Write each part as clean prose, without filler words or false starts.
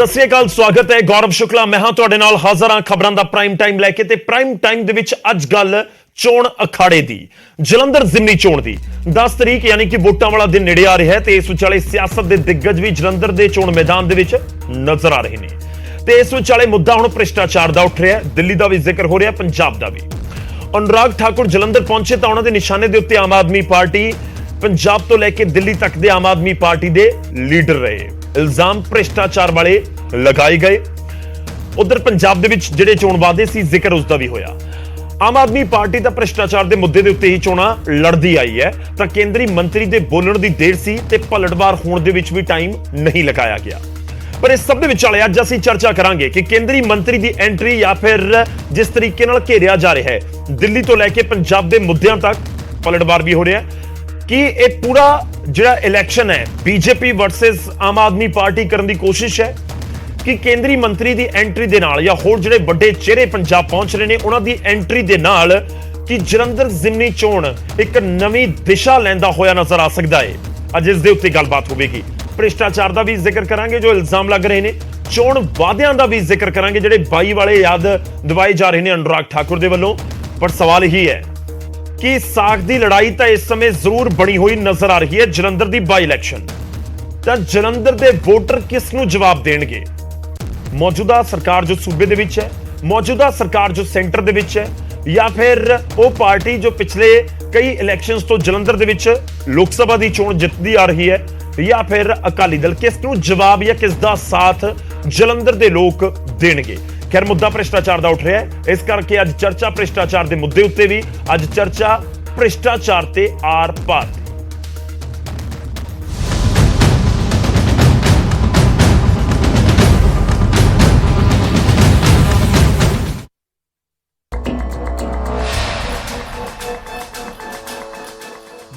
सत श्री अकाल, स्वागत है। गौरव शुक्ला मैं हां तुहाडे नाल हाज़र हां खबरां दा प्राइम टाइम लैके ते प्राइम टाइम दे विच अज गल चोण अखाड़े दी, जलंधर जिमनी चोण दी 10 तरीक यानी कि वोटां वाला दिन नेड़े आ रहा है ते इस विचाले सियासत दे दिग्गज भी जलंधर दे चोण मैदान दे विच नजर आ रहे ने ते इस विचाले मुद्दा हुण भ्रिष्टाचार दा उठ रहा है। दिल्ली दा भी जिक्र हो रहा, पंजाब दा भी। अनुराग ठाकुर जलंधर पहुंचे तो उन्हां दे निशाने दे उत्ते आम आदमी पार्टी पंजाब तो लैके दिल्ली तक दे आम आदमी पार्टी दे लीडर रहे। इल्जाम भ्रिष्टाचार वाले लगाए गए। उधर पंजाब दे विच जिहड़े चोण वादे सी जिक्र उसका भी होया। आम आदमी पार्टी दा भ्रिष्टाचार दे मुद्दे दे उत्ते ही चोणां लड़दी आई है तां केंद्री मंत्री दे बोलण दी देर सी ते पलटवार होण दे विच भी टाइम नहीं लगाया गया। पर इस सब दे विचाले अज असीं चर्चा करांगे कि केंद्री मंत्री दी एंट्री या फिर जिस तरीके नाल घेरिया जा रहा है दिल्ली तो लैके पंजाब दे मुद्दिआं तक पलटवार भी हो रहा है कि यह पूरा जिहड़ा इलैक्शन है बीजेपी वर्सेस आम आदमी पार्टी करने की कोशिश है कि केंद्री मंत्री की एंट्री दे नाल या होर जिहड़े वड्डे चेहरे पंजाब पहुंच रहे हैं उन्हां दी एंट्री दे नाल कि जलंधर जिमनी चोण एक नवीं दिशा लैंदा होया नजर आ सकदा है। अज इस दे उत्ते गलबात होवेगी। भ्रिष्टाचार का भी जिक्र करांगे जो इल्जाम लग रहे हैं, चोण वादियां का भी जिक्र करांगे जिहड़े 22 वाले याद दिवाए जा रहे हैं अनुराग ठाकुर दे वल्लों। पर सवाल ही है कि साख की लड़ाई तो इस समय जरूर बनी हुई नजर आ रही है। जलंधर की बाई इलैक्शन तो जलंधर के वोटर किसनूं जवाब देणगे? मौजूदा सरकार जो सूबे दे विच है, मौजूदा सरकार जो सेंटर दे विच है, या फिर वो पार्टी जो पिछले कई इलैक्शंस तो जलंधर दे विच लोक सभा की चोण जितदी आ रही है, या फिर अकाली दल किसनूं जवाब या किसदा साथ जलंधर के लोग देणगे? खैर मुद्दा भ्रिष्टाचार का उठ रहा है, इस करके अज चर्चा भ्रिष्टाचार के मुद्दे उत्ते भी, अज चर्चा भ्रिष्टाचार ते आर पार।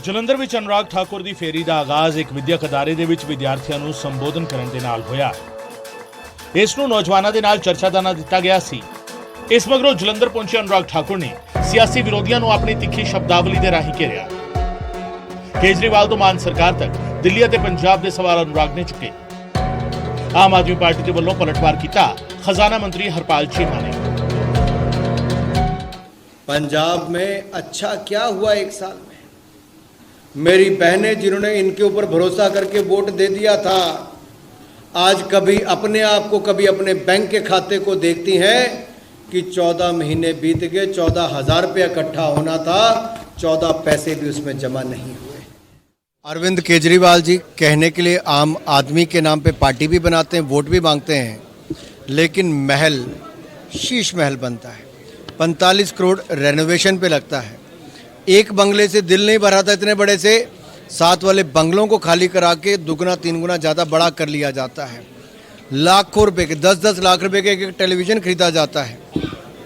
ਜਲੰਧਰ ਵਿੱਚ अनुराग ठाकुर ਦੀ ਫੇਰੀ ਦਾ ਆਗਾਜ਼ ਇੱਕ ਵਿਦਿਅਕ ਅਦਾਰੇ ਦੇ ਵਿੱਚ ਵਿਦਿਆਰਥੀਆਂ ਨੂੰ ਸੰਬੋਧਨ ਕਰਨ ਦੇ ਨਾਲ ਹੋਇਆ। ਇਸ ਨੂੰ ਨੌਜਵਾਨਾਂ ਦੇ ਨਾਲ ਚਰਚਾ ਦਾ ਨਾਂ ਦਿੱਤਾ ਗਿਆ ਸੀ। ਇਸ ਮਗਰੋਂ ਜਲੰਧਰ ਪਹੁੰਚੇ अनुराग ठाकुर ਨੇ ਸਿਆਸੀ ਵਿਰੋਧੀਆਂ ਨੂੰ ਆਪਣੀ ਤਿੱਖੀ ਸ਼ਬਦਾਵਲੀ ਦੇ ਰਾਹੀਂ ਘੇਰਿਆ। ਕੇਜਰੀਵਾਲ ਤੋਂ ਮਾਨ ਸਰਕਾਰ ਤੱਕ ਦਿੱਲੀ ਅਤੇ ਪੰਜਾਬ ਦੇ ਸਵਾਲ अनुराग ਨੇ ਚੁੱਕੇ। ਆਮ ਆਦਮੀ ਪਾਰਟੀ ਦੇ ਵੱਲੋਂ ਪਲਟਵਾਰ ਕੀਤਾ ਖਜ਼ਾਨਾ ਮੰਤਰੀ ਹਰਪਾਲ ਚੀਮਾ ਨੇ। पंजाब में अच्छा क्या हुआ एक साल में? मेरी बहनें जिन्होंने इनके ऊपर भरोसा करके वोट दे दिया था, आज कभी अपने आप को कभी अपने बैंक के खाते को देखती हैं कि 14 महीने बीत गए, 14,000 रुपया इकट्ठा होना था, 14 पैसे भी उसमें जमा नहीं हुए। अरविंद केजरीवाल जी कहने के लिए आम आदमी के नाम पे पार्टी भी बनाते हैं, वोट भी मांगते हैं, लेकिन महल शीश महल बनता है, 45 करोड़ रेनोवेशन पे लगता है। एक बंगले से दिल नहीं भरा था, इतने बड़े से 7 वाले बंगलों को खाली करा के दुगना 3 गुना ज़्यादा बड़ा कर लिया जाता है। लाखों रुपए के 10-10 लाख रुपए के एक टेलीविज़न खरीदा जाता है,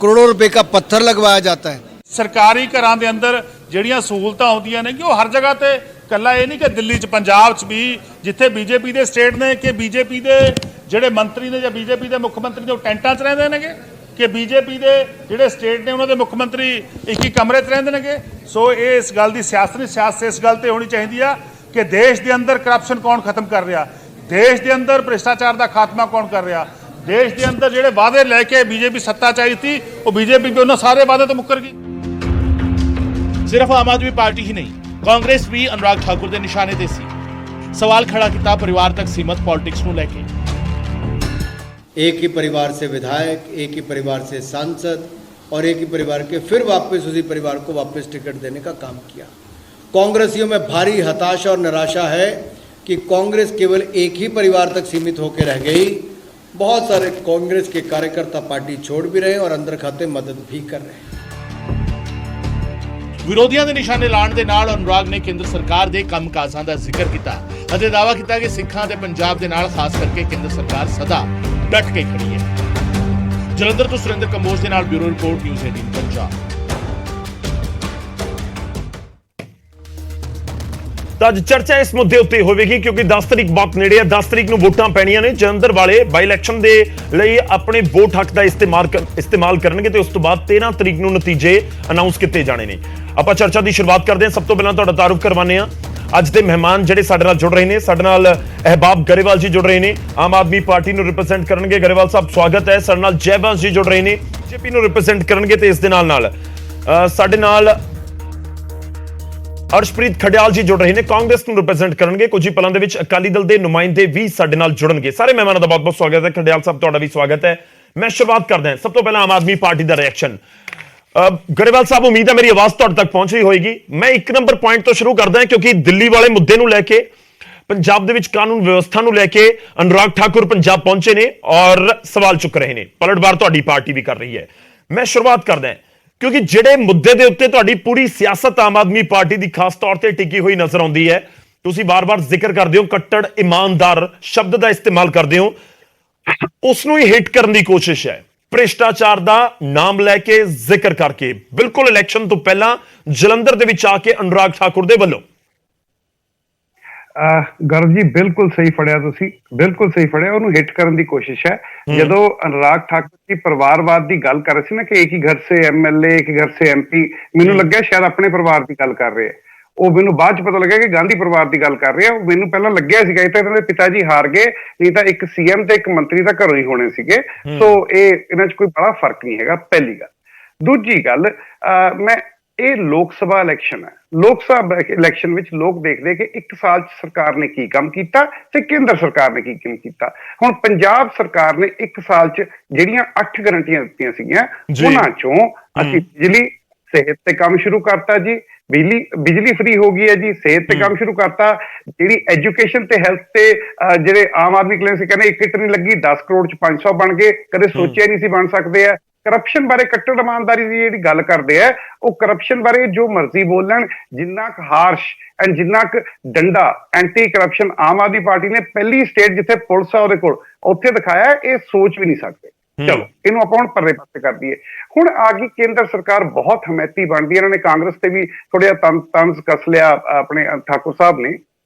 करोड़ों रुपए का पत्थर लगवाया जाता है। सरकारी घरां दे अंदर ਜਿਹੜੀਆਂ ਸਹੂਲਤਾਂ ਆਉਂਦੀਆਂ ਨੇ ਕਿ ਉਹ ਹਰ ਜਗ੍ਹਾ ਤੇ ਕੱਲਾ ਇਹ ਨਹੀਂ ਕਿ ਦਿੱਲੀ 'ਚ ਪੰਜਾਬ 'ਚ ਵੀ ਜਿੱਥੇ ਬੀਜੇਪੀ ਦੇ ਸਟੇਟ ਨੇ ਕਿ ਬੀਜੇਪੀ ਦੇ ਜਿਹੜੇ ਮੰਤਰੀ ਨੇ ਜਾਂ ਬੀਜੇਪੀ ਦੇ ਮੁੱਖ ਮੰਤਰੀ ਨੇ ਉਹ ਟੈਂਟਾਂ 'ਚ ਰਹਿੰਦੇ ਨੇਗੇ ਕਿ ਬੀਜੇਪੀ ਦੇ ਜਿਹੜੇ ਸਟੇਟ ਨੇ ਉਹਨਾਂ ਦੇ ਮੁੱਖ ਮੰਤਰੀ ਇੱਕ ਹੀ ਕਮਰੇ 'ਚ ਰਹਿੰਦੇ ਨੇਗੇ। ਸੋ ਇਹ ਇਸ ਗੱਲ ਦੀ ਸਿਆਸਤ ਨਹੀਂ, ਸਿਆਸਤ ਇਸ ਗੱਲ ਤੇ ਹੋਣੀ ਚਾਹੀਦੀ ਆ ਕਿ ਦੇਸ਼ ਦੇ ਅੰਦਰ ਕਰਪਸ਼ਨ ਕੌਣ ਖਤਮ ਕਰ ਰਿਹਾ, ਦੇਸ਼ ਦੇ ਅੰਦਰ ਭ੍ਰਿਸ਼ਟਾਚਾਰ ਦਾ ਖਾਤਮਾ ਕੌਣ ਕਰ ਰਿਹਾ, ਦੇਸ਼ ਦੇ ਅੰਦਰ ਜਿਹੜੇ ਵਾਅਦੇ ਲੈ ਕੇ ਬੀਜੇਪੀ ਸੱਤਾ 'ਚ ਆਈ ਸੀ ਉਹ ਬੀਜੇਪੀ ਵੀ ਉਹਨਾਂ ਸਾਰੇ ਵਾਅਦੇ ਤੋਂ ਮੁੱਕਰ ਗਈ। सिर्फ आम आदमी पार्टी ही नहीं, कांग्रेस भी अनुराग ठाकुर के निशाने ते सी। सवाल खड़ा किया परिवार तक सीमित पॉलिटिक्स को लेके। एक ही परिवार से विधायक, एक ही परिवार से सांसद और एक ही परिवार के फिर वापस उसी परिवार को वापस टिकट देने का काम किया। कांग्रेसियों में भारी हताशा और निराशा है कि कांग्रेस केवल एक ही परिवार तक सीमित होकर रह गई। बहुत सारे कांग्रेस के कार्यकर्ता पार्टी छोड़ भी रहे हैं और अंदर खाते मदद भी कर रहे हैं। विरोधियों के निशाने लाने के नाल अनुराग ने केंद्र सरकार के काम काजां का जिक्र किया और दावा किया कि सिखां ते पंजाब के नाल खास करके केंद्र सरकार सदा डट के खड़ी है। जलंधर तो सुरेंद्र कंबोज के नाल ब्यूरो रिपोर्ट न्यूज़ 18 पंजाब। तो अज चर्चा इस मुद्दे उत्ते होवेगी क्योंकि 10 तरीक बहुत नेड़े है। 10 तरीक नूं वोटां पैणियां ने। जलंधर वाले बाई इलैक्शन दे लई अपने वोट हक का इस्तेमाल करनगे ते उस तो बाद 13 तरीक नूं नतीजे अनाउंस किए जाने ने। आपां चर्चा की शुरुआत करते हैं। सब तो पहलां तुहाडा तारुफ करवाने आ। ਅੱਜ ਦੇ ਮਹਿਮਾਨ ਜਿਹੜੇ ਸਾਡੇ ਨਾਲ ਜੁੜ ਰਹੇ ਨੇ, ਸਾਡੇ ਨਾਲ ਅਹਿਬਾਬ ਗਰੇਵਾਲ ਜੀ ਜੁੜ ਰਹੇ ਨੇ, ਆਮ ਆਦਮੀ ਪਾਰਟੀ ਨੂੰ ਰਿਪਰੈਜ਼ੈਂਟ ਕਰਨਗੇ। ਗਰੇਵਾਲ ਸਾਹਿਬ ਸਵਾਗਤ ਹੈ। ਸਾਡੇ ਨਾਲ ਜੈਵੰਸ਼ ਜੀ ਜੁੜ ਰਹੇ ਨੇ, ਬੀਜੇਪੀ ਨੂੰ ਰਿਪਰੈਜ਼ੈਂਟ ਕਰਨਗੇ, ਤੇ ਇਸ ਦੇ ਨਾਲ ਸਾਡੇ ਨਾਲ ਅਰਸ਼ਪ੍ਰੀਤ ਖਡਿਆਲ ਜੀ ਜੁੜ ਰਹੇ ਨੇ, ਕਾਂਗਰਸ ਨੂੰ ਰਿਪਰੈਜ਼ੈਂਟ ਕਰਨਗੇ। ਕੁਝ ਹੀ ਪਲਾਂ ਦੇ ਵਿੱਚ ਅਕਾਲੀ ਦਲ ਦੇ ਨੁਮਾਇੰਦੇ ਵੀ ਸਾਡੇ ਨਾਲ ਜੁੜਨਗੇ। ਸਾਰੇ ਮਹਿਮਾਨਾਂ ਦਾ ਬਹੁਤ-ਬਹੁਤ ਸਵਾਗਤ ਹੈ। ਖਡਿਆਲ ਸਾਹਿਬ ਤੁਹਾਡਾ ਵੀ ਸਵਾਗਤ ਹੈ। ਮੈਂ ਸ਼ੁਰੂਆਤ ਕਰਦਾ ਹਾਂ ਸਭ ਤੋਂ ਪਹਿਲਾਂ ਆਮ ਆਦਮੀ ਪਾਰਟੀ ਦਾ ਰਿਐਕਸ਼ਨ। ਗਰੇਵਾਲ ਸਾਹਿਬ, ਉਮੀਦ ਹੈ ਮੇਰੀ ਆਵਾਜ਼ ਤੁਹਾਡੇ ਤੱਕ ਪਹੁੰਚ ਰਹੀ ਹੋਏਗੀ। ਮੈਂ ਇੱਕ ਨੰਬਰ ਪੁਆਇੰਟ ਤੋਂ ਸ਼ੁਰੂ ਕਰਦਾ ਹਾਂ, ਕਿਉਂਕਿ ਦਿੱਲੀ ਵਾਲੇ ਮੁੱਦੇ ਨੂੰ ਲੈ ਕੇ, ਪੰਜਾਬ ਦੇ ਵਿੱਚ ਕਾਨੂੰਨ ਵਿਵਸਥਾ ਨੂੰ ਲੈ ਕੇ ਅਨੁਰਾਗ ਠਾਕੁਰ ਪੰਜਾਬ ਪਹੁੰਚੇ ਨੇ ਔਰ ਸਵਾਲ ਚੁੱਕ ਰਹੇ ਨੇ। ਪਲਟਵਾਰ ਤੁਹਾਡੀ ਪਾਰਟੀ ਵੀ ਕਰ ਰਹੀ ਹੈ। ਮੈਂ ਸ਼ੁਰੂਆਤ ਕਰਦਾ ਹਾਂ ਕਿਉਂਕਿ ਜਿਹੜੇ ਮੁੱਦੇ ਦੇ ਉੱਤੇ ਤੁਹਾਡੀ ਪੂਰੀ ਸਿਆਸਤ ਆਮ ਆਦਮੀ ਪਾਰਟੀ ਦੀ ਖਾਸ ਤੌਰ ਤੇ ਟਿਕੀ ਹੋਈ ਨਜ਼ਰ ਆਉਂਦੀ ਹੈ, ਤੁਸੀਂ ਬਾਰ-ਬਾਰ ਜ਼ਿਕਰ ਕਰਦੇ ਹੋ, ਕੱਟੜ ਇਮਾਨਦਾਰ ਸ਼ਬਦ ਦਾ ਇਸਤੇਮਾਲ ਕਰਦੇ ਹੋ, ਉਸ ਨੂੰ ਹੀ ਹਿੱਟ ਕਰਨ ਦੀ ਕੋਸ਼ਿਸ਼ ਹੈ, ਭ੍ਰਿਸ਼ਟਾਚਾਰ ਦਾ ਨਾਮ ਲੈ ਕੇ ਜ਼ਿਕਰ ਕਰਕੇ, ਬਿਲਕੁਲ ਇਲੈਕਸ਼ਨ ਤੋਂ ਪਹਿਲਾਂ ਜਲੰਧਰ ਦੇ ਵਿੱਚ ਆ ਕੇ ਅਨੁਰਾਗ ਠਾਕੁਰ ਦੇ ਵੱਲੋਂ। ਗਰਵ ਜੀ ਬਿਲਕੁਲ ਸਹੀ ਫੜਿਆ, ਤੁਸੀਂ ਬਿਲਕੁਲ ਸਹੀ ਫੜਿਆ। ਉਹਨੂੰ ਹਿੱਟ ਕਰਨ ਦੀ ਕੋਸ਼ਿਸ਼ ਹੈ। ਜਦੋਂ ਅਨੁਰਾਗ ਠਾਕੁਰ ਦੀ ਪਰਿਵਾਰਵਾਦ ਦੀ ਗੱਲ ਕਰ ਰਹੇ ਸੀ ਨਾ ਕਿ ਇੱਕ ਹੀ ਘਰ ਸੇ ਐਮਐਲਏ, ਇੱਕ ਹੀ ਘਰ ਸੇ ਐਮਪੀ, ਮੈਨੂੰ ਲੱਗਿਆ ਸ਼ਾਇਦ ਆਪਣੇ ਪਰਿਵਾਰ ਦੀ ਗੱਲ ਕਰ ਰਹੇ ਆ। ਉਹ ਮੈਨੂੰ ਬਾਅਦ ਚ ਪਤਾ ਲੱਗਿਆ ਕਿ ਗਾਂਧੀ ਪਰਿਵਾਰ ਦੀ ਗੱਲ ਕਰ ਰਹੇ ਆ। ਮੈਨੂੰ ਪਹਿਲਾਂ ਲੱਗਿਆ ਸੀਗਾ ਇਹ ਤਾਂ ਇਹਨਾਂ ਦੇ ਪਿਤਾ ਜੀ ਹਾਰ ਗਏ, ਨਹੀਂ ਤਾਂ ਇੱਕ ਸੀਐਮ ਤੇ ਇੱਕ ਮੰਤਰੀ ਤਾਂ ਘਰੋਂ ਹੀ ਹੋਣੇ ਸੀਗੇ। ਸੋ ਇਹਨਾਂ ਚ ਕੋਈ ਬੜਾ ਫਰਕ ਨਹੀਂ ਹੈਗਾ, ਪਹਿਲੀ ਗੱਲ। ਦੂਜੀ ਗੱਲ, ਮੈਂ ਇਹ ਲੋਕ ਸਭਾ ਇਲੈਕਸ਼ਨ ਹੈ। ਲੋਕ ਸਭਾ ਇਲੈਕਸ਼ਨ ਵਿੱਚ ਲੋਕ ਦੇਖਦੇ ਕਿ 1 ਸਾਲ ਚ ਸਰਕਾਰ ਨੇ ਕੀ ਕੰਮ ਕੀਤਾ ਤੇ ਕੇਂਦਰ ਸਰਕਾਰ ਨੇ ਕੀ ਕੰਮ ਕੀਤਾ। ਹੁਣ ਪੰਜਾਬ ਸਰਕਾਰ ਨੇ 1 ਸਾਲ ਚ ਜਿਹੜੀਆਂ 8 ਗਰੰਟੀਆਂ ਦਿੱਤੀਆਂ ਸੀਗੀਆਂ, ਉਹਨਾਂ ਚੋਂ ਅਸੀਂ ਬਿਜਲੀ, ਸਿਹਤ ਤੇ ਕੰਮ ਸ਼ੁਰੂ ਕਰਤਾ ਜੀ। ਬਿਜਲੀ ਫ੍ਰੀ ਹੋ ਗਈ ਹੈ ਜੀ, ਸਿਹਤ ਤੇ ਕੰਮ ਸ਼ੁਰੂ ਕਰਤਾ। ਜਿਹੜੀ ਐਜੂਕੇਸ਼ਨ ਤੇ ਹੈਲਥ ਤੇ ਜਿਹੜੇ ਆਮ ਆਦਮੀ ਕਲਿਆਣ ਸੀ ਕਹਿੰਦੇ 1 ਇੱਟ ਨਹੀਂ ਲੱਗੀ, 10 ਕਰੋੜ ਚ 500 ਬਣ ਗਏ, ਕਦੇ ਸੋਚਿਆ ਨਹੀਂ ਸੀ ਬਣ ਸਕਦੇ ਆ। ਕਰਪਸ਼ਨ ਬਾਰੇ, ਕੱਟੜ ਇਮਾਨਦਾਰੀ ਦੀ ਜਿਹੜੀ ਗੱਲ ਕਰਦੇ ਆ, ਉਹ ਕਰਪਸ਼ਨ ਬਾਰੇ ਜੋ ਮਰਜ਼ੀ ਬੋਲਣ, ਜਿੰਨਾ ਕੁ ਹਾਰਸ਼ ਐਂਡ ਜਿੰਨਾ ਕੁ ਡੰਡਾ anti corruption Aam Aadmi party ਨੇ ਪਹਿਲੀ ਸਟੇਟ ਜਿੱਥੇ ਪੁਲਿਸ ਆ ਉਹਦੇ ਕੋਲ ਉੱਥੇ ਦਿਖਾਇਆ, ਇਹ ਸੋਚ ਵੀ ਨਹੀਂ ਸਕਦੇ। ਚਲੋ ਇਹਨੂੰ ਆਪਾਂ ਹੁਣ ਪਰਲੇ ਪਾਸੇ ਕਰ ਦਈਏ। ਹੁਣ ਆ ਗਈ ਕੇਂਦਰ ਸਰਕਾਰ, ਬਹੁਤ ਹਮੈਤੀ ਬਣਦੀ ਹੈ। ਇਹਨਾਂ ਨੇ ਕਾਂਗਰਸ ਤੇ ਵੀ ਥੋੜਾ ਤੰਜ਼ ਕੱਸ ਲਿਆ ਆਪਣੇ ਠਾਕੁਰ ਸਾਹਿਬ ਨੇ।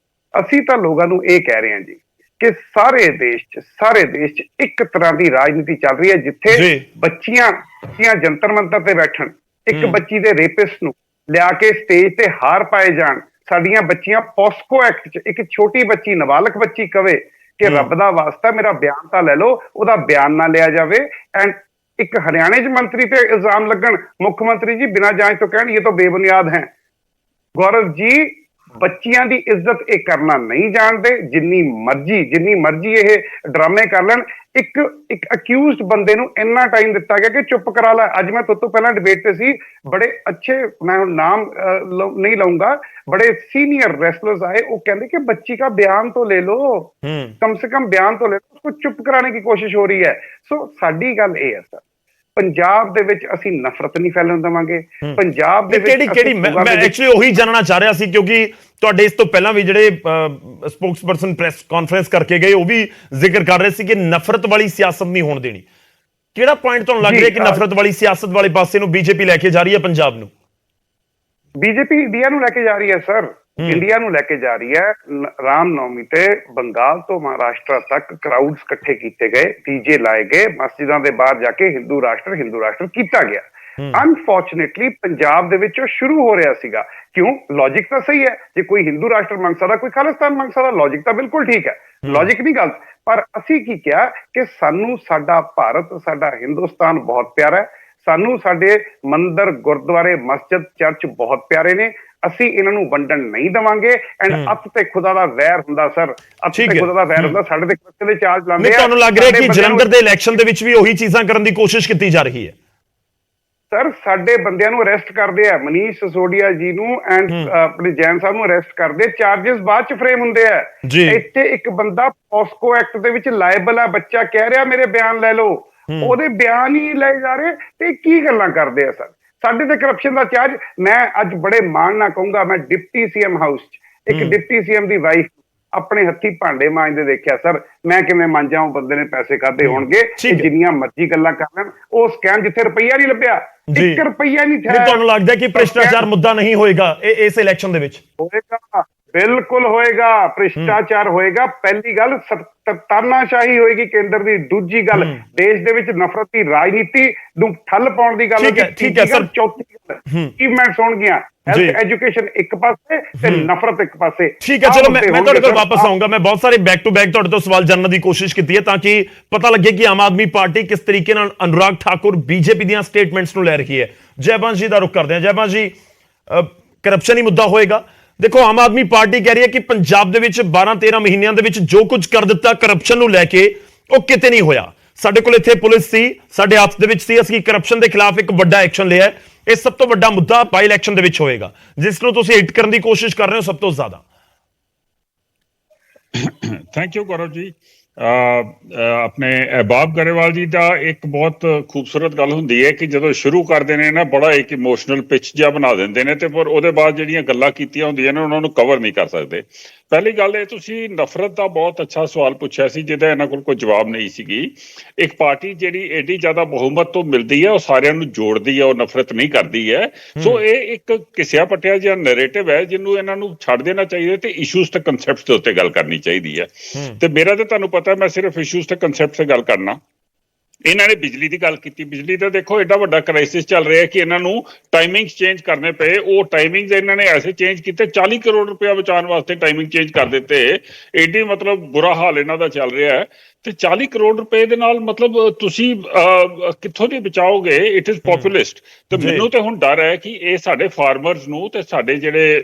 ਅਸੀਂ ਤਾਂ ਲੋਕਾਂ ਨੂੰ ਇਹ ਕਹਿ ਰਹੇ ਹਾਂ ਜੀ ਕਿ ਸਾਰੇ ਦੇਸ਼ 'ਚ ਇੱਕ ਤਰ੍ਹਾਂ ਦੀ ਰਾਜਨੀਤੀ ਚੱਲ ਰਹੀ ਹੈ, ਜਿੱਥੇ ਬੱਚੀਆਂ ਜੰਤਰ ਮੰਤਰ ਤੇ ਬੈਠਣ, ਇੱਕ ਬੱਚੀ ਦੇ ਰੇਪਿਸਟ ਨੂੰ ਲਿਆ ਕੇ ਸਟੇਜ ਤੇ ਹਾਰ ਪਾਏ ਜਾਣ। ਸਾਡੀਆਂ ਬੱਚੀਆਂ ਪੋਸਕੋ ਐਕਟ 'ਚ ਇੱਕ ਛੋਟੀ ਬੱਚੀ, ਨਾਬਾਲਗ ਬੱਚੀ ਕਵੇ ਕਿ ਰੱਬ ਦਾ ਵਾਸਤਾ ਮੇਰਾ ਬਿਆਨ ਤਾਂ ਲੈ ਲਓ, ਉਹਦਾ ਬਿਆਨ ਨਾ ਲਿਆ ਜਾਵੇ। ਐਂਡ ਇੱਕ ਹਰਿਆਣੇ 'ਚ ਮੰਤਰੀ ਤੇ ਇਲਜ਼ਾਮ ਲੱਗਣ, ਮੁੱਖ ਮੰਤਰੀ ਜੀ ਬਿਨਾਂ ਜਾਂਚ ਤੋਂ ਕਹਿਣ ਇਹ ਤਾਂ ਬੇਬੁਨਿਆਦ ਹੈ। ਗੌਰਵ ਜੀ, ਬੱਚੀਆਂ ਦੀ ਇੱਜ਼ਤ ਇਹ ਕਰਨਾ ਨਹੀਂ ਜਾਣਦੇ। ਜਿੰਨੀ ਮਰਜ਼ੀ ਇਹ ਡਰਾਮੇ ਕਰ ਲੈਣ। ਇੱਕ ਅਕਿਊਜ਼ਡ ਬੰਦੇ ਨੂੰ ਇੰਨਾ ਟਾਈਮ ਦਿੱਤਾ ਗਿਆ ਕਿ ਚੁੱਪ ਕਰਾ ਲੈ। ਅੱਜ ਮੈਂ ਤੋਂ ਪਹਿਲਾਂ ਡਿਬੇਟ ਤੇ ਸੀ, ਬੜੇ ਅੱਛੇ, ਮੈਂ ਹੁਣ ਨਾਮ ਨਹੀਂ ਲਊਂਗਾ, ਬੜੇ ਸੀਨੀਅਰ रेसलर्स आए, वो कहते कि बच्ची का बयान तो ले लो, कम से कम बयान तो ले लो, उसको चुप कराने की कोशिश हो रही है। सो साडी गल ये है सर, ਪੰਜਾਬ ਦੇ ਵਿੱਚ ਅਸੀਂ ਨਫ਼ਰਤ ਨਹੀਂ ਫੈਲਣ ਦੇਵਾਂਗੇ। ਪੰਜਾਬ ਦੇ ਵਿੱਚ ਕਿਹੜੀ ਮੈਂ ਐਕਚੁਅਲੀ ਉਹੀ ਜਾਣਨਾ ਚਾਹ ਰਿਹਾ ਸੀ, ਕਿਉਂਕਿ ਤੁਹਾਡੇ ਇਸ ਤੋਂ ਪਹਿਲਾਂ ਵੀ ਜਿਹੜੇ ਸਪੋਕਸਪਰਸਨ ਪ੍ਰੈਸ ਕਾਨਫਰੰਸ ਕਰਕੇ ਗਏ, ਉਹ ਵੀ ਜ਼ਿਕਰ ਕਰ ਰਹੇ ਸੀ ਕਿ ਨਫ਼ਰਤ ਵਾਲੀ ਸਿਆਸਤ ਨਹੀਂ ਹੋਣ ਦੇਣੀ। ਕਿਹੜਾ ਪੁਆਇੰਟ ਤੁਹਾਨੂੰ ਲੱਗ ਰਿਹਾ ਕਿ ਨਫ਼ਰਤ ਵਾਲੀ ਸਿਆਸਤ ਵਾਲੇ ਪਾਸੇ ਨੂੰ ਬੀਜੇਪੀ ਲੈ ਕੇ ਜਾ ਰਹੀ ਹੈ ਪੰਜਾਬ ਨੂੰ? ਬੀਜੇਪੀ ਇੰਡੀਆ ਨੂੰ ਲੈ ਕੇ ਜਾ ਰਹੀ ਹੈ ਸਰ, ਇੰਡੀਆ ਨੂੰ ਲੈ ਕੇ ਜਾ ਰਹੀ ਹੈ। ਰਾਮ ਨੌਮੀ ਤੇ ਬੰਗਾਲ ਤੋਂ ਮਹਾਰਾਸ਼ਟਰ ਤੱਕ ਕਰਾਊਡਸ ਇਕੱਠੇ ਕੀਤੇ ਗਏ, ਡੀਜੇ ਲਾਏ ਗਏ, ਮਸਜਿਦਾਂ ਦੇ ਬਾਹਰ ਜਾ ਕੇ ਹਿੰਦੂ ਰਾਸ਼ਟਰ ਕੀਤਾ ਗਿਆ। ਅਨਫੋਰਚੂਨੇਟਲੀ ਪੰਜਾਬ ਦੇ ਵਿੱਚ ਉਹ ਸ਼ੁਰੂ ਹੋ ਰਿਹਾ ਸੀਗਾ। ਕਿਉਂ? ਲੌਜਿਕ ਤਾਂ ਸਹੀ ਹੈ, ਜੇ ਕੋਈ ਹਿੰਦੂ ਰਾਸ਼ਟਰ ਮੰਗ ਸਕਦਾ, ਕੋਈ ਖਾਲਿਸਤਾਨ ਮੰਗ ਸਕਦਾ, ਲੌਜਿਕ ਤਾਂ ਬਿਲਕੁਲ ਠੀਕ ਹੈ, ਲੌਜਿਕ ਨਹੀਂ ਗਲਤ। ਪਰ ਅਸੀਂ ਕੀ ਕਿਹਾ ਕਿ ਸਾਨੂੰ ਸਾਡਾ ਭਾਰਤ, ਸਾਡਾ ਹਿੰਦੁਸਤਾਨ ਬਹੁਤ ਪਿਆਰਾ ਹੈ। ਸਾਨੂੰ ਸਾਡੇ ਮੰਦਿਰ, ਗੁਰਦੁਆਰੇ, ਮਸਜਿਦ, ਚਰਚ ਬਹੁਤ ਪਿਆਰੇ ਨੇ। ਅਸੀਂ ਇਹਨਾਂ ਨੂੰ ਵੰਡਣ ਨਹੀਂ ਦੇਵਾਂਗੇ। ਐਂਡ ਅੱਤ ਤੇ ਖੁਦਾ ਦਾ ਵੈਰ ਹੁੰਦਾ ਸਰ, ਅੱਤ ਤੇ ਖੁਦਾ ਦਾ ਵੈਰ ਹੁੰਦਾ। ਸਾਡੇ ਤੇ ਕਿੱਥੇ ਦੇ ਚਾਲ ਚਲਾਉਂਦੇ ਆ। ਤੁਹਾਨੂੰ ਲੱਗ ਰਿਹਾ ਕਿ ਜਲੰਧਰ ਦੇ ਇਲੈਕਸ਼ਨ ਦੇ ਵਿੱਚ ਵੀ ਉਹੀ ਚੀਜ਼ਾਂ ਕਰਨ ਦੀ ਕੋਸ਼ਿਸ਼ ਕੀਤੀ ਜਾ ਰਹੀ ਹੈ? ਸਰ, ਸਾਡੇ ਬੰਦਿਆਂ ਨੂੰ ਅਰੈਸਟ ਕਰਦੇ ਆ, ਮਨੀਸ਼ ਸਿਸੋਦੀਆ ਜੀ ਨੂੰ ਐਂਡ ਆਪਣੇ ਜੈਨ ਸਾਹਿਬ ਨੂੰ ਅਰੈਸਟ ਕਰਦੇ, ਚਾਰजेस ਬਾਅਦ ਚ ਫਰੇਮ ਹੁੰਦੇ ਆ। ਇੱਥੇ ਇੱਕ ਬੰਦਾ ਪੋਸਕੋ ਐਕਟ ਦੇ ਵਿੱਚ ਲਾਇਬਲ ਆ, ਬੱਚਾ ਕਹਿ ਰਿਹਾ ਮੇਰੇ ਬਿਆਨ ਲੈ ਲਓ, ਉਹਦੇ ਬਿਆਨ ਹੀ ਲਏ ਜਾ ਰਹੇ। ਤੇ ਕੀ ਗੱਲਾਂ ਕਰਦੇ ਆ ਸਰ? ਸਾਡੇ ਤੇ ਕਰਪਸ਼ਨ ਦਾ ਚਾਰਜ। ਮੈਂ ਅੱਜ ਬੜੇ ਮਾਣ ਨਾਲ ਕਹੂੰਗਾ, ਮੈਂ ਡਿਪਟੀ ਸੀਐਮ ਹਾਊਸ 'ਚ ਇੱਕ ਡਿਪਟੀ ਸੀਐਮ ਦੀ ਵਾਈਫ ਆਪਣੇ ਹੱਥੀ ਭਾਂਡੇ ਮਾਂਜਦੇ ਦੇਖਿਆ ਸਰ। ਮੈਂ ਕਿਵੇਂ ਮਾਂਜਾਂ? ਉਹ ਬੰਦੇ ਨੇ ਪੈਸੇ ਖਾਦੇ ਹੋਣਗੇ, ਜਿੰਨੀਆਂ ਮਰਜ਼ੀ ਗੱਲਾਂ ਕਰ ਲੈਣ। ਉਹ ਸਕੈਮ ਜਿੱਥੇ ਰੁਪਈਆ ਨਹੀਂ ਲੱਭਿਆ, 1 ਰੁਪਈਆ ਨਹੀਂ ਠਹਿਰਿਆ। ਤੁਹਾਨੂੰ ਲੱਗਦਾ ਕਿ ਭ੍ਰਿਸ਼ਟਾਚਾਰ ਮੁੱਦਾ ਨਹੀਂ ਹੋਏਗਾ ਇਸ ਇਲੈਕਸ਼ਨ ਦੇ ਵਿੱਚ? ਹੋਏਗਾ, ਬਿਲਕੁਲ ਹੋਏਗਾ। ਭ੍ਰਿਸ਼ਟਾਚਾਰ ਹੋਏਗਾ। ਪਹਿਲੀ ਗੱਲ, ਤਾਨਾਸ਼ਾਹੀ ਹੋਏਗੀ ਕੇਂਦਰ ਦੀ। ਦੂਜੀ ਗੱਲ, ਦੇਸ਼ ਦੇ ਵਿੱਚ ਨਫ਼ਰਤ ਦੀ ਰਾਜਨੀਤੀ ਨੂੰ ਠੱਲ ਪਾਉਣ ਦੀ ਗੱਲ ਹੋਗੀ। ਠੀਕ ਹੈ ਸਰ। ਚੌਥੀ ਗੱਲ, ਅਚੀਵਮੈਂਟਸ ਹੋਣਗੀਆਂ। ਜੀ। ਹੈਲਥ ਐਜੂਕੇਸ਼ਨ ਇੱਕ ਪਾਸੇ ਤੇ ਨਫ਼ਰਤ ਇੱਕ ਪਾਸੇ। ਠੀਕ ਹੈ, ਚਲੋ ਮੈਂ ਤੁਹਾਡੇ ਕੋਲ ਵਾਪਸ ਆਉਂਗਾ। ਮੈਂ ਬਹੁਤ ਸਾਰੇ ਬੈਕ ਟੂ ਬੈਕ ਤੁਹਾਡੇ ਤੋਂ ਸਵਾਲ ਜਾਣਨ ਦੀ ਕੋਸ਼ਿਸ਼ ਕੀਤੀ ਹੈ ਤਾਂ ਕਿ ਪਤਾ ਲੱਗੇ ਕਿ ਆਮ ਆਦਮੀ ਪਾਰਟੀ ਕਿਸ ਤਰੀਕੇ ਨਾਲ ਅਨੁਰਾਗ ਠਾਕੁਰ ਬੀਜੇਪੀ ਦੀਆਂ ਸਟੇਟਮੈਂਟਸ ਨੂੰ ਲੈ ਰਹੀ ਹੈ। ਜੈਬੰਸ਼ ਜੀ ਦਾ ਰੁਖ ਕਰਦੇ ਹਾਂ। ਜੈਬੰਸ਼ ਜੀ, ਕਰਪਸ਼ਨ ਹੀ ਮੁੱਦਾ ਹੋਏਗਾ। ਦੇਖੋ, ਆਮ ਆਦਮੀ ਪਾਰਟੀ ਕਹਿ ਰਹੀ ਹੈ ਕਿ ਪੰਜਾਬ ਦੇ ਵਿੱਚ 12-13 ਮਹੀਨਿਆਂ ਦੇ ਵਿੱਚ ਜੋ ਕੁਝ ਕਰ ਦਿੱਤਾ ਕਰਪਸ਼ਨ ਨੂੰ ਲੈ ਕੇ, ਉਹ ਕਿਤੇ ਨਹੀਂ ਹੋਇਆ। ਸਾਡੇ ਕੋਲ ਇੱਥੇ ਪੁਲਿਸ ਸੀ, ਸਾਡੇ ਹੱਥ ਦੇ ਵਿੱਚ ਸੀ, ਅਸੀਂ ਕਰਪਸ਼ਨ ਦੇ ਖਿਲਾਫ ਇੱਕ ਵੱਡਾ ਐਕਸ਼ਨ ਲਿਆ। ਇਹ ਸਭ ਤੋਂ ਵੱਡਾ ਮੁੱਦਾ ਬਾਈ ਇਲੈਕਸ਼ਨ ਦੇ ਵਿੱਚ ਹੋਏਗਾ, ਜਿਸ ਨੂੰ ਤੁਸੀਂ ਹਿੱਟ ਕਰਨ ਦੀ ਕੋਸ਼ਿਸ਼ ਕਰ ਰਹੇ ਹੋ ਸਭ ਤੋਂ ਜ਼ਿਆਦਾ। Thank you Gaurav ji. ਆਪਣੇ ਬਾਬ ਗਰੇਵਾਲ ਜੀ ਦਾ ਇੱਕ ਬਹੁਤ ਖੂਬਸੂਰਤ ਗੱਲ ਹੁੰਦੀ ਹੈ ਕਿ ਜਦੋਂ ਸ਼ੁਰੂ ਕਰਦੇ ਨੇ ਨਾ, ਬੜਾ ਇੱਕ ਇਮੋਸ਼ਨਲ ਪਿਚ ਜਿਹਾ ਬਣਾ ਦਿੰਦੇ ਨੇ ਤੇ ਪਰ ਉਹਦੇ ਬਾਅਦ ਜਿਹੜੀਆਂ ਗੱਲਾਂ ਕੀਤੀਆਂ ਹੁੰਦੀਆਂ ਨੇ ਉਹਨਾਂ ਨੂੰ ਕਵਰ ਨਹੀਂ ਕਰ ਸਕਦੇ। ਪਹਿਲੀ ਗੱਲ ਇਹ, ਤੁਸੀਂ ਨਫ਼ਰਤ ਦਾ ਬਹੁਤ ਅੱਛਾ ਸਵਾਲ ਪੁੱਛਿਆ ਸੀ ਜਿਹਦਾ ਇਹਨਾਂ ਕੋਲ ਕੋਈ ਜਵਾਬ ਨਹੀਂ ਸੀਗੀ। ਇੱਕ ਪਾਰਟੀ ਜਿਹੜੀ ਐਡੀ ਜ਼ਿਆਦਾ ਬਹੁਮਤ ਤੋਂ ਮਿਲਦੀ ਹੈ, ਉਹ ਸਾਰਿਆਂ ਨੂੰ ਜੋੜਦੀ ਹੈ, ਉਹ ਨਫ਼ਰਤ ਨਹੀਂ ਕਰਦੀ ਹੈ। ਸੋ ਇਹ ਇੱਕ ਘਿਸਿਆ ਪੱਟਿਆ ਜਿਹਾ ਨੈਰੇਟਿਵ ਹੈ ਜਿਹਨੂੰ ਇਹਨਾਂ ਨੂੰ ਛੱਡ ਦੇਣਾ ਚਾਹੀਦਾ ਤੇ ਇਸ਼ੂਜ਼ ਤੇ ਕਨਸੈਪਟਸ ਦੇ ਉੱਤੇ ਗੱਲ ਕਰਨੀ ਚਾਹੀਦੀ ਹੈ। ਤੇ ਮੇਰਾ ਤਾਂ ਤੁਹਾਨੂੰ ਪਤਾ, ਮੈਂ ਸਿਰਫ ਇਸ਼ੂਜ਼ ਤੇ ਕਨਸੈਪਟ ਤੇ ਗੱਲ ਕਰਨਾ। ਇਹਨਾਂ ਨੇ ਬਿਜਲੀ ਦੀ ਗੱਲ ਕੀਤੀ। ਬਿਜਲੀ ਦਾ ਦੇਖੋ ਐਡਾ ਵੱਡਾ ਕ੍ਰਾਈਸਿਸ ਚੱਲ ਰਿਹਾ ਕਿ ਇਹਨਾਂ ਨੂੰ ਟਾਈਮਿੰਗਸ ਚੇਂਜ ਕਰਨੇ ਪਏ। ਉਹ ਟਾਈਮਿੰਗਸ ਇਹਨਾਂ ਨੇ ਐਸੇ ਚੇਂਜ ਕੀਤੇ, 40 ਕਰੋੜ ਰੁਪਇਆ ਬਚਾਉਣ ਵਾਸਤੇ ਟਾਈਮਿੰਗ ਚੇਂਜ ਕਰ ਦਿੱਤੇ। ਐਡੀ ਮਤਲਬ ਬੁਰਾ ਹਾਲ ਇਹਨਾਂ ਦਾ ਚੱਲ ਰਿਹਾ ਹੈ ਤੇ 40 ਕਰੋੜ ਰੁਪਏ ਦੇ ਨਾਲ ਮਤਲਬ ਤੁਸੀਂ ਕਿੱਥੋਂ ਦੀ ਬਚਾਓਗੇ? It is ਪੋਪੂਲਿਸਟ। ਤੇ ਮੈਨੂੰ ਤੇ ਹੁਣ ਡਰ ਹੈ ਕਿ ਇਹ ਸਾਡੇ ਫਾਰਮਰਸ ਨੂੰ ਤੇ ਸਾਡੇ ਜਿਹੜੇ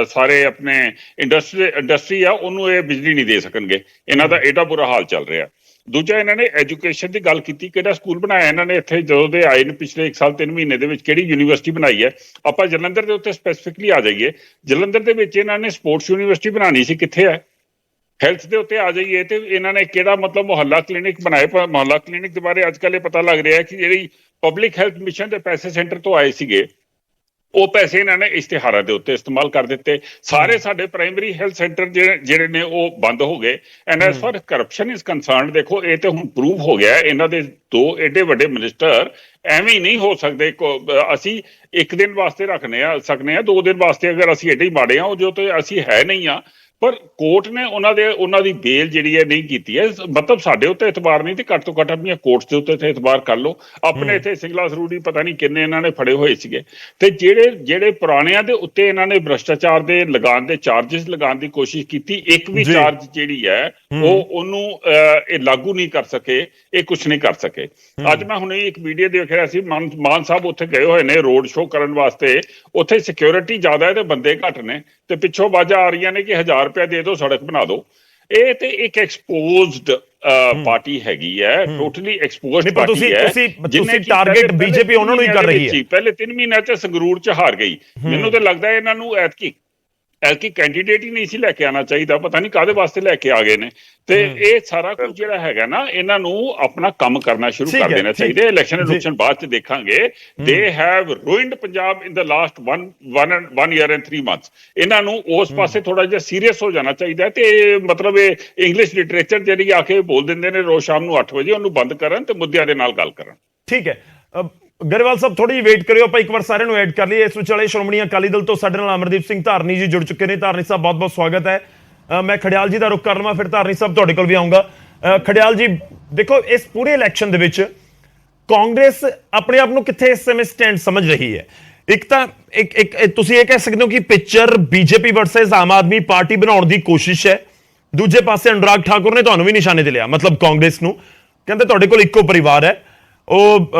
ਸਾਰੇ ਆਪਣੇ ਇੰਡਸਟਰੀ ਆ ਉਹਨੂੰ ਇਹ ਬਿਜਲੀ ਨਹੀਂ ਦੇ ਸਕਣਗੇ। ਇਹਨਾਂ ਦਾ ਐਡਾ ਬੁਰਾ ਹਾਲ ਚੱਲ ਰਿਹਾ। ਦੂਜਾ, ਇਹਨਾਂ ਨੇ ਐਜੂਕੇਸ਼ਨ ਦੀ ਗੱਲ ਕੀਤੀ। ਕਿਹੜਾ ਸਕੂਲ ਬਣਾਇਆ ਇਹਨਾਂ ਨੇ ਇੱਥੇ? ਜਦੋਂ ਦੇ ਆਏ ਨੇ ਪਿਛਲੇ 1 ਸਾਲ 3 ਮਹੀਨੇ ਦੇ ਵਿੱਚ ਕਿਹੜੀ ਯੂਨੀਵਰਸਿਟੀ ਬਣਾਈ ਹੈ? ਆਪਾਂ ਜਲੰਧਰ ਦੇ ਉੱਤੇ ਸਪੈਸੀਫਿਕਲੀ ਆ ਜਾਈਏ। ਜਲੰਧਰ ਦੇ ਵਿੱਚ ਇਹਨਾਂ ਨੇ ਸਪੋਰਟਸ ਯੂਨੀਵਰਸਿਟੀ ਬਣਾਉਣੀ ਸੀ, ਕਿੱਥੇ ਹੈ? ਹੈਲਥ ਦੇ ਉੱਤੇ ਆ ਜਾਈਏ ਤੇ ਇਹਨਾਂ ਨੇ ਕਿਹੜਾ ਮਤਲਬ ਮੁਹੱਲਾ ਕਲੀਨਿਕ ਬਣਾਏ। ਮੁਹੱਲਾ ਕਲੀਨਿਕ ਦੇ ਬਾਰੇ ਅੱਜ ਕੱਲ੍ਹ ਇਹ ਪਤਾ ਲੱਗ ਰਿਹਾ ਕਿ ਜਿਹੜੀ ਪਬਲਿਕ ਹੈਲਥ ਮਿਸ਼ਨ ਦੇ ਪੈਸੇ ਸੈਂਟਰ ਤੋਂ ਆਏ ਸੀਗੇ, ਉਹ ਪੈਸੇ ਇਹਨਾਂ ਨੇ ਇਸ਼ਤਿਹਾਰਾਂ ਦੇ ਉੱਤੇ ਇਸਤੇਮਾਲ ਕਰ ਦਿੱਤੇ। ਸਾਰੇ ਸਾਡੇ ਪ੍ਰਾਇਮਰੀ ਹੈਲਥ ਸੈਂਟਰ ਜਿਹੜੇ ਨੇ ਉਹ ਬੰਦ ਹੋ ਗਏ। And S for corruption is concerned, ਦੇਖੋ ਇਹ ਤੇ ਹੁਣ ਪ੍ਰੂਵ ਹੋ ਗਿਆ। ਇਹਨਾਂ ਦੇ 2 ਐਡੇ ਵੱਡੇ ਮਿਨਿਸਟਰ ਐਵੇਂ ਹੀ ਨਹੀਂ ਹੋ ਸਕਦੇ। ਅਸੀਂ 1 ਦਿਨ ਵਾਸਤੇ ਰੱਖਨੇ ਆ ਸਕਨੇ ਆ, 2 ਦਿਨ ਵਾਸਤੇ ਅਗਰ ਅਸੀਂ ਐਡੇ ਹੀ ਮਾੜੇ ਆ, ਉਹ ਜੋ ਤੇ ਅਸੀਂ ਹੈ ਨਹੀਂ ਆ। ਪਰ ਕੋਰਟ ਨੇ ਉਹਨਾਂ ਦੀ ਬੇਲ ਜਿਹੜੀ ਹੈ ਨਹੀਂ ਕੀਤੀ ਹੈ। ਮਤਲਬ ਸਾਡੇ ਉੱਤੇ ਇਤਬਾਰ ਨਹੀਂ ਤੇ ਘੱਟ ਤੋਂ ਘੱਟ ਆਪਣੀਆਂ ਕੋਰਟਸ ਦੇ ਉੱਤੇ ਇਤਬਾਰ ਕਰ ਲਓ। ਆਪਣੇ ਇੱਥੇ ਸਿੰਗਲਾ ਸਰੂੜੀ ਪਤਾ ਨਹੀਂ ਕਿੰਨੇ ਇਹਨਾਂ ਨੇ ਫੜੇ ਹੋਏ ਸੀਗੇ। ਤੇ ਜਿਹੜੇ ਪੁਰਾਣਿਆਂ ਦੇ ਉੱਤੇ ਇਹਨਾਂ ਨੇ ਭ੍ਰਿਸ਼ਟਾਚਾਰ ਦੇ ਲਗਾਉਣ ਦੇ ਚਾਰजेस ਲਗਾਉਣ ਦੀ ਕੋਸ਼ਿਸ਼ ਕੀਤੀ, ਇੱਕ ਵੀ ਚਾਰਜ ਜਿਹੜੀ ਹੈ ਉਹਨੂੰ ਇਹ ਲਾਗੂ ਨਹੀਂ ਕਰ ਸਕੇ, ਇਹ ਕੁਝ ਨਹੀਂ ਕਰ ਸਕੇ। ਅੱਜ ਮੈਂ ਹੁਣੇ ਇੱਕ ਵੀਡੀਓ ਦੇਖ ਰਿਹਾ ਸੀ, ਮਾਨ ਸਾਹਿਬ ਉੱਥੇ ਗਏ ਹੋਏ ਨੇ ਰੋਡ ਸ਼ੋਅ ਕਰਨ ਵਾਸਤੇ। ਉੱਥੇ ਸਿਕਿਉਰਿਟੀ ਜ਼ਿਆਦਾ ਹੈ ਤੇ ਬੰਦੇ ਘੱਟ ਨੇ ਤੇ ਪਿੱਛੋਂ ਆਵਾਜ਼ਾਂ ਆ ਰਹੀਆਂ ਨੇ ਕਿ 1000 ਰੁਪਇਆ ਦੇ ਦਿਓ, ਸੜਕ ਬਣਾ ਦਿਓ। ਇਹ ਤੇ ਇੱਕ ਐਕਸਪੋਜ਼ਡ ਪਾਰਟੀ ਹੈਗੀ ਹੈ, ਟੋਟਲੀ ਐਕਸਪੋਜ਼ਡ ਪਾਰਟੀ ਹੈ। ਤੁਸੀਂ ਟਾਰਗੇਟ ਬੀਜੇਪੀ ਉਹਨਾਂ ਨੂੰ ਹੀ ਕਰ ਰਹੀ ਹੈ। ਪਹਿਲੇ 3 ਮਹੀਨਿਆਂ 'ਚ ਸੰਗਰੂਰ 'ਚ ਹਾਰ ਗਈ। ਮੈਨੂੰ ਤਾਂ ਲੱਗਦਾ ਇਹਨਾਂ ਨੂੰ ਐਤਕੀ ਕੈਂਡੀਡੇਟ ਹੀ ਨਹੀਂ ਸੀ ਲੈ ਕੇ ਆਉਣਾ ਚਾਹੀਦਾ। ਪਤਾ ਨਹੀਂ ਕਾਹਦੇ ਵਾਸਤੇ ਲੈ ਕੇ ਆ ਗਏ ਨੇ। ਤੇ ਇਹ ਸਾਰਾ ਕੁਝ ਜਿਹੜਾ ਹੈਗਾ ਨਾ, ਇਹਨਾਂ ਨੂੰ ਆਪਣਾ ਕੰਮ ਕਰਨਾ ਸ਼ੁਰੂ ਕਰ ਦੇਣਾ ਚਾਹੀਦਾ। ਇਲੈਕਸ਼ਨ ਬਾਅਦ 'ਚ ਦੇਖਾਂਗੇ। They have ruined Punjab in the last 1 year and 3 months। ਇਹਨਾਂ ਨੂੰ ਉਸ ਪਾਸੇ ਥੋੜਾ ਜਿਹਾ ਸੀਰੀਅਸ ਹੋ ਜਾਣਾ ਚਾਹੀਦਾ ਤੇ ਮਤਲਬ ਇਹ ਇੰਗਲਿਸ਼ ਲਿਟਰੇਚਰ ਜਿਹੜੀ ਆ ਕੇ ਬੋਲ ਦਿੰਦੇ ਨੇ ਰੋਜ਼ ਸ਼ਾਮ ਨੂੰ 8 ਵਜੇ, ਉਹਨੂੰ ਬੰਦ ਕਰਨ ਤੇ ਮੁੱਦਿਆਂ ਦੇ ਨਾਲ ਗੱਲ ਕਰਨ। ਠੀਕ ਹੈ ਗਰੇਵਾਲ ਸਾਹਿਬ, ਥੋੜੀ ਜਿਹੀ ਵੇਟ ਕਰਿਓ। ਆਪਾਂ ਇੱਕ ਵਾਰ ਸਾਰਿਆਂ ਨੂੰ ਐਡ ਕਰ ਲਈਏ। ਇਸ ਵਿਚਾਲੇ ਸ਼੍ਰੋਮਣੀ ਅਕਾਲੀ ਦਲ ਤੋਂ ਸਾਡੇ ਨਾਲ ਅਮਰਦੀਪ ਸਿੰਘ ਧਾਰਨੀ ਜੀ ਜੁੜ ਚੁੱਕੇ ਨੇ। ਧਾਰਨੀ ਸਾਹਿਬ, ਬਹੁਤ ਬਹੁਤ ਸਵਾਗਤ ਹੈ। ਮੈਂ ਖੜਿਆਲ ਜੀ ਦਾ ਰੁਖ ਕਰ ਲਵਾਂ, ਫਿਰ ਧਾਰਨੀ ਸਾਹਿਬ ਤੁਹਾਡੇ ਕੋਲ ਵੀ ਆਉਂਗਾ। ਖੜਿਆਲ ਜੀ, ਦੇਖੋ ਇਸ ਪੂਰੇ ਇਲੈਕਸ਼ਨ ਦੇ ਵਿੱਚ ਕਾਂਗਰਸ ਆਪਣੇ ਆਪ ਨੂੰ ਕਿੱਥੇ ਇਸ ਸਮੇਂ ਸਟੈਂਡ ਸਮਝ ਰਹੀ ਹੈ? ਇੱਕ ਤਾਂ ਇੱਕ ਤੁਸੀਂ ਇਹ ਕਹਿ ਸਕਦੇ ਹੋ ਕਿ picture BJP versus Aam Aadmi party ਬਣਾਉਣ ਦੀ ਕੋਸ਼ਿਸ਼ ਹੈ। ਦੂਜੇ ਪਾਸੇ ਅਨੁਰਾਗ ਠਾਕੁਰ ਨੇ ਤੁਹਾਨੂੰ ਵੀ ਨਿਸ਼ਾਨੇ ਤੇ ਲਿਆ, ਮਤਲਬ ਕਾਂਗਰਸ ਨੂੰ। ਕਹਿੰਦੇ ਤੁਹਾਡੇ ਕੋਲ ਇੱਕੋ ਪਰਿਵਾਰ ਹੈ। ਉਹ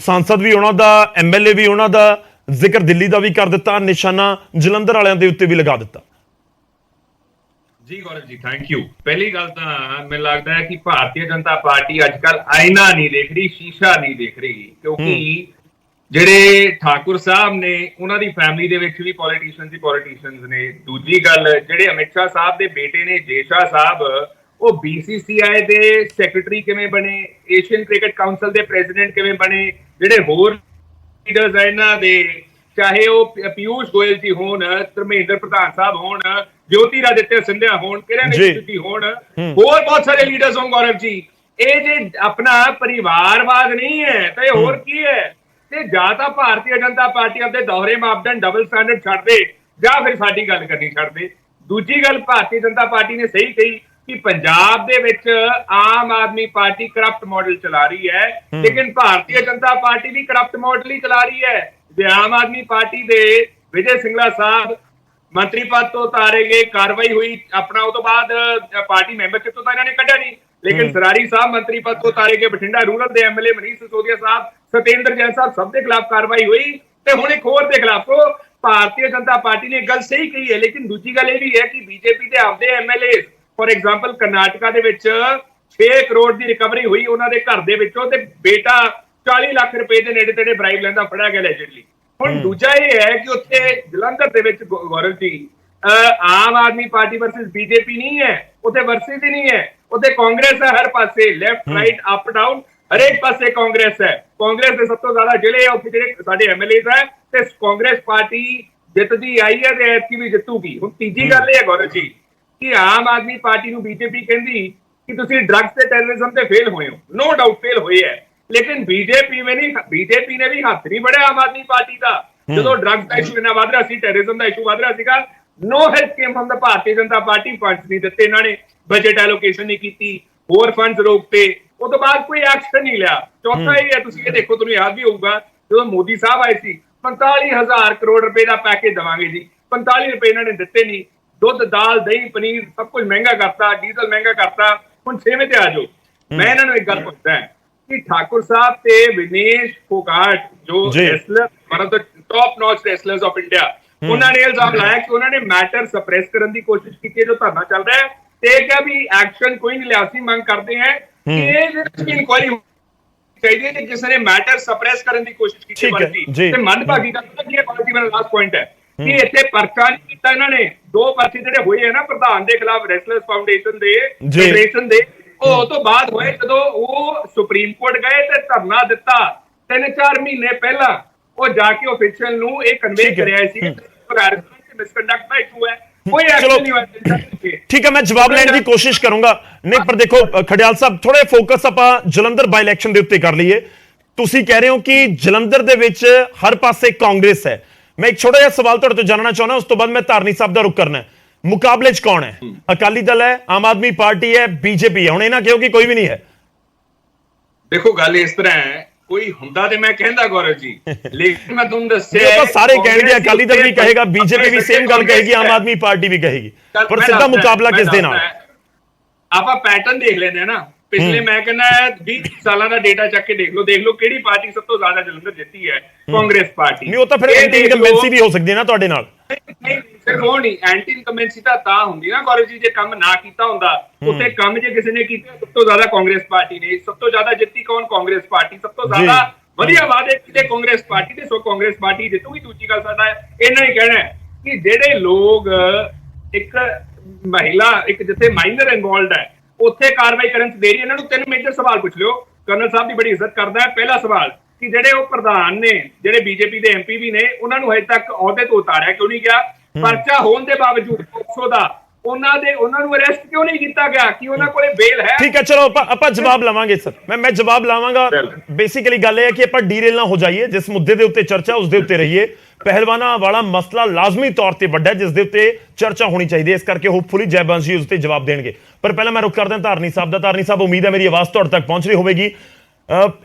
ਸਾਂਸਦ ਵੀ ਉਹਨਾਂ ਦਾ, ਐਮਐਲਏ ਵੀ ਉਹਨਾਂ ਦਾ, ਜ਼ਿਕਰ ਦਿੱਲੀ ਦਾ ਵੀ ਕਰ ਦਿੱਤਾ, ਨਿਸ਼ਾਨਾ ਜਲੰਧਰ ਵਾਲਿਆਂ ਦੇ ਉੱਤੇ ਵੀ ਲਗਾ ਦਿੱਤਾ। ਜੀ ਗੌਰਵ ਜੀ, ਥੈਂਕ ਯੂ। ਪਹਿਲੀ ਗੱਲ ਤਾਂ ਮੈਨੂੰ ਲੱਗਦਾ ਹੈ ਕਿ ਭਾਰਤੀ ਜਨਤਾ ਪਾਰਟੀ ਅੱਜ ਕੱਲ ਆਇਨਾ ਨਹੀਂ ਦੇਖ ਰਹੀ, ਸ਼ੀਸ਼ਾ ਨਹੀਂ ਦੇਖ ਰਹੀ। ਕਿਉਂਕਿ ਜਿਹੜੇ ਠਾਕੁਰ ਸਾਹਿਬ ਨੇ ਉਹਨਾਂ ਦੀ ਫੈਮਿਲੀ ਦੇ ਵਿੱਚ ਵੀ ਪੋਲੀਟੀਸ਼ੀਅਨਸ ਨੇ। ਦੂਜੀ ਗੱਲ, ਜਿਹੜੇ ਅਮਿਤ ਸ਼ਾਹ ਸਾਹਿਬ ਦੇ ਬੇਟੇ ਨੇ ਜੇਸ਼ਾ ਸਾਹਿਬ, ਉਹ BCCI ਦੇ ਸੈਕਟਰੀ ਕਿਵੇਂ ਬਣੇ, ਏਸ਼ੀਅਨ ਕ੍ਰਿਕਟ ਕਾਉਂਸਲ ਦੇ ਪ੍ਰੈਜ਼ੀਡੈਂਟ ਕਿਵੇਂ ਬਣੇ, ਜਿਹੜੇ ਹੋਰ ਲੀਡਰਸ ਆ ਇਹਨਾਂ ਦੇ, ਚਾਹੇ ਉਹ ਪਿਊਸ਼ ਗੋਇਲ ਜੀ ਹੋਣ, ਧਰਮੇਂਦਰ ਪ੍ਰਧਾਨ ਸਾਹਿਬ ਹੋਣ, ਜੋਤਿਰਾਦਿੱਤਿਆ ਸਿੰਧਿਆ ਹੋਣ, ਕਿਰਨ ਰਿਜਿਜੂ ਹੋਣ, ਹੋਰ ਬਹੁਤ ਸਾਰੇ ਲੀਡਰਸ ਹੋਣ ਗੌਰਵ ਜੀ। ਇਹ ਜੇ ਆਪਣਾ ਪਰਿਵਾਰਵਾਦ ਨਹੀਂ ਹੈ ਤਾਂ ਇਹ ਹੋਰ ਕੀ ਹੈ? ਤੇ ਜਾਂ ਤਾਂ ਭਾਰਤੀ ਜਨਤਾ ਪਾਰਟੀ ਆਪਣੇ ਦੋਹਰੇ ਮਾਪਦੰਡ, ਡਬਲ ਸਟੈਂਡਰਡ ਛੱਡ ਦੇ, ਜਾਂ ਫਿਰ ਸਾਡੀ ਗੱਲ ਕਰਨੀ ਛੱਡ ਦੇ। ਦੂਜੀ ਗੱਲ, ਭਾਰਤੀ ਜਨਤਾ ਪਾਰਟੀ ਨੇ ਸਹੀ ਕਹੀ ਕਿ ਪੰਜਾਬ ਦੇ ਵਿੱਚ Aam Aadmi party corrupt model ਚਲਾ ਰਹੀ ਹੈ, ਲੇਕਿਨ ਭਾਰਤੀ ਜਨਤਾ ਪਾਰਟੀ ਵੀ ਕਰਪਟ ਮਾਡਲ ਹੀ ਚਲਾ ਰਹੀ ਹੈ। ਜੇ ਆਮ ਆਦਮੀ ਪਾਰਟੀ ਦੇ ਵਿਜੇ ਸਿੰਗਲਾ ਸਾਹਿਬ ਮੰਤਰੀ ਪਦ ਤੋਂ ਉਤਾਰੇ ਗਏ, ਕਾਰਵਾਈ ਹੋਈ ਆਪਣਾ, ਉਹ ਤੋਂ ਬਾਅਦ ਪਾਰਟੀ ਮੈਂਬਰਸ਼ਿਪ ਤੋਂ ਤਾਂ ਇਹਨਾਂ ਨੇ ਕੱਢਿਆ ਨਹੀਂ, ਲੇਕਿਨ ਸਰਾਰੀ ਸਾਹਿਬ ਮੰਤਰੀ ਪਦ ਤੋਂ ਉਤਾਰੇ ਗਏ, ਬਠਿੰਡਾ ਰੂਰਲ ਦੇ ਐਮਐਲਏ ਮਨੀਸ਼ ਸਿਸੋਦੀਆ ਸਾਹਿਬ, ਸਤਿੰਦਰ ਜੈਨ ਸਾਹਿਬ, ਸਭ ਦੇ ਖਿਲਾਫ ਕਾਰਵਾਈ ਹੋਈ ਤੇ ਹੁਣ ਇੱਕ ਹੋਰ ਦੇ ਖਿਲਾਫ। ਤੋਂ ਭਾਰਤੀ ਜਨਤਾ ਪਾਰਟੀ ਨੇ ਗੱਲ ਸਹੀ ਕਹੀ ਹੈ, ਲੇਕਿਨ ਦੂਜੀ ਗੱਲ ਇਹ ਵੀ ਹੈ ਕਿ ਬੀਜੇਪੀ ਦੇ ਆਪਦੇ ਐਮਐਲਏ, ਫੋਰ ਐਗਜ਼ਾਮਪਲ ਕਰਨਾਟਕਾ ਦੇ ਵਿੱਚ 6 ਕਰੋੜ ਦੀ ਰਿਕਵਰੀ ਹੋਈ ਉਹਨਾਂ ਦੇ ਘਰ ਦੇ ਵਿੱਚੋਂ, ਤੇ ਬੇਟਾ 40 ਲੱਖ ਰੁਪਏ ਦੇ ਨੇੜੇ ਤੇੜੇ ਬ੍ਰਾਈਬ ਲੈਂਦਾ ਫੜਿਆ ਗਿਆ ਐਲੀਜਿਡਲੀ। ਹੁਣ ਦੂਜਾ ਇਹ ਹੈ ਕਿ ਉੱਥੇ ਜਲੰਧਰ ਦੇ ਵਿੱਚ Gaurav ji Aam Aadmi party versus BJP ਨਹੀਂ ਹੈ, ਉੱਥੇ ਵਰਸਸ ਹੀ ਨਹੀਂ ਹੈ, ਉੱਥੇ ਕਾਂਗਰਸ ਹੈ ਹਰ ਪਾਸੇ, ਲੈਫਟ ਰਾਈਟ ਅਪ ਡਾਊਨ ਹਰੇਕ ਪਾਸੇ ਕਾਂਗਰਸ ਹੈ। ਕਾਂਗਰਸ ਦੇ ਸਭ ਤੋਂ ਜ਼ਿਆਦਾ ਜ਼ਿਲ੍ਹੇ ਆ ਉੱਥੇ ਜਿਹੜੇ ਸਾਡੇ ਐਮਐਲਏ ਹੈ, ਤੇ ਕਾਂਗਰਸ ਪਾਰਟੀ ਜਿੱਤਦੀ ਆਈ ਹੈ ਤੇ ਐਤਕੀ ਵੀ ਜਿੱਤੂਗੀ। ਹੁਣ ਤੀਜੀ ਗੱਲ ਇਹ ਹੈ ਗੌਰਵ ਜੀ ਕਿ ਆਮ ਆਦਮੀ ਪਾਰਟੀ ਨੂੰ ਬੀਜੇਪੀ ਕਹਿੰਦੀ ਕਿ ਤੁਸੀਂ ਡਰੱਗਸ ਤੇ ਟੈਰਰਿਜ਼ਮ ਤੇ ਫੇਲ ਹੋਏ ਹੋ, ਨੋ ਡਾਊਟ ਫੇਲ ਹੋਏ ਹੈ, ਲੇਕਿਨ ਬੀਜੇਪੀ ਨੇ ਵੀ ਹੱਥ ਨਹੀਂ ਵੜਿਆ ਆਮ ਆਦਮੀ ਪਾਰਟੀ ਦਾ ਜਦੋਂ ਡਰੱਗਸ ਦਾ ਇਸ਼ੂ ਇੰਨਾ ਵੱਧ ਰਿਹਾ ਸੀ, ਟੈਰਰਿਜ਼ਮ ਦਾ ਇਸ਼ੂ ਵੱਧ ਰਿਹਾ ਸੀਗਾ। ਨੋ ਹੈਲਪ ਕੇਮ ਫਰਮ ਦਾ ਭਾਰਤੀ ਜਨਤਾ ਪਾਰਟੀ, ਫੰਡਸ ਨਹੀਂ ਦਿੱਤੇ ਇਹਨਾਂ ਨੇ, ਬਜਟ ਐਲੋਕੇਸ਼ਨ ਨਹੀਂ ਕੀਤੀ, ਹੋਰ ਫੰਡਸ ਰੋਕਤੇ, ਉਹ ਤੋਂ ਬਾਅਦ ਕੋਈ ਐਕਸ਼ਨ ਨਹੀਂ ਲਿਆ। ਚੌਥਾ ਇਹ ਹੈ, ਤੁਸੀਂ ਇਹ ਦੇਖੋ, ਤੁਹਾਨੂੰ ਯਾਦ ਵੀ ਹੋਊਗਾ ਜਦੋਂ ਮੋਦੀ ਸਾਹਿਬ ਆਏ ਸੀ 45,000 ਕਰੋੜ ਰੁਪਏ ਦਾ ਪੈਕੇਜ ਦੇਵਾਂਗੇ ਜੀ, 45 ਰੁਪਏ ਇਹਨਾਂ ਨੇ ਦਿੱਤੇ ਨਹੀਂ। ਦੁੱਧ, ਦਾਲ, ਦਹੀਂ, ਪਨੀਰ ਸਭ ਕੁਝ ਮਹਿੰਗਾ ਕਰਤਾ, ਡੀਜ਼ਲ ਮਹਿੰਗਾ ਕਰਤਾ। ਹੁਣ 6ਵੇਂ ਤੇ ਆ ਜਾਓ। ਮੈਂ ਇਹਨਾਂ ਨੂੰ ਇੱਕ ਗੱਲ ਪੁੱਛਦਾ ਕਿ ਠਾकुर साहब ਤੇ ਵਿਨੇਸ਼ ਫੋਗਾਟ ਜੋ wrestler, one of the top notch wrestlers of India, ਉਹਨਾਂ ਨੇ ਇਲਜ਼ਾਮ ਲਾਇਆ ਕਿ ਉਹਨਾਂ ਨੇ ਮੈਟਰ ਸਪਰੈਸ ਕਰਨ ਦੀ ਕੋਸ਼ਿਸ਼ ਕੀਤੀ ਹੈ ਜੋ ਧਰਨਾ ਚੱਲ ਰਿਹਾ ਹੈ, ਤੇ ਕਿਹਾ ਵੀ ਐਕਸ਼ਨ ਕੋਈ ਨਹੀਂ ਲਿਆ। ਅਸੀਂ ਮੰਗ ਕਰਦੇ ਹਾਂ ਕਿ ਇਹ ਇਨਕੁਆਇਰੀ ਚਾਹੀਦੀ ਹੈ ਕਿ ਕਿਸੇ ਨੇ ਮੈਟਰ ਸਪਰੈਸ ਕਰਨ ਦੀ ਕੋਸ਼ਿਸ਼ ਕੀਤੀ ਬਲਕਿ, ਤੇ ਮੰਦਭਾਗੀ ਗੱਲ ਕੀ ਹੈ ਪਾਰਟੀ ਦਾ ਲਾਸਟ ਪੁਆਇੰਟ ਹੈ ਕਿ ਇੱਥੇ ਪਰਚਾ ਨਹੀਂ ਕੀਤਾ ਇਹਨਾਂ ਨੇ। 2 ਪਰਚੇ ਜਿਹੜੇ ਹੋਏ ਹੈ ਨਾ ਪ੍ਰਧਾਨ ਦੇ ਖਿਲਾਫ, ਰੈਸਲਰਸ ਫਾਊਂਡੇਸ਼ਨ ਦੇ, ਫੈਡਰੇਸ਼ਨ ਦੇ, ਉਹ ਤੋਂ ਬਾਅਦ ਹੋਏ ਜਦੋਂ ਉਹ ਸੁਪਰੀਮ ਕੋਰਟ ਗਏ ਤੇ ਧਰਨਾ ਦਿੱਤਾ 3-4 ਮਹੀਨੇ ਪਹਿਲਾਂ, ਉਹ ਜਾ ਕੇ ਆਫੀਸ਼ੀਅਲ ਨੂੰ ਇਹ ਕਨਵੇ ਕਰਿਆ ਸੀ ਕਿ ਮਿਸਕੰਡਕਟ ਦਾ ਇਸ਼ੂ ਹੈ, ਕੋਈ ਐਕਸ਼ਨ ਨਹੀਂ ਹੋਇਆ। ਠੀਕ ਹੈ, ਮੈਂ ਜਵਾਬ ਲੈਣ ਦੀ ਕੋਸ਼ਿਸ਼ ਕਰੂੰਗਾ। ਨਹੀਂ ਪਰ ਦੇਖੋ ਖੜਿਆਲ ਸਾਹਿਬ, ਥੋੜੇ ਫੋਕਸ ਆਪਾਂ ਜਲੰਧਰ ਬਾਈ ਇਲੈਕਸ਼ਨ ਦੇ ਉੱਤੇ ਕਰ ਲਈਏ। ਤੁਸੀਂ ਕਹਿ ਰਹੇ ਹੋ ਕਿ ਜਲੰਧਰ ਦੇ ਵਿੱਚ ਹਰ ਪਾਸੇ ਕਾਂਗਰਸ ਹੈ। ਮੈਂ ਇੱਕ ਛੋਟਾ ਜਿਹਾ ਸਵਾਲ ਤੁਹਾਡੇ ਤੋਂ ਜਾਣਨਾ ਚਾਹੁੰਦਾ, ਉਸ ਤੋਂ ਬਾਅਦ ਮੈਂ ਧਾਰਨੀ ਸਾਹਿਬ ਦਾ ਰੁਖ ਕਰਨਾ ਹੈ। ਮੁਕਾਬਲੇ 'ਚ ਕੌਣ ਹੈ? ਅਕਾਲੀ ਦਲ ਹੈ, ਆਮ ਆਦਮੀ ਪਾਰਟੀ ਹੈ, ਬੀਜੇਪੀ ਹੈ? ਹੁਣ ਇਹਨਾਂ ਕਿਉਂਕਿ ਕੋਈ ਵੀ ਨਹੀਂ ਹੈ। ਦੇਖੋ ਗੱਲ ਇਸ ਤਰ੍ਹਾਂ ਹੈ, ਕੋਈ ਹੁੰਦਾ ਤੇ ਮੈਂ ਕਹਿੰਦਾ ਗੌਰਵ ਜੀ, ਲੇਕਿਨ ਮੈਂ ਤੁਹਾਨੂੰ ਦੱਸਿਆ ਤਾਂ ਸਾਰੇ ਕਹਿਣਗੇ, ਅਕਾਲੀ ਦਲ ਵੀ ਕਹੇਗਾ, ਬੀਜੇਪੀ ਵੀ ਸੇਮ ਗੱਲ ਕਹੇਗੀ, ਆਮ ਆਦਮੀ ਪਾਰਟੀ ਵੀ ਕਹੇਗੀ, ਪਰ ਸਿੱਧਾ ਮੁਕਾਬਲਾ ਕਿਸ ਦੇ ਨਾਲ? ਆਪਾਂ ਪੈਟਰਨ ਦੇਖ ਲੈਂਦੇ ਆ ਨਾ, ਪਿਛਲੇ ਮੈਂ ਕਹਿੰਦਾ 20 ਸਾਲਾਂ ਦਾ ਡੇਟਾ ਚੱਕ ਕੇ ਦੇਖ ਲਓ ਕਿਹੜੀ ਪਾਰਟੀ ਸਭ ਤੋਂ ਜ਼ਿਆਦਾ ਜਲੰਧਰ ਜਿੱਤੀ ਹੈ। ਕਾਂਗਰਸ ਪਾਰਟੀ। ਨਹੀਂ, ਉਹ ਤਾਂ ਫਿਰ ਐਂਟੀ ਇਨਕੰਬੈਂਸੀ ਵੀ ਹੋ ਸਕਦੀ ਹੈ ਨਾ ਤੁਹਾਡੇ ਨਾਲ। ਸਿਰਫ ਉਹ ਨਹੀਂ, ਐਂਟੀ ਇਨਕੰਬੈਂਸੀ ਤਾਂ ਹੁੰਦੀ ਨਾ ਗੌਰਵ ਜੀ, ਜੇ ਕੰਮ ਨਾ ਕੀਤਾ ਹੁੰਦਾ। ਉੱਥੇ ਕੰਮ ਜੇ ਕਿਸੇ ਨੇ ਕੀਤਾ, ਸਭ ਤੋਂ ਜ਼ਿਆਦਾ ਕਾਂਗਰਸ ਪਾਰਟੀ ਨੇ। ਸਭ ਤੋਂ ਜ਼ਿਆਦਾ ਜਿੱਤੀ ਕੌਣ? ਕਾਂਗਰਸ ਪਾਰਟੀ। ਸਭ ਤੋਂ ਜ਼ਿਆਦਾ ਵਧੀਆ ਵਾਅਦੇ ਕੀਤੇ ਕਾਂਗਰਸ ਪਾਰਟੀ ਦੇ, ਸੋ ਕਾਂਗਰਸ ਪਾਰਟੀ ਜਿੱਤੂਗੀ। ਦੂਜੀ ਗੱਲ ਸਾਡਾ ਇਹਨਾਂ ਹੀ ਕਹਿਣਾ ਹੈ ਕਿ ਜਿਹੜੇ ਲੋਕ ਇੱਕ ਮਹਿਲਾ, ਇੱਕ ਜਿੱਥੇ ਮਾਈਨਰ ਇਨਵੋਲਡ ਹੈ, ਉੱਥੇ ਕਾਰਵਾਈ ਕਰਨ 'ਚ ਦੇਰੀ। ਇਹਨਾਂ ਨੂੰ 3 ਮੇਜਰ ਸਵਾਲ ਪੁੱਛ ਲਿਓ। ਕਰਨਲ ਸਾਹਿਬ ਦੀ ਬੜੀ ਇੱਜ਼ਤ ਕਰਦਾ ਹੈ। ਪਹਿਲਾ ਸਵਾਲ ਕਿ ਜਿਹੜੇ ਉਹ ਪ੍ਰਧਾਨ ਨੇ, ਜਿਹੜੇ ਬੀਜੇਪੀ ਦੇ ਐਮਪੀ ਵੀ ਨੇ, ਉਹਨਾਂ ਨੂੰ ਹਜੇ ਤੱਕ ਅਹੁਦੇ ਤੋਂ ਉਤਾਰਿਆ ਕਿਉਂ ਨਹੀਂ ਗਿਆ? ਪਰਚਾ ਹੋਣ ਦੇ ਬਾਵਜੂਦ 100 ਦਾ ਉਹਨਾਂ ਨੂੰ ਅਰੈਸਟ ਕਿਉਂ ਨਹੀਂ ਕੀਤਾ ਗਿਆ? ਕਿ ਉਹਨਾਂ ਕੋਲੇ ਬੇਲ ਹੈ? ਠੀਕ ਹੈ, ਚਲੋ ਆਪਾਂ ਜਵਾਬ ਲਵਾਂਗੇ ਸਰ। ਮੈਂ ਜਵਾਬ ਲਾਵਾਂਗਾ। ਬੇਸਿਕਲੀ ਗੱਲ ਇਹ ਹੈ ਕਿ ਆਪਾਂ ਡੀਰੇਲ ਨਾ ਹੋ ਜਾਈਏ, ਜਿਸ ਮੁੱਦੇ ਦੇ ਉੱਤੇ ਚਰਚਾ ਉਸ ਦੇ ਉੱਤੇ ਰਹੀਏ। ਪਹਿਲਵਾਨਾਂ ਵਾਲਾ ਮਸਲਾ ਲਾਜ਼ਮੀ ਤੌਰ ਤੇ ਵੱਡਾ, ਜਿਸ ਦੇ ਉੱਤੇ ਚਰਚਾ ਹੋਣੀ ਚਾਹੀਦੀ ਹੈ। ਇਸ ਕਰਕੇ ਹੋਪਫੁਲੀ ਜੈਬੰਸ ਜੀ ਉਸ ਤੇ ਜਵਾਬ ਦੇਣਗੇ। ਪਰ ਪਹਿਲਾਂ ਮੈਂ ਰੁਕ ਕਰਦਾ ਧਾਰਨੀ ਸਾਹਿਬ ਦਾ। ਧਾਰਨੀ ਸਾਹਿਬ, ਉਮੀਦ ਹੈ ਮੇਰੀ ਆਵਾਜ਼ ਤੁਹਾਡੇ ਤੱਕ ਪਹੁੰਚ ਰਹੀ ਹੋਵੇਗੀ।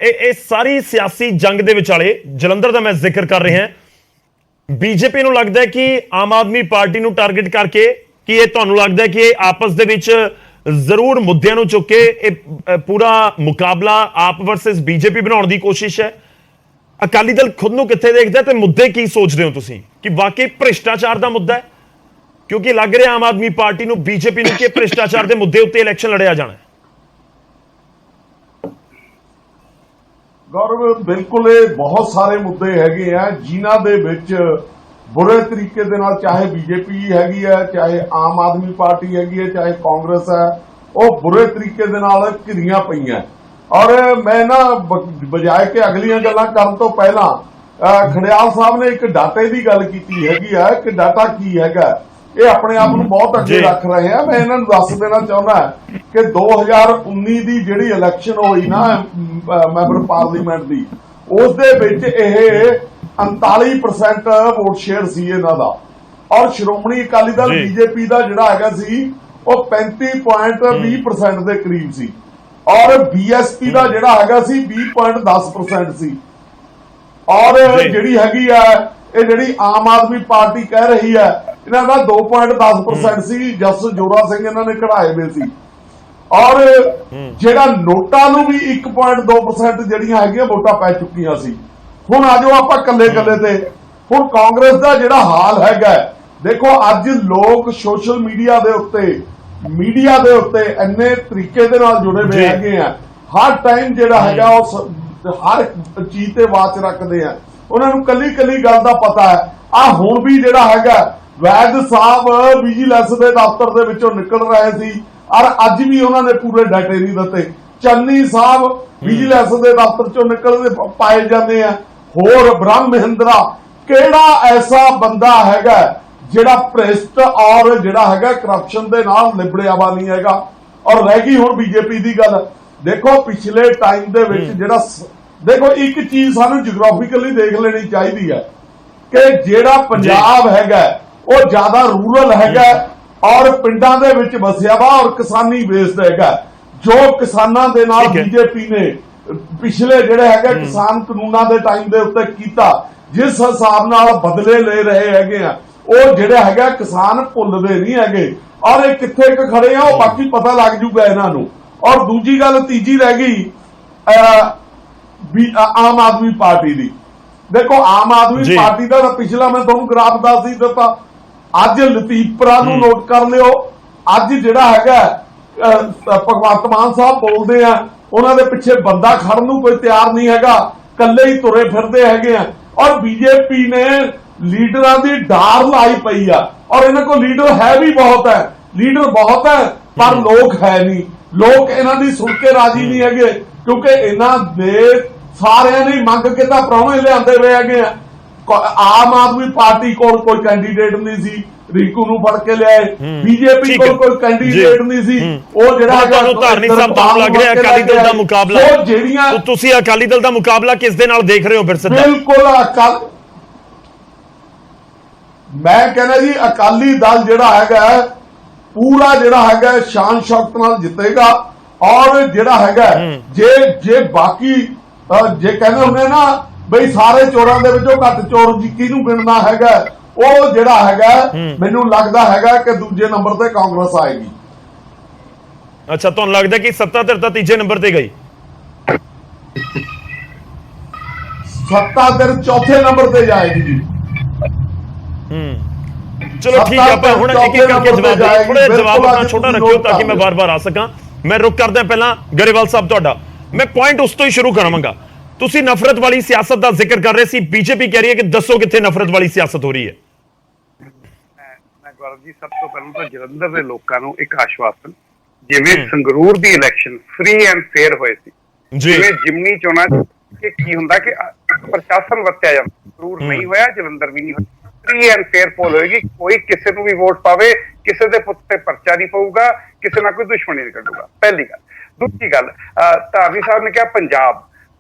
ਇਹ ਸਾਰੀ ਸਿਆਸੀ ਜੰਗ ਦੇ ਵਿਚਾਲੇ ਜਲੰਧਰ ਦਾ ਮੈਂ ਜ਼ਿਕਰ ਕਰ ਰਿਹਾ, ਬੀਜੇਪੀ ਨੂੰ ਲੱਗਦਾ ਹੈ ਕਿ ਆਮ ਆਦਮੀ ਪਾਰਟੀ ਨੂੰ ਟਾਰਗੇਟ ਕਰਕੇ, ਕਿ ਇਹ ਤੁਹਾਨੂੰ ਲੱਗਦਾ ਹੈ ਕਿ ਇਹ ਆਪਸ ਦੇ ਵਿੱਚ ਜ਼ਰੂਰ ਮੁੱਦਿਆਂ ਨੂੰ ਚੁੱਕ ਕੇ ਇਹ ਪੂਰਾ ਮੁਕਾਬਲਾ ਆਪ ਵਰਸਸ ਬੀਜੇਪੀ ਬਣਾਉਣ ਦੀ ਕੋਸ਼ਿਸ਼ ਹੈ? ਅਕਾਲੀ ਦਲ ਖੁਦ ਨੂੰ ਕਿੱਥੇ ਦੇਖਦਾ ਤੇ ਮੁੱਦੇ ਕੀ ਸੋਚਦੇ ਹੋ ਤੁਸੀਂ ਕਿ ਵਾਕਈ ਭ੍ਰਿਸ਼ਟਾਚਾਰ ਦਾ ਮੁੱਦਾ ਹੈ? ਕਿਉਂਕਿ ਲੱਗ ਰਿਹਾ ਆਮ ਆਦਮੀ ਪਾਰਟੀ ਨੂੰ, ਬੀਜੇਪੀ ਨੂੰ, ਕਿ ਭ੍ਰਿਸ਼ਟਾਚਾਰ ਦੇ ਮੁੱਦੇ ਉੱਤੇ ਇਲੈਕਸ਼ਨ ਲੜਿਆ ਜਾਣਾ ਹੈ। ਗੌਰਵ, ਬਿਲਕੁਲ ਇਹ ਬਹੁਤ ਸਾਰੇ ਮੁੱਦੇ ਹੈਗੇ ਆ ਜਿਨ੍ਹਾਂ ਦੇ ਵਿੱਚ ਬੁਰੇ ਤਰੀਕੇ ਦੇ ਨਾਲ, ਚਾਹੇ ਬੀਜੇਪੀ ਹੈਗੀ ਹੈ, ਚਾਹੇ ਆਮ ਆਦਮੀ ਪਾਰਟੀ ਹੈਗੀ ਹੈ, ਚਾਹੇ ਕਾਂਗਰਸ ਹੈ, ਉਹ ਬੁਰੇ ਤਰੀਕੇ ਦੇ ਨਾਲ ਘਿਰੀਆਂ ਪਈਆਂ। ਔਰ ਮੈਂ ਨਾ ਬਜਾਏ ਕਿ ਅਗਲੀਆਂ ਗੱਲਾਂ ਕਰਨ ਤੋਂ ਪਹਿਲਾਂ ਖੜਿਆਲ ਸਾਹਿਬ ਨੇ ਇੱਕ ਡਾਟੇ ਦੀ ਗੱਲ ਕੀਤੀ ਹੈਗੀ ਆ ਕਿ ਡਾਟਾ ਕੀ ਹੈਗਾ, ਇਹ ਆਪਣੇ ਆਪ ਨੂੰ ਬਹੁਤ ਅੱਗੇ ਰੱਖ ਰਹੇ ਆ। ਮੈਂ ਇਹਨਾਂ ਨੂੰ ਦੱਸ ਦੇਣਾ ਚਾਹੁੰਦਾ ਕਿ 2019 ਦੀ ਜਿਹੜੀ ਇਲੈਕਸ਼ਨ ਹੋਈ ਨਾ ਮੈਂਬਰ ਪਾਰਲੀਮੈਂਟ ਦੀ, ਉਸ ਦੇ ਵਿੱਚ ਇਹ 39% ਵੋਟ ਸ਼ੇਅਰ ਸੀ ਇਹਨਾਂ ਦਾ। ਔਰ ਸ਼੍ਰੋਮਣੀ ਅਕਾਲੀ ਦਲ ਬੀਜੇਪੀ ਦਾ ਜਿਹੜਾ ਹੈਗਾ ਸੀ ਉਹ 35.20% ਦੇ ਕਰੀਬ ਸੀ। ਔਰ ਬੀਐਸਪੀ ਦਾ ਜਿਹੜਾ ਹੈਗਾ ਸੀ 20.10% ਸੀ। ਔਰ ਜਿਹੜੀ ਹੈਗੀ ਆ ਇਹ ਜਿਹੜੀ ਆਮ ਆਦਮੀ ਪਾਰਟੀ ਕਹਿ ਰਹੀ ਹੈ ਇਹਨਾਂ ਦਾ 2.10% ਸੀ, ਜਸ ਜੋਰਾ ਸਿੰਘ ਇਹਨਾਂ ਨੇ ਕਢਾਏ ਹੋਏ ਸੀ। ਔਰ ਜਿਹੜਾ ਨੋਟਾਂ ਨੂੰ ਵੀ 1.2% ਜਿਹੜੀਆਂ ਹੈਗੀਆਂ ਵੋਟਾਂ ਪੈ ਚੁੱਕੀਆਂ ਸੀ। ਹੁਣ ਆਜੋ ਆਪਾਂ ਕੱਲੇ ਤੇ ਹੁਣ ਕਾਂਗਰਸ ਦਾ ਜਿਹੜਾ ਹਾਲ ਹੈਗਾ, ਦੇਖੋ ਅੱਜ ਲੋਕ ਸੋਸ਼ਲ ਮੀਡੀਆ ਦੇ ਉੱਤੇ ਇੰਨੇ ਤਰੀਕੇ ਦੇ ਨਾਲ ਜੁੜੇ ਹੋਏ ਹੈਗੇ ਆ, ਹਰ ਟਾਈਮ ਜਿਹੜਾ ਹੈਗਾ ਉਹ ਹਰ ਚੀਜ਼ ਤੇ ਵਾਚ ਰੱਖਦੇ ਆ, ਉਹਨਾਂ ਨੂੰ ਕੱਲੀ ਗੱਲ ਦਾ ਪਤਾ ਹੈ। ਆ ਹੁਣ ਵੀ ਜਿਹੜਾ ਹੈਗਾ ਵੈਦ ਸਾਹਿਬ ਵਿਜੀਲੈਂਸ ਦੇ ਦਫ਼ਤਰ ਦੇ ਵਿੱਚੋਂ ਨਿਕਲ ਰਹੇ ਸੀ ਔਰ ਅੱਜ ਵੀ ਉਹਨਾਂ ਨੇ ਪੂਰੇ ਡਾਟੇ ਨਹੀਂ ਦਿੱਤੇ। ਚੰਨੀ ਸਾਹਿਬ ਵਿਜੀਲੈਂਸ ਦੇ ਦਫ਼ਤਰ ਚੋਂ ਨਿਕਲਦੇ ਪਾਏ ਜਾਂਦੇ ਆ। ਹੋਰ ਬ੍ਰਹਮ ਮਹਿੰਦਰਾ, ਕਿਹੜਾ ਐਸਾ ਬੰਦਾ ਹੈਗਾ ਜਿਹੜਾ ਭ੍ਰਿਸ਼ਟ ਔਰ ਜਿਹੜਾ ਹੈਗਾ ਕਰਪਸ਼ਨ ਦੇ ਨਾਲ ਲਿਬੜਿਆ ਵਾ ਨਹੀਂ ਹੈਗਾ। ਔਰ ਰਹਿ ਗਈ ਹੁਣ ਬੀਜੇਪੀ ਦੀ ਗੱਲ, ਦੇਖੋ ਪਿਛਲੇ ਟਾਈਮ ਦੇ ਵਿੱਚ ਜਿਹੜਾ ਦੇਖੋ ਇੱਕ ਚੀਜ਼ ਸਾਨੂੰ ਜਿਓਗ੍ਰਾਫਿਕਲੀ ਦੇਖ ਲੈਣੀ ਚਾਹੀਦੀ ਹੈ ਕਿ ਜਿਹੜਾ ਪੰਜਾਬ ਹੈਗਾ ਉਹ ਜ਼ਿਆਦਾ ਰੂਰਲ ਹੈਗਾ ਔਰ ਪਿੰਡਾਂ ਦੇ ਵਿੱਚ ਵਸਿਆ ਵਾ ਔਰ ਕਿਸਾਨੀ ਬੇਸਡ ਹੈਗਾ। ਜੋ ਕਿਸਾਨਾਂ ਦੇ ਨਾਲ ਬੀਜੇਪੀ ਨੇ ਪਿਛਲੇ ਜਿਹੜੇ ਹੈਗੇ ਕਿਸਾਨ ਕਾਨੂੰਨਾਂ ਦੇ ਟਾਈਮ ਦੇ ਉੱਤੇ ਕੀਤਾ, ਜਿਸ ਹਿਸਾਬ ਨਾਲ ਬਦਲੇ ਲੈ ਰਹੇ ਹੈਗੇ ਆ, ਉਹ ਜਿਹੜਾ ਹੈਗਾ ਕਿਸਾਨ ਭੁੱਲਦੇ ਨਹੀਂ ਹੈਗੇ। ਔਰ ਇਹ ਕਿੱਥੇ ਖੜੇ ਆ ਉਹ ਬਾਕੀ ਪਤਾ ਲੱਗ ਜੂਗਾ ਇਹਨਾਂ ਨੂੰ। ਔਰ ਦੂਜੀ ਗੱਲ ਤੀਜੀ ਰਹਿ ਗਈ ਆਮ ਆਦਮੀ ਪਾਰਟੀ ਦੀ। ਦੇਖੋ ਆਮ ਆਦਮੀ ਪਾਰਟੀ ਦਾ ਪਿਛਲਾ ਮੈਂ ਤੁਹਾਨੂੰ ਗ੍ਰਾਫ ਦੱਸ ਹੀ ਦਿੱਤਾ। ਅੱਜ ਲਤੀਫਪੁਰਾ ਨੂੰ ਨੋਟ ਕਰ ਲਿਓ। ਅੱਜ ਜਿਹੜਾ ਹੈਗਾ ਭਗਵੰਤ ਮਾਨ ਸਾਹਿਬ ਬੋਲਦੇ ਆ, ਉਹਨਾਂ ਦੇ ਪਿੱਛੇ ਬੰਦਾ ਖੜਨ ਨੂੰ ਕੋਈ ਤਿਆਰ ਨਹੀਂ ਹੈਗਾ, ਕੱਲੇ ਹੀ ਤੁਰੇ ਫਿਰਦੇ ਹੈਗੇ ਆ। ਔਰ ਬੀਜੇਪੀ ਨੇ ਲੀਡਰਾਂ ਦੀ ਢਾਰ ਲਾਈ ਪਈ ਆ ਔਰ ਇਹਨਾਂ ਕੋਲ ਲੀਡਰ ਹੈ ਵੀ ਬਹੁਤ ਹੈ ਪਰ ਲੋਕ ਹੈ ਨਹੀਂ। ਲੋਕ ਇਹਨਾਂ ਦੀ ਸੁਣ ਕੇ ਰਾਜੀ ਨਹੀਂ ਹੈਗੇ ਕਿਉਂਕਿ ਇਹਨਾਂ ਦੇ ਸਾਰਿਆਂ ਨੇ ਮੰਗ ਕੇ ਤਾਂ ਪ੍ਰਾਹੁਣੇ ਲਿਆਂਦੇ ਹੋਏ ਹੈਗੇ ਆ। ਆਮ ਆਦਮੀ ਪਾਰਟੀ ਕੋਲ ਕੋਈ ਕੈਂਡੀਡੇਟ ਨਹੀਂ ਸੀ, ਰੀਕੂ ਨੂੰ ਫੜ ਕੇ ਲਿਆਏ। ਬੀਜੇਪੀ ਕੋਲ ਕੋਈ ਕੈਂਡੀਡੇਟ ਨਹੀਂ ਸੀ, ਉਹ ਜਿਹੜਾ ਤੁਹਾਨੂੰ ਧਾਰਨੀ ਸਾਹਿਬ ਤੋਂ ਲੱਗ ਰਿਹਾ ਅਕਾਲੀ ਦਲ ਦਾ ਮੁਕਾਬਲਾ, ਉਹ ਜਿਹੜੀਆਂ ਤੁਸੀਂ ਅਕਾਲੀ ਦਲ ਦਾ ਮੁਕਾਬਲਾ ਕਿਸ ਦੇ ਨਾਲ ਦੇਖ ਰਹੇ ਹੋ ਫਿਰ ਸਿੱਧਾ? ਬਿਲਕੁਲ ਮੈਂ ਕਹਿੰਦਾ ਜੀ ਅਕਾਲੀ ਦਲ ਜਿਹੜਾ ਹੈਗਾ ਪੂਰਾ ਜਿਹੜਾ ਹੈਗਾ ਸ਼ਾਨ ਸ਼ੌਕਤ ਨਾਲ ਜਿੱਤੇਗਾ। ਔਰ ਜਿਹੜਾ ਹੈਗਾ ਜੇ ਬਾਕੀ ਜੇ ਕਹਿੰਦੇ ਹੁੰਦੇ ਨਾ ਬਈ ਸਾਰੇ ਚੋਰਾਂ ਦੇ ਵਿੱਚੋਂ ਘੱਟ ਚੋਰ ਜੀ ਕਿਹਨੂੰ ਗਿਣਨਾ ਹੈਗਾ, ਉਹ ਜਿਹੜਾ ਹੈਗਾ ਮੈਨੂੰ ਲੱਗਦਾ ਹੈਗਾ ਕਿ ਦੂਜੇ ਨੰਬਰ ਤੇ ਕਾਂਗਰਸ ਆਏਗੀ। ਅੱਛਾ, ਤੁਹਾਨੂੰ ਲੱਗਦਾ ਕਿ ਸੱਤਾ ਧਿਰ ਤਾਂ ਤੀਜੇ ਨੰਬਰ ਤੇ ਗਈ? ਸੱਤਾ ਧਿਰ ਚੌਥੇ ਨੰਬਰ ਤੇ ਜਾਏਗੀ ਜੀ। ਚਲੋ ਠੀਕ ਹੈ, ਆਪਾਂ ਹੁਣ ਇੱਕ ਕਰਕੇ ਜਵਾਬ ਆਪਣਾ ਛੋਟਾ ਰੱਖਿਓ ਤਾਂ ਕਿ ਮੈਂ ਬਾਰ-ਬਾਰ ਆ ਸਕਾਂ। ਮੈਂ ਰੁਕ ਕਰਦਾ ਪਹਿਲਾਂ ਗਰੇਵਾਲ ਸਾਹਿਬ ਤੁਹਾਡਾ, ਮੈਂ ਪੁਆਇੰਟ ਉਸ ਤੋਂ ਹੀ ਸ਼ੁਰੂ ਕਰਾਂਗਾ। ਤੁਸੀਂ ਨਫ਼ਰਤ ਵਾਲੀ ਸਿਆਸਤ ਦਾ ਜ਼ਿਕਰ ਕਰ ਰਹੇ ਸੀ, ਬੀਜੇਪੀ ਕਹਿ ਰਹੀ ਹੈ ਕਿ ਦੱਸੋ ਕਿੱਥੇ ਨਫ਼ਰਤ ਵਾਲੀ ਸਿਆਸਤ ਹੋ ਰਹੀ ਹੈ? ਮੈਂ ਗੌਰਵ ਜੀ ਸਭ ਤੋਂ ਪਹਿਲਾਂ ਤਾਂ ਜਲੰਧਰ ਦੇ ਲੋਕਾਂ ਨੂੰ ਇੱਕ ਆਸ਼ਵਾਸਨ, ਜਿਵੇਂ ਸੰਗਰੂਰ ਦੀ ਇਲੈਕਸ਼ਨ ਫ੍ਰੀ ਐਂਡ ਫੇਅਰ ਹੋਏ ਸੀ, ਜਿਵੇਂ ਜਿਮਨੀ ਚੋਣਾਂ ਕਿ ਕੀ ਹੁੰਦਾ ਕਿ ਪ੍ਰਸ਼ਾਸਨ ਵਰਤਿਆ ਜਾਂਦਾ, ਸੰਗਰੂਰ ਨਹੀਂ ਹੋਇਆ, ਜਲੰਧਰ ਵੀ ਨਹੀਂ ਹੋਇਆ। ਫ੍ਰੀ ਐਂਡ ਫੇਅਰ ਪੋਲ ਹੋਏਗੀ, ਕੋਈ ਕਿਸੇ ਨੂੰ ਵੀ ਵੋਟ ਪਾਵੇ, ਕਿਸੇ ਦੇ ਪੁੱਤ ਤੇ ਪਰਚਾ ਨਹੀਂ ਪਊਗਾ, ਕਿਸੇ ਨਾਲ ਕੋਈ ਦੁਸ਼ਮਣੀ ਨਹੀਂ ਕੱਢੂਗਾ, ਪਹਿਲੀ ਗੱਲ। ਦੂਜੀ ਗੱਲ, ਧਾਰਨੀ ਸਾਹਿਬ ਨੇ ਕਿਹਾ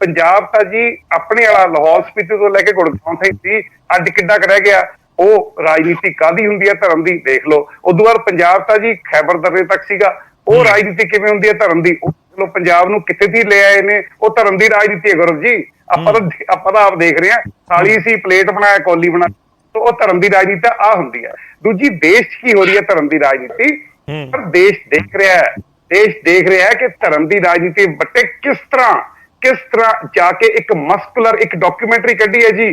ਪੰਜਾਬ ਤਾਂ ਜੀ ਆਪਣੇ ਵਾਲਾ ਲਾਹੌਰ ਸਪੀਤੀ ਤੋਂ ਲੈ ਕੇ ਗੁੜਗਾਉਂ ਤੱਕ ਸੀ, ਅੱਜ ਕਿੱਡਾ ਕੁ ਰਹਿ ਗਿਆ। ਉਹ ਰਾਜਨੀਤੀ ਕਾਹਦੀ ਹੁੰਦੀ ਹੈ? ਧਰਮ ਦੀ। ਦੇਖ ਲਓ ਉਦੋਂ ਬਾਅਦ ਪੰਜਾਬ ਤਾਂ ਜੀ ਖੈਬਰ ਦਰੇ ਤੱਕ ਸੀਗਾ, ਉਹ ਰਾਜਨੀਤੀ ਕਿਵੇਂ ਹੁੰਦੀ ਹੈ? ਧਰਮ ਦੀ। ਚਲੋ ਪੰਜਾਬ ਨੂੰ ਕਿੱਥੇ ਦੀ ਲੈ ਆਏ ਨੇ, ਉਹ ਧਰਮ ਦੀ ਰਾਜਨੀਤੀ ਹੈ ਗੁਰੂ ਜੀ। ਆਪਾਂ ਤਾਂ ਆਪ ਦੇਖ ਰਹੇ ਹਾਂ, ਥਾਲੀ ਸੀ, ਪਲੇਟ ਬਣਾਇਆ, ਕੌਲੀ ਬਣਾ, ਉਹ ਧਰਮ ਦੀ ਰਾਜਨੀਤੀ ਆ ਹੁੰਦੀ ਹੈ। ਦੂਜੀ, ਦੇਸ਼ ਕੀ ਹੋ ਰਹੀ ਹੈ ਧਰਮ ਦੀ ਰਾਜਨੀਤੀ? ਪਰ ਦੇਸ਼ ਦੇਖ ਰਿਹਾ ਹੈ ਕਿ ਧਰਮ ਦੀ ਰਾਜਨੀਤੀ ਬੱਟੇ ਕਿਸ ਤਰ੍ਹਾਂ ਜਾ ਕੇ ਇੱਕ ਮਸਕੂਲਰ ਇੱਕ ਡਾਕੂਮੈਂਟਰੀ ਕੱਢੀ ਹੈ ਜੀ,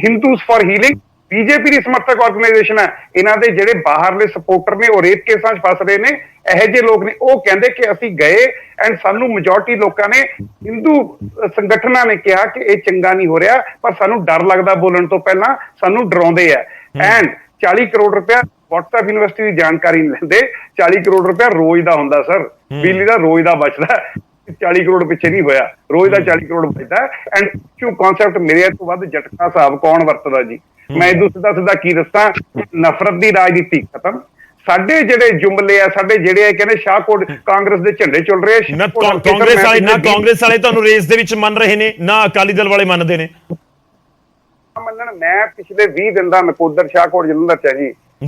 ਹਿੰਦੂਜ਼ ਫॉर ਹੀਲਿੰਗ। ਬੀਜੇਪੀ ਦੀ ਸਮਰਥਕ ਆਰਗੇਨਾਈਜੇਸ਼ਨ ਹੈ, ਇਹਨਾਂ ਦੇ ਜਿਹੜੇ ਬਾਹਰਲੇ ਸਪੋਰਟਰ ਨੇ ਉਹ ਰੇਪ ਕੇਸਾਂ 'ਚ ਫਸ ਰਹੇ ਨੇ, ਇਹੋ ਜਿਹੇ ਲੋਕ ਨੇ। ਉਹ ਕਹਿੰਦੇ ਕਿ ਅਸੀਂ ਗਏ ਐਂਡ ਸਾਨੂੰ ਮੈਜੋਰਟੀ ਲੋਕਾਂ ਨੇ, ਹਿੰਦੂ ਸੰਗਠਨਾਂ ਨੇ ਕਿਹਾ ਕਿ ਇਹ ਚੰਗਾ ਨਹੀਂ ਹੋ ਰਿਹਾ, ਪਰ ਸਾਨੂੰ ਡਰ ਲੱਗਦਾ ਬੋਲਣ ਤੋਂ ਪਹਿਲਾਂ, ਸਾਨੂੰ ਡਰਾਉਂਦੇ ਆ। ਐਂਡ 40 ਕਰੋੜ ਰੁਪਇਆ WhatsApp ਯੂਨੀਵਰਸਿਟੀ ਦੀ ਜਾਣਕਾਰੀ ਨਹੀਂ ਲੈਂਦੇ, 40 ਕਰੋੜ ਰੁਪਇਆ ਰੋਜ਼ ਦਾ ਹੁੰਦਾ ਸਰ, ਬਿਜਲੀ ਦਾ ਰੋਜ਼ ਦਾ ਬਚਦਾ, 40 ਕਰੋੜ ਪਿੱਛੇ ਨਹੀਂ ਹੋਇਆ, ਰੋਜ਼ ਦਾ 40 ਕਰੋੜ ਬਚਦਾ। ਐਂਡ ਕਿਉਂ ਕਨਸੈਪਟ ਮੇਰੇ ਤੋਂ ਵੱਧ ਜਟਕਾ ਹਿਸਾਬ ਕੌਣ ਵਰਤਦਾ ਜੀ? ਮੈਂ ਇਹਨੂੰ ਸਿੱਧਾ ਕੀ ਦੱਸਾਂ, ਨਫ਼ਰਤ ਦੀ ਰਾਜਨੀਤੀ ਖਤਮ। ਸਾਡੇ ਜਿਹੜੇ ਜੁਮਲੇ ਆ, ਸਾਡੇ ਜਿਹੜੇ ਕਹਿੰਦੇ ਸ਼ਾਹਕੋਟ ਕਾਂਗਰਸ ਦੇ ਝੰਡੇ ਚੁੱਲ ਰਹੇ, ਕਾਂਗਰਸ ਵਾਲੇ ਤੁਹਾਨੂੰ ਰੇਸ ਦੇ ਵਿੱਚ ਮੰਨ ਰਹੇ ਨੇ, ਨਾ ਅਕਾਲੀ ਦਲ ਵਾਲੇ ਮੰਨਦੇ ਨੇ। ਮੰਨਣ, ਮੈਂ ਪਿਛਲੇ 20 ਦਿਨ ਦਾ ਨਕੋਦਰ ਸ਼ਾਹਕੋਟ ਜਲੰਧਰ ਚ ਜੀ,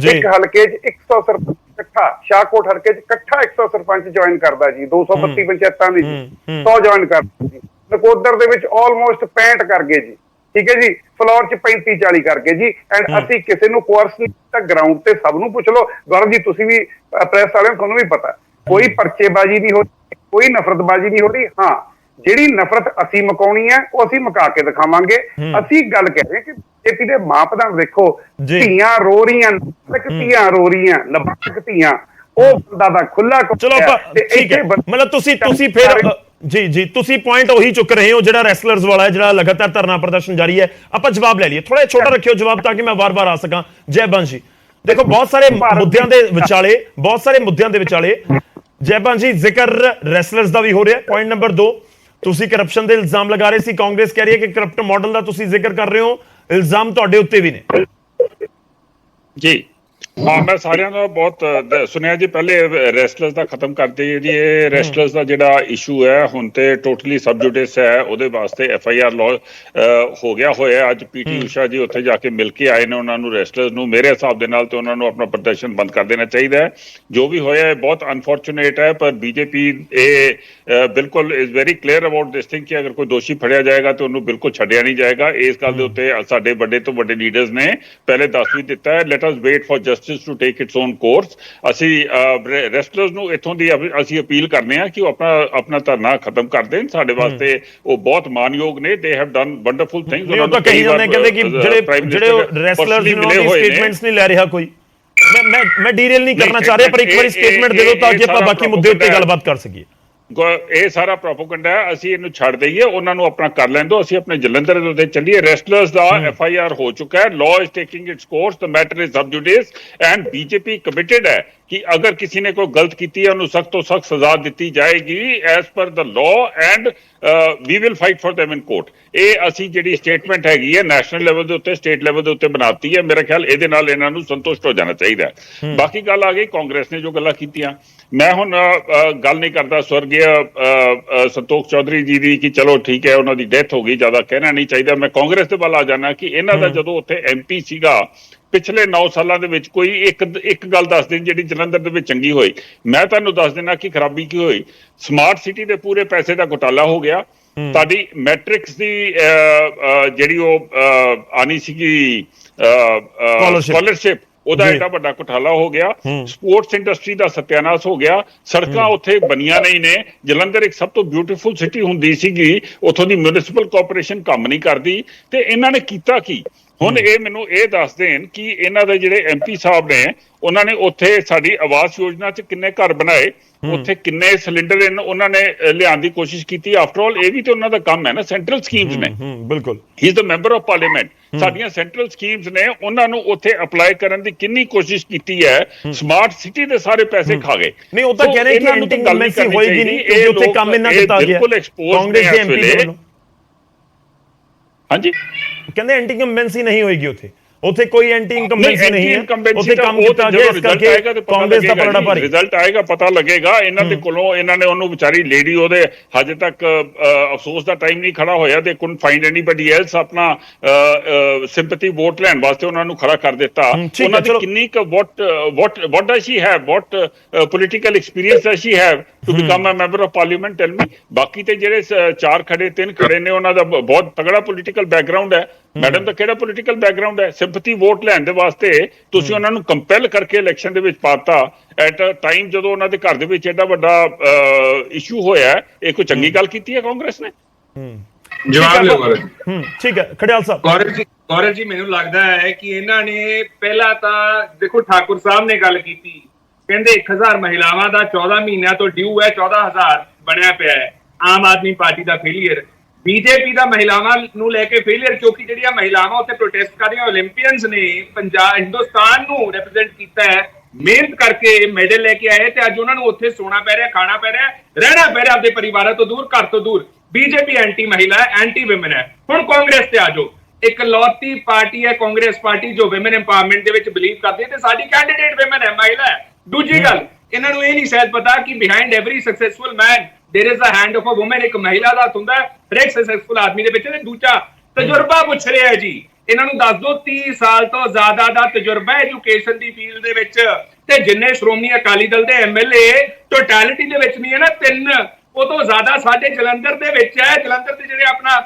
ਇੱਕ ਹਲਕੇ 'ਚ 100 ਸਰਪੰਚ ਇਕੱਠਾ, ਸ਼ਾਹਕੋਟ ਹਲਕੇ 'ਚ ਇਕੱਠਾ 100 ਸਰਪੰਚ ਜੁਆਇਨ ਕਰਦਾ ਜੀ, 232 ਪੰਚਾਇਤਾਂ ਦੀ 100 ਜੁਆਇਨ ਕਰਦਾ ਜੀ। ਨਕੋਦਰ ਦੇ ਵਿੱਚ ਆਲਮੋਸਟ 65 ਕਰ ਗਏ ਜੀ। ਠੀਕ ਹੈ ਜੀ, ਫਲੋਰ 'ਚ 35-40 ਕਰਕੇ ਜੀ। ਐਂਡ ਅਸੀਂ ਕਿਸੇ ਨੂੰ ਕੋਰਸ ਨਹੀਂ ਕੀਤਾ, ਗਰਾਊਂਡ ਤੇ ਸਭ ਨੂੰ ਪੁੱਛ ਲਓ। ਗੌਰਵ ਜੀ ਤੁਸੀਂ ਵੀ ਪ੍ਰੈਸ ਵਾਲਿਆਂ, ਤੁਹਾਨੂੰ ਵੀ ਪਤਾ, ਕੋਈ ਪਰਚੇਬਾਜ਼ੀ ਨਹੀਂ ਹੋ ਰਹੀ, ਕੋਈ ਨਫ਼ਰਤਬਾਜ਼ੀ ਨਹੀਂ ਹੋ ਰਹੀ। ਹਾਂ, ਜਿਹੜੀ ਨਫ਼ਰਤ ਅਸੀਂ ਮੁਕਾਉਣੀ ਹੈ ਉਹ ਅਸੀਂ ਮੁਕਾ ਕੇ ਦਿਖਾਵਾਂਗੇ। ਅਸੀਂ ਗੱਲ ਕਹਿ ਰਹੇ ਕਿ ਬੀਜੇਪੀ ਦੇ ਮਾਪਦੰਡ ਦੇਖੋ, ਧੀਆਂ ਰੋ ਰਹੀਆਂ, ਧੀਆਂ ਰੋ ਰਹੀਆਂ, ਲੱਭਕ ਧੀਆਂ, ਉਹ ਬੰਦਾ ਦਾ ਖੁੱਲਾ। ਚਲੋ ਆਪਾਂ ਠੀਕ ਹੈ, ਮਤਲਬ ਤੁਸੀਂ ਫਿਰ ਜੀ ਤੁਸੀਂ ਪੁਆਇੰਟ ਉਹੀ ਚੁੱਕ ਰਹੇ ਹੋ ਜਿਹੜਾ ਰੈਸਲਰਸ ਵਾਲਾ ਹੈ, ਜਿਹੜਾ ਲਗਾਤਾਰ ਧਰਨਾ ਪ੍ਰਦਰਸ਼ਨ ਜਾਰੀ ਹੈ। ਆਪਾਂ ਜਵਾਬ ਲੈ ਲਈਏ, ਥੋੜਾ ਛੋਟਾ ਰੱਖਿਓ ਜਵਾਬ ਤਾਂ ਕਿ ਮੈਂ ਵਾਰ-ਵਾਰ ਆ ਸਕਾਂ। ਜੈਬੰਸ਼ ਜੀ, ਦੇਖੋ ਬਹੁਤ ਸਾਰੇ ਮੁੱਦਿਆਂ ਦੇ ਵਿਚਾਲੇ ਜੈਬੰਸ਼ ਜੀ ਜ਼ਿਕਰ ਰੈਸਲਰਸ ਦਾ ਵੀ ਹੋ ਰਿਹਾ। ਪੁਆਇੰਟ ਨੰਬਰ 2, ਤੁਸੀਂ ਕਰਪਸ਼ਨ ਦੇ ਇਲਜ਼ਾਮ ਲਗਾ ਰਹੇ ਸੀ, ਕਾਂਗਰਸ ਕਹਿ ਰਹੀ ਹੈ ਕਿ ਕਰਪਟ ਮਾਡਲ ਦਾ ਤੁਸੀਂ ਜ਼ਿਕਰ ਕਰ ਰਹੇ ਹੋ, ਇਲਜ਼ਾਮ ਤੁਹਾਡੇ ਉੱਤੇ ਵੀ ਨੇ। ਜੀ ਹਾਂ, ਮੈਂ ਸਾਰਿਆਂ ਦਾ ਬਹੁਤ ਸੁਣਿਆ ਜੀ। ਪਹਿਲੇ ਰੈਸਲਰਸ ਦਾ ਖਤਮ ਕਰਦੇ ਜੀ। ਇਹ ਰੈਸਲਰਸ ਦਾ ਜਿਹੜਾ ਇਸ਼ੂ ਹੈ ਹੁਣ ਤੇ ਟੋਟਲੀ ਸਬ ਜੁਡਿਸ ਹੈ, ਉਹਦੇ ਵਾਸਤੇ FIR ਲਾਅ ਹੋ ਗਿਆ ਹੋਇਆ। ਅੱਜ PT ਊਸ਼ਾ ਜੀ ਉੱਥੇ ਜਾ ਕੇ ਮਿਲ ਕੇ ਆਏ ਨੇ ਉਹਨਾਂ ਨੂੰ, ਰੈਸਲਰਸ ਨੂੰ। ਮੇਰੇ ਹਿਸਾਬ ਦੇ ਨਾਲ ਤੇ ਉਹਨਾਂ ਨੂੰ ਆਪਣਾ ਪ੍ਰਦਰਸ਼ਨ ਬੰਦ ਕਰ ਦੇਣਾ ਚਾਹੀਦਾ ਹੈ। ਜੋ ਵੀ ਹੋਇਆ ਹੈ ਬਹੁਤ ਅਨਫੋਰਚੂਨੇਟ ਹੈ, ਪਰ BJP ਇਹ ਬਿਲਕੁਲ is very clear about this thing ਕਿ ਅਗਰ ਕੋਈ ਦੋਸ਼ੀ ਫੜਿਆ ਜਾਏਗਾ ਤੇ ਉਹਨੂੰ ਬਿਲਕੁਲ ਛੱਡਿਆ ਨਹੀਂ ਜਾਏਗਾ। ਇਸ ਗੱਲ ਦੇ ਉੱਤੇ ਸਾਡੇ ਵੱਡੇ ਤੋਂ ਵੱਡੇ ਲੀਡਰਸ ਨੇ ਪਹਿਲੇ ਦੱਸ ਵੀ ਦਿੱਤਾ ਹੈ। Let us wait for justice to take its own course. ਅਸੀਂ ਰੈਸਲਰਸ ਨੂੰ ਇੱਥੋਂ ਦੀ ਅਸੀਂ ਅਪੀਲ ਕਰਨੇ ਆ ਕਿ ਉਹ ਆਪਣਾ ਧਰਨਾ ਖਤਮ ਕਰ ਦੇਣ। ਸਾਡੇ ਵਾਸਤੇ ਉਹ ਬਹੁਤ ਮਾਨਯੋਗ ਨੇ, they have done wonderful things. ਉਹਨਾਂ ਨੂੰ ਕਹੀ ਜਾਂਦੇ ਕਹਿੰਦੇ ਕਿ ਜਿਹੜੇ ਰੈਸਲਰਸ ਨੇ ਉਹਨਾਂ ਦੀ ਸਟੇਟਮੈਂਟਸ ਨਹੀਂ ਲੈ ਰਿਹਾ ਕੋਈ। ਮੈਂ ਡੀਟੇਲ ਨਹੀਂ ਕਰਨਾ ਚਾਹ ਰਿਹਾ, ਪਰ ਇੱਕ ਵਾਰੀ ਸਟੇਟਮੈਂਟ ਦੇ ਦਿਓ ਤਾਂ ਕਿ ਆਪਾਂ ਬਾਕੀ ਮੁੱਦੇ ਉੱਤੇ ਗੱਲਬਾਤ ਕਰ ਸਕੀਏ। ਇਹ ਸਾਰਾ ਪ੍ਰੋਪਗੈਂਡਾ ਹੈ, ਅਸੀਂ ਇਹਨੂੰ ਛੱਡ ਦਈਏ, ਉਹਨਾਂ ਨੂੰ ਆਪਣਾ ਕਰ ਲੈਣ ਦਿਓ। ਅਸੀਂ ਆਪਣੇ ਜਲੰਧਰ ਦੇ ਉੱਤੇ ਚੱਲੀਏ। ਰੈਸਲਰਸ ਦਾ FIR ਹੋ ਚੁੱਕਾ ਹੈ, law is taking its course, the matter is sub judice and BJP committed ਹੈ ਕਿ ਅਗਰ ਕਿਸੇ ਨੇ ਕੋਈ ਗਲਤ ਕੀਤੀ ਹੈ ਉਹਨੂੰ ਸਖਤ ਤੋਂ ਸਖਤ ਸਜ਼ਾ ਦਿੱਤੀ ਜਾਏਗੀ as per the law and we will fight for them in court. ਇਹ ਅਸੀਂ ਜਿਹੜੀ ਸਟੇਟਮੈਂਟ ਹੈਗੀ ਹੈ ਨੈਸ਼ਨਲ ਲੈਵਲ ਦੇ ਉੱਤੇ, ਸਟੇਟ ਲੈਵਲ ਦੇ ਉੱਤੇ ਬਣਾਤੀ ਹੈ। ਮੇਰਾ ਖਿਆਲ ਇਹਦੇ ਨਾਲ ਇਹਨਾਂ ਨੂੰ ਸੰਤੁਸ਼ਟ ਹੋ ਜਾਣਾ ਚਾਹੀਦਾ ਹੈ। ਬਾਕੀ ਗੱਲ ਆ ਗਈ ਕਾਂਗਰਸ ਨੇ ਜੋ ਗੱਲਾਂ ਕੀਤੀਆਂ, ਮੈਂ ਹੁਣ ਗੱਲ ਨਹੀਂ ਕਰਦਾ ਸਵਰਗੀ ਸੰਤੋਖ ਚੌਧਰੀ ਜੀ ਦੀ ਕਿ ਚਲੋ ਠੀਕ ਹੈ ਉਹਨਾਂ ਦੀ ਡੈਥ ਹੋ ਗਈ, ਜ਼ਿਆਦਾ ਕਹਿਣਾ ਨਹੀਂ ਚਾਹੀਦਾ। ਮੈਂ ਕਾਂਗਰਸ ਦੇ ਵੱਲ ਆ ਜਾਣਾ ਕਿ ਇਹਨਾਂ ਦਾ ਜਦੋਂ ਉੱਥੇ MP ਸੀਗਾ ਪਿਛਲੇ 9 ਸਾਲਾਂ ਦੇ ਵਿੱਚ ਕੋਈ ਇੱਕ ਗੱਲ ਦੱਸ ਦੇਣ ਜਿਹੜੀ ਜਲੰਧਰ ਦੇ ਵਿੱਚ ਚੰਗੀ ਹੋਈ। ਮੈਂ ਤੁਹਾਨੂੰ ਦੱਸ ਦੇਣਾ ਕਿ ਖਰਾਬੀ ਕੀ ਹੋਈ। ਸਮਾਰਟ ਸਿਟੀ ਦੇ ਪੂਰੇ ਪੈਸੇ ਦਾ ਘੁਟਾਲਾ ਹੋ ਗਿਆ। ਤੁਹਾਡੀ ਮੈਟ੍ਰਿਕਸ ਦੀ ਜਿਹੜੀ ਉਹ ਆਣੀ ਸੀਗੀ ਸਕਾਲਰਸ਼ਿਪ, ਉਹਦਾ ਐਡਾ ਵੱਡਾ ਘੁਟਾਲਾ ਹੋ ਗਿਆ। ਸਪੋਰਟਸ ਇੰਡਸਟਰੀ ਦਾ ਸਤਿਆਨਾਸ਼ ਹੋ ਗਿਆ। ਸੜਕਾਂ ਉੱਥੇ ਬਣੀਆਂ ਨਹੀਂ ਨੇ। ਜਲੰਧਰ ਇੱਕ ਸਭ ਤੋਂ ਬਿਊਟੀਫੁਲ ਸਿਟੀ ਹੁੰਦੀ ਸੀਗੀ, ਉੱਥੋਂ ਦੀ ਮਿਊਨਿਸਪਲ ਕਾਰਪੋਰੇਸ਼ਨ ਕੰਮ ਨਹੀਂ ਕਰਦੀ। ਤੇ ਇਹਨਾਂ ਨੇ ਕੀਤਾ ਕੀ? ਹੁਣ ਇਹ ਮੈਨੂੰ ਇਹ ਦੱਸ ਦੇਣ ਕਿ ਇਹਨਾਂ ਦੇ ਜਿਹੜੇ MP ਸਾਹਿਬ ਨੇ ਉਹਨਾਂ ਨੇ ਉੱਥੇ ਸਾਡੀ ਆਵਾਸ ਯੋਜਨਾ 'ਚ ਕਿੰਨੇ ਘਰ ਬਣਾਏ, ਉੱਥੇ ਕਿੰਨੇ ਸਿਲੰਡਰ ਉਹਨਾਂ ਨੇ ਲਿਆਉਣ ਦੀ ਕੋਸ਼ਿਸ਼ ਕੀਤੀ। ਆਫਟਰ ਆਲ ਇਹ ਵੀ ਤੇ ਉਹਨਾਂ ਦਾ ਕੰਮ ਹੈ ਨਾ, ਸੈਂਟਰਲ ਸਕੀਮਸ ਨੇ। ਬਿਲਕੁਲ, ਹੀ is the member of parliament. ਸਾਡੀਆਂ ਸੈਂਟਰਲ ਸਕੀਮਸ ਨੇ, ਉਹਨਾਂ ਨੂੰ ਉੱਥੇ ਅਪਲਾਈ ਕਰਨ ਦੀ ਕਿੰਨੀ ਕੋਸ਼ਿਸ਼ ਕੀਤੀ ਹੈ। ਸਮਾਰਟ ਸਿਟੀ ਦੇ ਸਾਰੇ ਪੈਸੇ ਖਾ ਗਏ। ਨਹੀਂ, ਉਹ ਤਾਂ ਕਹਿ ਰਹੇ ਕਿ ਐਂਟੀ ਇੰਕੰਬੈਂਸੀ ਹੋਏਗੀ ਨਹੀਂ ਕਿਉਂਕਿ ਉੱਥੇ ਕੰਮ ਇਹਨਾਂ ਕੀਤਾ ਗਿਆ ਕਾਂਗਰਸ ਦੇ MP ਦੇ ਵੱਲੋਂ। ਹਾਂਜੀ, ਕਹਿੰਦੇ ਐਂਟੀ ਇੰਕੰਬੈਂਸੀ ਨਹੀਂ ਹੋਏਗੀ ਉੱਥੇ ਕੋਈ ਐਂਟੀ ਇੰਕੰਬੈਂਸੀ ਨਹੀਂ ਹੈ। ਉੱਥੇ ਕੰਮ ਕੀਤਾ ਗਿਆ, ਇਸ ਕਰਕੇ ਕਾਂਗਰਸ ਦਾ ਪਲੜਾ ਭਾਰੀ। ਰਿਜ਼ਲਟ ਆਏਗਾ ਪਤਾ ਲੱਗੇਗਾ। ਇਹਨਾਂ ਦੇ ਕੋਲੋਂ ਇਹਨਾਂ ਨੇ ਉਹਨੂੰ ਵਿਚਾਰੀ ਲੇਡੀ, ਉਹਦੇ ਹਜੇ ਤੱਕ ਅਫਸੋਸ ਦਾ ਟਾਈਮ ਨਹੀਂ ਖੜਾ ਹੋਇਆ। ਦੇ ਕੁਡਨਟ ਫਾਈਂਡ ਐਨੀਬਡੀ ਐਲਸ ਆਪਣਾ ਸਿੰਪੈਥੀ ਵੋਟ ਲੈਣ ਵਾਸਤੇ ਉਹਨਾਂ ਨੂੰ ਖੜਾ ਕਰ ਦਿੱਤਾ। ਉਹਨਾਂ ਦੀ ਕਿੰਨੀ what does she have, what political experience does she have to become a member of parliament, tell me। ਬਾਕੀ ਤੇ ਜਿਹੜੇ 3 ਖੜੇ ਨੇ ਉਹਨਾਂ ਦਾ ਬਹੁਤ ਤਗੜਾ ਪੋਲੀਟੀਕਲ ਬੈਕਗ੍ਰਾਉਂਡ ਹੈ। ਮੈਡਮ ਦਾ ਕਿਹੜਾ ਪੋਲੀਟੀਕਲ ਬੈਕਗ੍ਰਾਉਂਡ ਹੈ? ਸਿੰਪੈਥੀ ਵੋਟ ਲੈਣ ਦੇ ਵਾਸਤੇ ਤੁਸੀਂ ਉਹਨਾਂ ਨੂੰ ਕੰਪੈਲ ਕਰਕੇ ਇਲੈਕਸ਼ਨ ਦੇ ਵਿੱਚ ਪਾਤਾ ਐਟ ਅ ਟਾਈਮ ਜਦੋਂ ਉਹਨਾਂ ਦੇ ਘਰ ਦੇ ਵਿੱਚ ਐਡਾ ਵੱਡਾ ਇਸ਼ੂ ਹੋਇਆ। ਇਹ ਕੋਈ ਚੰਗੀ ਗੱਲ ਕੀਤੀ ਹੈ ਕਾਂਗਰਸ ਨੇ? ਜਵਾਬ ਲਿਓ ਗੌਰਵ। ਠੀਕ ਹੈ ਖੜਿਆਲ ਸਾਹਿਬ। ਗੌਰਵ ਜੀ, ਮੈਨੂੰ ਲੱਗਦਾ ਹੈ ਕਿ ਇਹਨਾਂ ਨੇ ਪਹਿਲਾਂ ਤਾਂ ਦੇਖੋ ਠਾਕੁਰ ਸਾਹਿਬ ਨੇ ਗੱਲ ਕੀਤੀ, ਕਹਿੰਦੇ 1000 ਮਹਿਲਾਵਾਂ ਦਾ 14 ਮਹੀਨਿਆਂ ਤੋਂ ਡਿਊ ਹੈ, 14000 ਬਣਿਆ ਪਿਆ ਹੈ। ਆਮ ਆਦਮੀ ਪਾਰਟੀ ਦਾ ਫੇਲੀਅਰ, BJP ਦਾ ਮਹਿਲਾਵਾਂ ਨੂੰ ਲੈ ਕੇ ਫੇਲੀਅਰ, ਕਿਉਂਕਿ ਜਿਹੜੀਆਂ ਮਹਿਲਾਵਾਂ ਉੱਥੇ ਪ੍ਰੋਟੈਸਟ ਕਰ ਰਹੀਆਂ ਓਲੰਪੀਅਨਸ ਨੇ, ਹਿੰਦੁਸਤਾਨ ਨੂੰ ਰਿਪਰੈਜ਼ੈਂਟ ਕੀਤਾ ਹੈ, ਮਿਹਨਤ ਕਰਕੇ ਮੈਡਲ ਲੈ ਕੇ ਆਏ ਤੇ ਅੱਜ ਉਹਨਾਂ ਨੂੰ ਉੱਥੇ ਸੋਣਾ ਪੈ ਰਿਹਾ, ਖਾਣਾ ਪੈ ਰਿਹਾ, ਰਹਿਣਾ ਪੈ ਰਿਹਾ ਆਪਣੇ ਪਰਿਵਾਰਾਂ ਤੋਂ ਦੂਰ, ਘਰ ਤੋਂ ਦੂਰ। BJP ਐਂਟੀ ਮਹਿਲਾ ਹੈ, ਐਂਟੀ ਵਿਮਨ ਹੈ। ਹੁਣ ਕਾਂਗਰਸ ਤੇ ਆ ਜਾਓ, ਇਕਲੌਤੀ ਪਾਰਟੀ ਹੈ ਕਾਂਗਰਸ ਪਾਰਟੀ ਜੋ ਵਿਮਨ ਐਮਪਾਵਰਮੈਂਟ ਦੇ ਵਿੱਚ ਬਿਲੀਵ ਕਰਦੀ ਹੈ ਤੇ ਸਾਡੀ ਕੈਂਡੀਡੇਟ ਵਿਮਨ ਹੈ, ਮਹਿਲਾ ਹੈ। ਦੂਜੀ ਗੱਲ, ਇਹਨਾਂ ਨੂੰ ਇਹ ਨਹੀਂ ਸ਼ਾਇਦ ਪਤਾ ਕਿ behind every successful man there is a hand of a woman. एक महिला ਦਾ ਹੁੰਦਾ ਹੈ ਹਰ ਇੱਕ ਸਕਸੈਸਫੁਲ ਆਦਮੀ ਦੇ ਵਿੱਚ। ਤੇ ਦੂਜਾ ਤਜਰਬਾ ਪੁੱਛ ਰਿਹਾ ਹੈ ਜੀ, ਇਹਨਾਂ ਨੂੰ ਦੱਸ ਦਿਓ 30 ਸਾਲ ਤੋਂ ਜ਼ਿਆਦਾ ਦਾ ਤਜਰਬਾ ਐਜੂਕੇਸ਼ਨ ਦੀ ਫੀਲਡ ਦੇ ਵਿੱਚ। ਤੇ ਜਿੰਨੇ ਸ਼੍ਰੋਮਣੀ ਅਕਾਲੀ ਦਲ ਦੇ MLA ਟੋਟੈਲਿਟੀ ਦੇ ਵਿੱਚ ਨਹੀਂ ਹੈ ਨਾ 3, ਉਹ ਤੋਂ ਜ਼ਿਆਦਾ ਸਾਡੇ ਜਲੰਧਰ ਦੇ ਵਿੱਚ ਹੈ। ਜਲੰਧਰ ਦੇ ਜਿਹੜੇ ਆਪਣਾ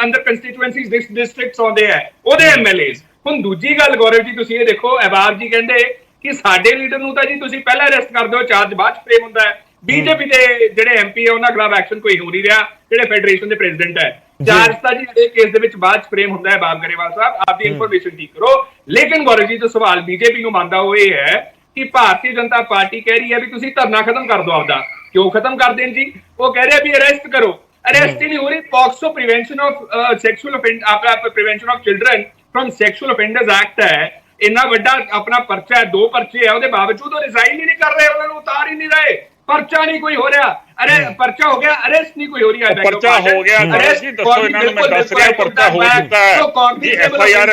ਅੰਦਰ ਕੰਸਟੀਚੁਐਂਸੀਜ਼ ਡਿਸਟ੍ਰਿਕਟਸ ਆਉਂਦੇ ਆ ਉਹਦੇ ਐਮਐਲਏਜ਼। ਹੁਣ ਦੂਜੀ ਗੱਲ ਗੌਰਵ ਜੀ ਤੁਸੀਂ ਇਹ ਦੇਖੋ, ਅਹਿਬਾਬ ਜੀ ਕਹਿੰਦੇ ਕਿ ਸਾਡੇ ਲੀਡਰ ਨੂੰ ਤਾਂ ਜੀ ਤੁਸੀਂ ਪਹਿਲਾਂ ਅਰੈਸਟ ਕਰ ਦਿਓ, ਚਾਰਜ ਬਾਅਦ ਚ ਫਰੇਮ ਹੁੰਦਾ ਹੈ। ਬੀਜੇਪੀ ਦੇ ਜਿਹੜੇ ਐਮਪੀ ਹੈ ਉਹਨਾਂ ਖਿਲਾਫ ਐਕਸ਼ਨ ਕੋਈ ਹੋ ਨਹੀਂ ਰਿਹਾ, ਜਿਹੜੇ ਫੈਡਰੇਸ਼ਨ ਦੇ ਪ੍ਰੈਜ਼ੀਡੈਂਟ ਹੈ। ਚਾਰਜ ਤਾਂ ਜੀ ਇਹ ਕੇਸ ਦੇ ਵਿੱਚ ਬਾਅਦ ਚ ਫਰੇਮ ਹੁੰਦਾ ਹੈ। ਬਾਬ ਗਰੇਵਾਲ ਸਾਹਿਬ ਆਪਦੀ ਇਨਫੋਰਮੇਸ਼ਨ ਠੀਕ ਕਰੋ। ਲੇਕਿਨ ਗੌਰਵ ਜੀ ਤੋਂ ਸਵਾਲ ਬੀਜੇਪੀ ਨੂੰ ਮੰਨਦਾ ਉਹ ਇਹ ਹੈ ਕਿ ਭਾਰਤੀ ਜਨਤਾ ਪਾਰਟੀ ਕਹਿ ਰਹੀ ਹੈ ਵੀ ਤੁਸੀਂ ਧਰਨਾ ਖਤਮ ਕਰ ਦਿਓ ਆਪਦਾ। ਕਿਉਂ ਖਤਮ ਕਰ ਦੇਣ ਜੀ? ਉਹ ਕਹਿ ਰਿਹਾ ਵੀ ਅਰੈਸਟ ਕਰੋ। ਅਰੈਸਟ ਹੀ ਨਹੀਂ ਹੋ ਰਹੀ। POCSO prevention of sexual offend ਆਪਣਾ prevention of children from sexual offenders act ਹੈ। ਇੰਨਾ ਵੱਡਾ ਆਪਣਾ ਪਰਚਾ ਹੈ, 2 ਪਰਚੇ ਹੈ, ਉਹਦੇ ਬਾਵਜੂਦ ਉਹ ਰਿਜ਼ਾਈਨ ਹੀ ਨਹੀਂ ਕਰ ਰਹੇ, ਉਹਨਾਂ ਨੂੰ ਉਤਾਰ ਹੀ ਨਹੀਂ ਰਹੇ। ਪਰਚਾ ਨਹੀਂ ਕੋਈ ਹੋ ਰਿਹਾ। ਅਰੇ ਪਰਚਾ ਹੋ ਗਿਆ, ਅਰੈਸਟ ਨਹੀਂ ਕੋਈ ਹੋ ਰਹੀ ਹੈ। ਪਰਚਾ ਹੋ ਗਿਆ ਜੀ, ਦੱਸੋ ਇਹਨਾਂ ਨੂੰ। ਮੈਂ ਦੱਸ ਰਿਹਾ ਪਰਚਾ ਹੋ ਚੁੱਕਾ ਹੈ। FIR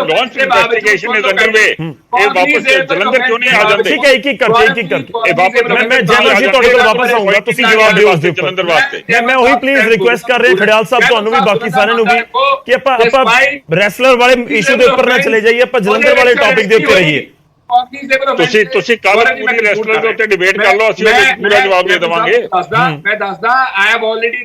launch investigation is underway. ਇਹ ਵਾਪਸ ਜਲੰਧਰ ਕਿਉਂ ਨਹੀਂ ਆ ਜਾਂਦੇ? ਠੀਕ ਹੈ, ਇੱਕ ਕਰਕੇ ਇਹ ਵਾਪਸ ਮੈਂ ਜੈਮਲ ਜੀ ਤੁਹਾਡੇ ਕੋਲ ਵਾਪਸ ਆਉਂਗਾ, ਤੁਸੀਂ ਜਵਾਬ ਦਿਓ ਉਸ ਦੇ ਉੱਪਰ। ਜਲੰਧਰ ਵਾਸਤੇ ਮੈਂ ਉਹੀ ਪਲੀਜ਼ ਰਿਕੁਐਸਟ ਕਰ ਰਿਹਾ ਖੜਿਆਲ ਸਾਹਿਬ, ਤੁਹਾਨੂੰ ਵੀ ਬਾਕੀ ਸਾਰਿਆਂ ਨੂੰ ਵੀ, ਕਿ ਆਪਾਂ ਰੈਸਲਰ ਵਾਲੇ ਇਸ਼ੂ ਦੇ ਉੱਪਰ ਨਾ ਚਲੇ ਜਾਈਏ, ਆਪਾਂ ਜਲੰਧਰ ਵਾਲੇ ਟੌਪਿਕ ਦੇ ਉੱਤੇ ਰਹੀਏ। ਤੁਸੀਂ ਕੱਲ ਪੂਰੀ ਰੈਸਲਰ ਦੇ ਉੱਤੇ ਡਿਬੇਟ ਕਰ ਲਓ, ਅਸੀਂ ਪੂਰਾ ਜਵਾਬ ਦੇ ਦੇਵਾਂਗੇ। ਮੈਂ ਦੱਸਦਾ I have already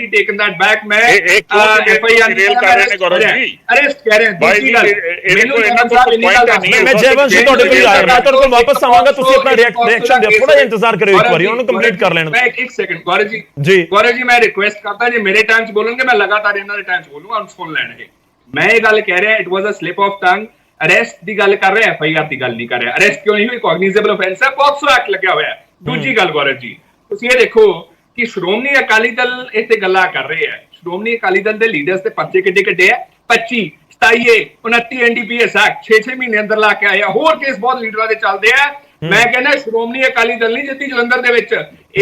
taken that back। ਮੈਂ FIR ਕਰ ਰਹੇ ਨੇ ਗੌਰਵ ਜੀ, ਅਰੈਸਟ ਕਰ ਰਹੇ ਹਾਂ। ਭਾਈ ਜੀ ਇਹਨਾਂ ਕੋਲ ਪੁਆਇੰਟ ਨਹੀਂ ਹੈ। ਮੈਂ ਜੈਵੰਸ਼ ਜੀ ਤੁਹਾਡੇ ਕੋਲ ਆਇਆ, ਮੈਂ ਤੁਹਾਡੇ ਕੋਲ ਵਾਪਸ ਆਵਾਂਗਾ, ਤੁਸੀਂ ਆਪਣਾ ਰਿਐਕਸ਼ਨ ਦਿਓ, ਥੋੜਾ ਜਿਹਾ ਇੰਤਜ਼ਾਰ ਕਰਿਓ ਇੱਕ ਵਾਰੀ, ਉਹਨੂੰ ਕੰਪਲੀਟ ਕਰ ਲੈਣ। ਮੈਂ ਇੱਕ ਸੈਕਿੰਡ ਗੌਰਵ ਜੀ ਮੈਂ ਰਿਕੁਐਸਟ ਕਰਦਾ, ਜੇ ਮੇਰੇ ਟਾਈਮ 'ਚ ਬੋਲਣਗੇ ਮੈਂ ਲਗਾਤਾਰ ਇਹਨਾਂ ਦੇ ਟਾਈਮ 'ਚ ਬੋਲੂੰਗਾ, ਹੁਣ ਸੁਣ ਲੈਣਗੇ। ਮੈਂ ਇਹ ਗੱਲ ਕਹਿ ਰਿਹਾ, it was a slip of tongue. Arrest ਦੀ ਗੱਲ ਕਰ ਰਿਹਾ, ਐਫਆਈਆਰ ਦੀ ਗੱਲ ਨਹੀਂ ਕਰ ਰਿਹਾ। ਅਰੈਸਟ ਕਿਉਂ ਨਹੀਂ ਹੋਈ? ਕੌਗਨੀਜ਼ੇਬਲ ਆਫੈਂਸ ਹੈ, ਪੌਕਸੋ ਐਕਟ ਲੱਗਿਆ ਹੋਇਆ ਹੈ। ਦੂਜੀ ਗੱਲ ਗੌਰਵ ਜੀ, ਤੁਸੀਂ ਇਹ ਦੇਖੋ ਕਿ ਸ਼੍ਰੋਮਣੀ ਅਕਾਲੀ ਦਲ ਇੱਥੇ ਗੱਲਾਂ ਕਰ ਰਹੇ ਹੈ। ਸ਼੍ਰੋਮਣੀ ਅਕਾਲੀ ਦਲ ਦੇ ਲੀਡਰਸ ਦੇ ਪਰਚੇ ਕਿੱਡੇ ਹੈ? 25, 27, 29 ਐਨਡੀਪੀਐਸ ਐਕਟ 6 ਮਹੀਨੇ ਅੰਦਰ ਲਾ ਕੇ ਆਇਆ। ਹੋਰ ਕੇਸ ਬਹੁਤ ਲੀਡਰਾਂ ਦੇ ਚੱਲਦੇ ਆ। ਮੈਂ ਕਹਿੰਦਾ ਸ਼੍ਰੋਮਣੀ ਅਕਾਲੀ ਦਲ ਨਹੀਂ ਜਿੱਤੀ ਜਲੰਧਰ ਦੇ ਵਿੱਚ,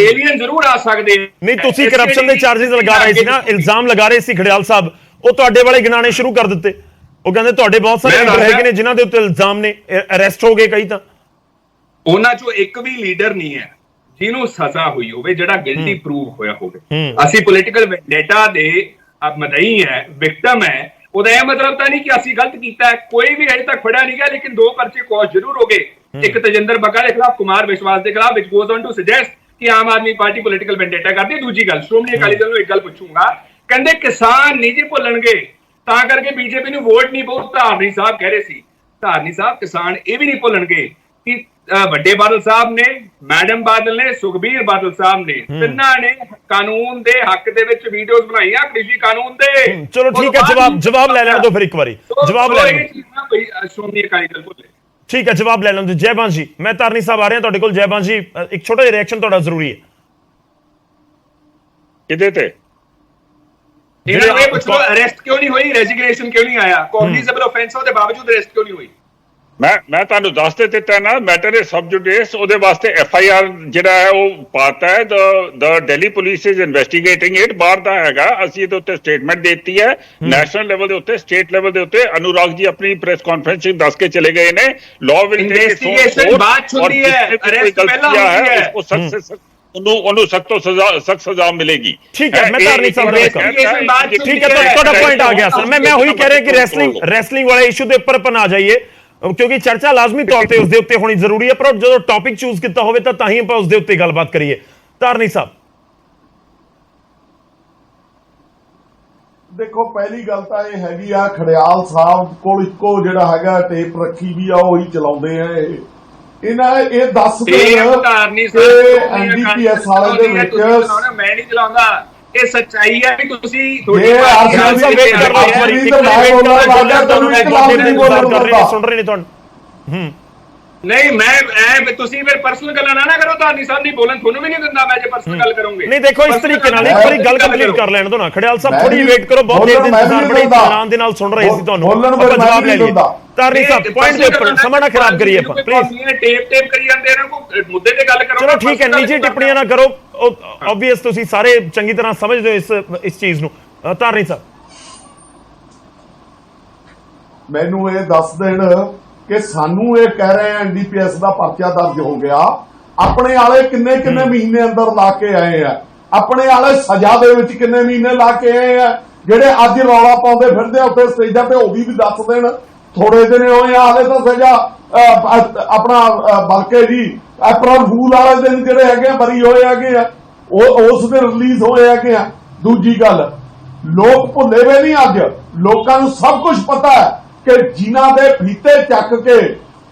ਏਲੀਅਨ ਜ਼ਰੂਰ ਆ ਸਕਦੇ। ਨਹੀਂ, ਤੁਸੀਂ ਕਰਪਸ਼ਨ ਦੇ ਚਾਰजेस ਲਗਾ ਰਹੇ ਸੀ ਨਾ, ਇਲਜ਼ਾਮ ਲਗਾ ਰਹੇ ਸੀ ਖੜਿਆਲ ਸਾਹਿਬ, ਉਹ ਤੁਹਾਡੇ ਵਾਲੇ ਗਿਣਾਣੇ ਸ਼ੁਰੂ ਕਰ ਦਿੱਤੇ। ਉਹ ਕਹਿੰਦੇ ਤੁਹਾਡੇ ਬਹੁਤ ਸਾਰੇ ਲੀਡਰ ਹੈਗੇ ਨੇ ਜਿਨ੍ਹਾਂ ਦੇ ਉੱਤੇ ਇਲਜ਼ਾਮ ਨੇ, ਅਰੈਸਟ ਹੋ ਗਏ ਕਈ ਤਾਂ। ਉਹਨਾਂ ਚੋਂ ਇੱਕ ਵੀ ਲੀਡਰ ਨਹੀਂ ਹੈ ਜਿਹਨੂੰ ਸਜ਼ਾ ਹੋਈ ਹੋਵੇ, ਜਿਹੜਾ ਗਿਲਟੀ ਪ੍ਰੂਵ ਹੋਇਆ ਹੋਵੇ। ਅਸੀਂ ਪੋਲੀਟੀਕਲ ਵੈਂਡੇਟਾ ਦੇ ਮਦਈ ਹੈ, ਵਿਕਟਮ ਹੈ। ਉਹਦਾ ਇਹ ਮਤਲਬ ਤਾਂ ਨਹੀਂ ਕਿ ਅਸੀਂ ਗਲਤ ਕੀਤਾ ਹੈ। ਕੋਈ ਵੀ ਅਜੇ ਤੱਕ ਫੜਿਆ ਨਹੀਂ ਗਿਆ, ਲੇਕਿਨ 2 ਪਰਚੇ ਕੌਸ਼ ਜ਼ਰੂਰ ਹੋ ਗਏ। ਇੱਕ ਤੇਜਿੰਦਰ ਬੱਗਾ ਦੇ ਖਿਲਾਫ, ਕੁਮਾਰ ਵਿਸ਼ਵਾਸ ਦੇ ਖਿਲਾਫ, ਵਿਚ ਗੋਜ਼ ਔਨ ਟੂ ਸੁਜੈਸਟ ਕਿ Aam Aadmi party political vendetta ਕਰਦੀ ਹੈ। ਦੂਜੀ ਗੱਲ, ਸ਼੍ਰੋਮਣੀ ਅਕਾਲੀ ਦਲ ਨੂੰ ਇੱਕ ਗੱਲ ਪੁੱਛੂੰਗਾ, ਕਹਿੰਦੇ ਕਿਸਾਨ ਨਹੀਂ ਜੀ ਭੁੱਲਣਗੇ, ਤਾਂ ਕਰਕੇ ਬੀਜੇਪੀ ਨੂੰ ਵੋਟ ਨਹੀਂ ਪਾਉ। ਧਾਰਨੀ ਸਾਹਿਬ ਕਹਿ ਰਹੇ ਸੀ, ਧਾਰਨੀ ਸਾਹਿਬ ਕਿਸਾਨ ਇਹ ਵੀ ਨਹੀਂ ਭੁੱਲਣਗੇ ਕਿ ਵੱਡੇ ਬਾਦਲ ਸਾਹਿਬ ਨੇ, ਮੈਡਮ ਬਾਦਲ ਨੇ, ਸੁਖਬੀਰ ਬਾਦਲ ਸਾਹਿਬ ਨੇ, ਤਿੰਨਾਂ ਨੇ ਕਾਨੂੰਨ ਦੇ ਹੱਕ ਦੇ ਵਿੱਚ ਵੀਡੀਓਜ਼ ਬਣਾਈਆਂ, ਕ੍ਰਿਸ਼ੀ ਕਾਨੂੰਨ ਦੇ। ਚਲੋ ਠੀਕ ਹੈ, ਜਵਾਬ ਲੈ ਲੈਣ ਦਿਓ ਫਿਰ ਇੱਕ ਵਾਰੀ, ਜਵਾਬ ਲੈ ਲੈਣ। ਸ਼੍ਰੋਮਣੀ ਅਕਾਲੀ ਦਲ ਭੁੱਲੇ। ਠੀਕ ਹੈ, ਜਵਾਬ ਲੈ ਲੈਣ ਦਿਓ। ਜੈਵੰਸ਼ ਜੀ, ਮੈਂ ਧਾਰਨੀ ਸਾਹਿਬ ਆ ਰਿਹਾ ਤੁਹਾਡੇ ਕੋਲ। ਜੈਵੰਸ਼ ਜੀ, ਇੱਕ ਛੋਟਾ ਜਿਹਾ ਰਿਐਕਸ਼ਨ ਤੁਹਾਡਾ ਜ਼ਰੂਰੀ ਹੈ। ਕਿਹਦੇ ਤੇ? ਇਹਨਾਂ ਨੇ ਪੁੱਛੋ ਅਰੈਸਟ ਕਿਉਂ ਨਹੀਂ ਹੋਈ, ਰੈਜ਼ਿਗਨੇਸ਼ਨ ਕਿਉਂ ਨਹੀਂ ਆਇਆ, ਕੌਗਨੀਜ਼ੇਬਲ ਆਫੈਂਸ ਦੇ ਬਾਵਜੂਦ ਅਰੈਸਟ ਕਿਉਂ ਨਹੀਂ ਹੋਈ? ਮੈਂ ਤੁਹਾਨੂੰ ਦੱਸ ਦਿੱਤਾ ਨਾ, ਮੈਟਰ ਇਜ਼ ਸਬ ਜੁਡਿਸ। ਉਹਦੇ ਵਾਸਤੇ ਐਫਆਈਆਰ ਜਿਹੜਾ ਹੈ ਉਹ ਪਾਤਾ ਹੈ, the Delhi police is investigating it. ਬਾਹਰ ਦਾ ਹੈਗਾ, ਅਸੀਂ ਇਹਦੇ ਉੱਤੇ ਸਟੇਟਮੈਂਟ ਦਿੱਤੀ ਹੈ ਨੈਸ਼ਨਲ ਲੈਵਲ ਦੇ ਉੱਤੇ, ਸਟੇਟ ਲੈਵਲ ਦੇ ਉੱਤੇ। ਅਨੁਰਾਗ ਜੀ ਆਪਣੀ ਪ੍ਰੈਸ ਕਾਨਫਰੰਸ ਵਿੱਚ ਦੱਸ ਕੇ ਚਲੇ ਗਏ ਨੇ, law will take its own course. ਬਾਤ ਹੁੰਦੀ ਹੈ, ਅਰੈਸਟ ਪਹਿਲਾਂ ਹੁੰਦੀ ਹੈ, ਉਹ ਉਹਨੂੰ ਸਖਤ ਤੋਂ ਸਜ਼ਾ ਮਿਲੇਗੀ। ਠੀਕ ਹੈ, ਮੈਂ ਧਾਰਨੀ ਸਾਹਿਬ ਦਾ ਠੀਕ ਹੈ, ਤੁਹਾਡਾ ਪੁਆਇੰਟ ਆ ਗਿਆ ਸਰ। ਮੈਂ ਉਹੀ ਕਹਿ ਰਿਹਾ ਕਿ ਰੈਸਲਿੰਗ ਵਾਲੇ ਇਸ਼ੂ ਦੇ ਉੱਪਰ ਆਪਾਂ ਨਾ ਜਾਈਏ, ਕਿਉਂਕਿ ਚਰਚਾ ਲਾਜ਼ਮੀ ਤੌਰ ਤੇ ਉਸ ਦੇ ਉੱਤੇ ਹੋਣੀ ਜ਼ਰੂਰੀ ਹੈ, ਪਰ ਜਦੋਂ ਟੌਪਿਕ ਚੂਜ਼ ਕੀਤਾ ਹੋਵੇ ਤਾਂ ਹੀ ਆਪਾਂ ਉਸ ਦੇ ਉੱਤੇ ਗੱਲਬਾਤ ਕਰੀਏ। ਧਾਰਨੀ ਸਾਹਿਬ ਦੇਖੋ, ਪਹਿਲੀ ਗੱਲ ਤਾਂ ਇਹ ਹੈਗੀ ਆ, ਖੜਿਆਲ ਸਾਹਿਬ ਕੋਲ ਇੱਕੋ ਜਿਹੜਾ ਹੈਗਾ ਟੇਪ ਰੱਖੀ ਵੀ ਆ, ਉਹੀ ਚਲਾਉਂਦੇ ਆ। ਇਹਨਾਂ ਇਹ ਦੱਸ ਦੇ ਕਿ ਐਨਡੀਪੀਐਸ ਵਾਲੇ ਦੇ ਵਿੱਚ ਮੈਂ ਨਹੀਂ ਚਲਾਉਂਦਾ, ਇਹ ਸੱਚਾਈ ਹੈ ਕਿ ਤੁਸੀਂ ਸੁਣ ਰਹੇ ਨੇ ਤੁਹਾਨੂੰ। ਨਹੀਂ ਮੈਂ ਤੁਸੀਂ ਫਿਰ ਪਰਸਨਲ ਗੱਲਾਂ ਨਾ ਕਰੋ। ਧਾਰਨੀ ਸਾਹਿਬ ਨਹੀਂ ਬੋਲਣ, ਤੁਹਾਨੂੰ ਵੀ ਨਹੀਂ ਦਿੰਦਾ ਮੈਂ ਜੇ ਪਰਸਨਲ ਗੱਲ ਕਰੋਗੇ। ਨਹੀਂ ਦੇਖੋ, ਇਸ ਤਰੀਕੇ ਨਾਲ ਇੱਕ ਵਾਰੀ ਗੱਲ ਕੰਪਲੀਟ ਕਰ ਲੈਣ ਦੋ ਨਾ। ਖੜਿਆਲ ਸਾਹਿਬ ਥੋੜੀ ਵੇਟ ਕਰੋ, ਬਹੁਤ ਦੇਰ ਦੇ ਇੰਤਜ਼ਾਰ, ਬੜੇ ਇਤਮਾਨ ਦੇ ਨਾਲ ਸੁਣ ਰਹੇ ਸੀ ਤੁਹਾਨੂੰ, ਆਪਾਂ ਜਵਾਬ ਲੈ ਲਈਏ। ਧਾਰਨੀ ਸਾਹਿਬ ਪੁਆਇੰਟ ਦੇ ਉੱਪਰ ਸਮਾਂ ਨਾ ਖਰਾਬ ਕਰੀਏ ਆਪਾਂ ਪਲੀਜ਼। ਟੇਪ ਕਰੀ ਜਾਂਦੇ ਇਹਨਾਂ ਨੂੰ, ਮੁੱਦੇ ਤੇ ਗੱਲ ਕਰੋ। ਚਲੋ ਠੀਕ ਹੈ, ਨਿੱਜੀ ਟਿੱਪਣੀਆਂ ਨਾ ਕਰੋ, ਆਬਵੀਅਸ ਤੁਸੀਂ ਸਾਰੇ ਚੰਗੀ ਤਰ੍ਹਾਂ ਸਮਝਦੇ ਹੋ ਇਸ ਚੀਜ਼ ਨੂੰ। ਧਾਰਨੀ ਸਾਹਿਬ ਮੈਨੂੰ ਇਹ ਦੱਸ ਦੇਣ ਕਿ ਸਾਨੂੰ ਇਹ ਕਹਿ ਰਹੇ ਐਨਡੀਪੀਐਸ ਦਾ ਪਰਚਾ ਦਰਜ ਹੋ ਗਿਆ, ਆਪਣੇ ਵਾਲੇ ਕਿੰਨੇ ਮਹੀਨੇ ਅੰਦਰ ਲਾ ਕੇ ਆਏ ਆ, ਆਪਣੇ ਵਾਲੇ ਸਜ਼ਾ ਦੇ ਵਿੱਚ ਕਿੰਨੇ ਮਹੀਨੇ ਲਾ ਕੇ ਆਏ ਆ, ਜਿਹੜੇ ਅੱਜ ਰੌਲਾ ਪਾਉਂਦੇ ਫਿਰਦੇ ਉੱਥੇ ਸਟੇਜਾਂ ਤੇ, ਉਹ ਵੀ ਦੱਸ ਦੇਣ। ਥੋੜੇ ਦਿਨ ਹੋਏ ਆ, ਹਾਲੇ ਤਾਂ ਸਜ਼ਾ ਆਪਣਾ ਬਲਕੇ ਜੀ ਅਪ੍ਰੈਲ ਫੂਲ ਵਾਲੇ ਦਿਨ ਜਿਹੜੇ ਹੈਗੇ ਬਰੀ ਹੋਏ ਹੈਗੇ ਆ। ਉਹ ਉਸ ਦੇ ਰਿਲੀਜ਼ ਹੋਏ ਹੈਗੇ ਆ। ਦੂਜੀ ਗੱਲ, ਲੋਕ ਭੁੱਲੇ ਵੇ ਨਹੀਂ, ਅੱਜ ਲੋਕਾਂ ਨੂੰ ਸਭ ਕੁਝ ਪਤਾ ਹੈ ਕਿ ਜਿਨ੍ਹਾਂ ਦੇ ਫੀਤੇ ਚੱਕ ਕੇ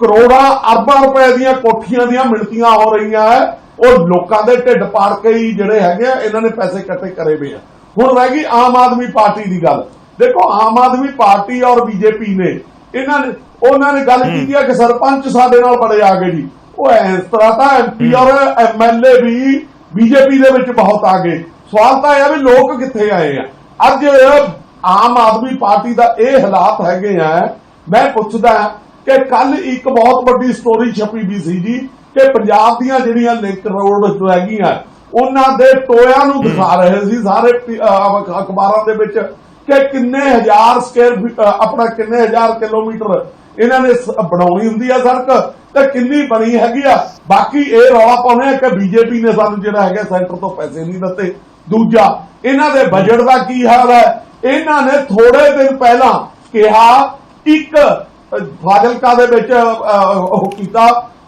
ਕਰੋੜਾਂ ਅਰਬਾਂ ਰੁਪਏ ਦੀਆਂ ਕੋਠੀਆਂ ਦੀਆਂ ਮਿਣਤੀਆਂ ਹੋ ਰਹੀਆਂ ਹੈ, ਉਹ ਲੋਕਾਂ ਦੇ ਢਿੱਡ ਪਾੜ ਕੇ ਹੀ ਜਿਹੜੇ ਹੈਗੇ ਆ ਇਹਨਾਂ ਨੇ ਪੈਸੇ ਇਕੱਠੇ ਕਰੇ ਵੇ ਆ। ਹੁਣ ਰਹਿ ਗਈ ਆਮ ਆਦਮੀ ਪਾਰਟੀ ਦੀ ਗੱਲ। ਦੇਖੋ, ਆਮ ਆਦਮੀ ਪਾਰਟੀ ਔਰ ਬੀਜੇਪੀ ਨੇ ਉਹਨਾਂ ਨੇ ਗੱਲ ਕੀਤੀ ਹੈ ਕਿ ਸਰਪੰਚ ਸਾਡੇ ਨਾਲ ਬੜੇ ਆ ਗਏ ਜੀ। ਉਹ ਇਸ ਤਰ੍ਹਾਂ ਤਾਂ MP ਔਰ MLA ਵੀ ਬੀਜੇਪੀ ਦੇ ਵਿੱਚ ਬਹੁਤ ਆ ਗਏ। ਸਵਾਲ ਤਾਂ ਇਹ ਆ ਵੀ ਲੋਕ ਕਿੱਥੇ ਆਏ ਆ। ਅੱਜ ਆਮ ਆਦਮੀ ਪਾਰਟੀ ਦਾ ਇਹ ਹਾਲਾਤ ਹੈਗੇ ਆ। ਮੈਂ ਪੁੱਛਦਾ ਕਿ ਕੱਲ ਇੱਕ ਬਹੁਤ ਵੱਡੀ ਸਟੋਰੀ ਛਪੀ ਵੀ ਸੀ ਜੀ ਕਿ ਪੰਜਾਬ ਦੀਆਂ ਜਿਹੜੀਆਂ ਲਿੰਕ ਰੋਡ ਹੈਗੀਆਂ ਉਹਨਾਂ ਦੇ ਟੋਇਆਂ ਨੂੰ ਦਿਖਾ ਰਹੇ ਸੀ ਸਾਰੇ ਅਖਬਾਰਾਂ ਦੇ ਵਿੱਚ ਕਿ ਕਿੰਨੇ ਹਜ਼ਾਰ ਕਿੰਨੇ ਹਜ਼ਾਰ ਕਿਲੋਮੀਟਰ ਇਹਨਾਂ ਨੇ ਬਣਾਉਣੀ ਹੁੰਦੀ ਆ ਸੜਕ ਤੇ ਕਿੰਨੀ ਬਣੀ ਹੈਗੀ ਆ। ਬਾਕੀ ਇਹ ਰੌਲਾ ਪਾਉਂਦੇ ਆ ਕਿ ਬੀਜੇਪੀ ਨੇ ਸਾਨੂੰ ਜਿਹੜਾ ਹੈਗਾ ਸੈਂਟਰ ਤੋਂ ਪੈਸੇ ਨਹੀਂ ਦਿੱਤੇ। ਦੂਜਾ, ਇਹਨਾਂ ਦੇ ਬਜਟ ਦਾ ਕੀ ਹਾਲ ਹੈ। ਇਹਨਾਂ ਨੇ ਥੋੜੇ ਦਿਨ ਪਹਿਲਾਂ ਕਿਹਾ ਇੱਕ ਫਾਜ਼ਿਲਕਾ ਦੇ ਵਿੱਚ ਉਹ ਕੀਤਾ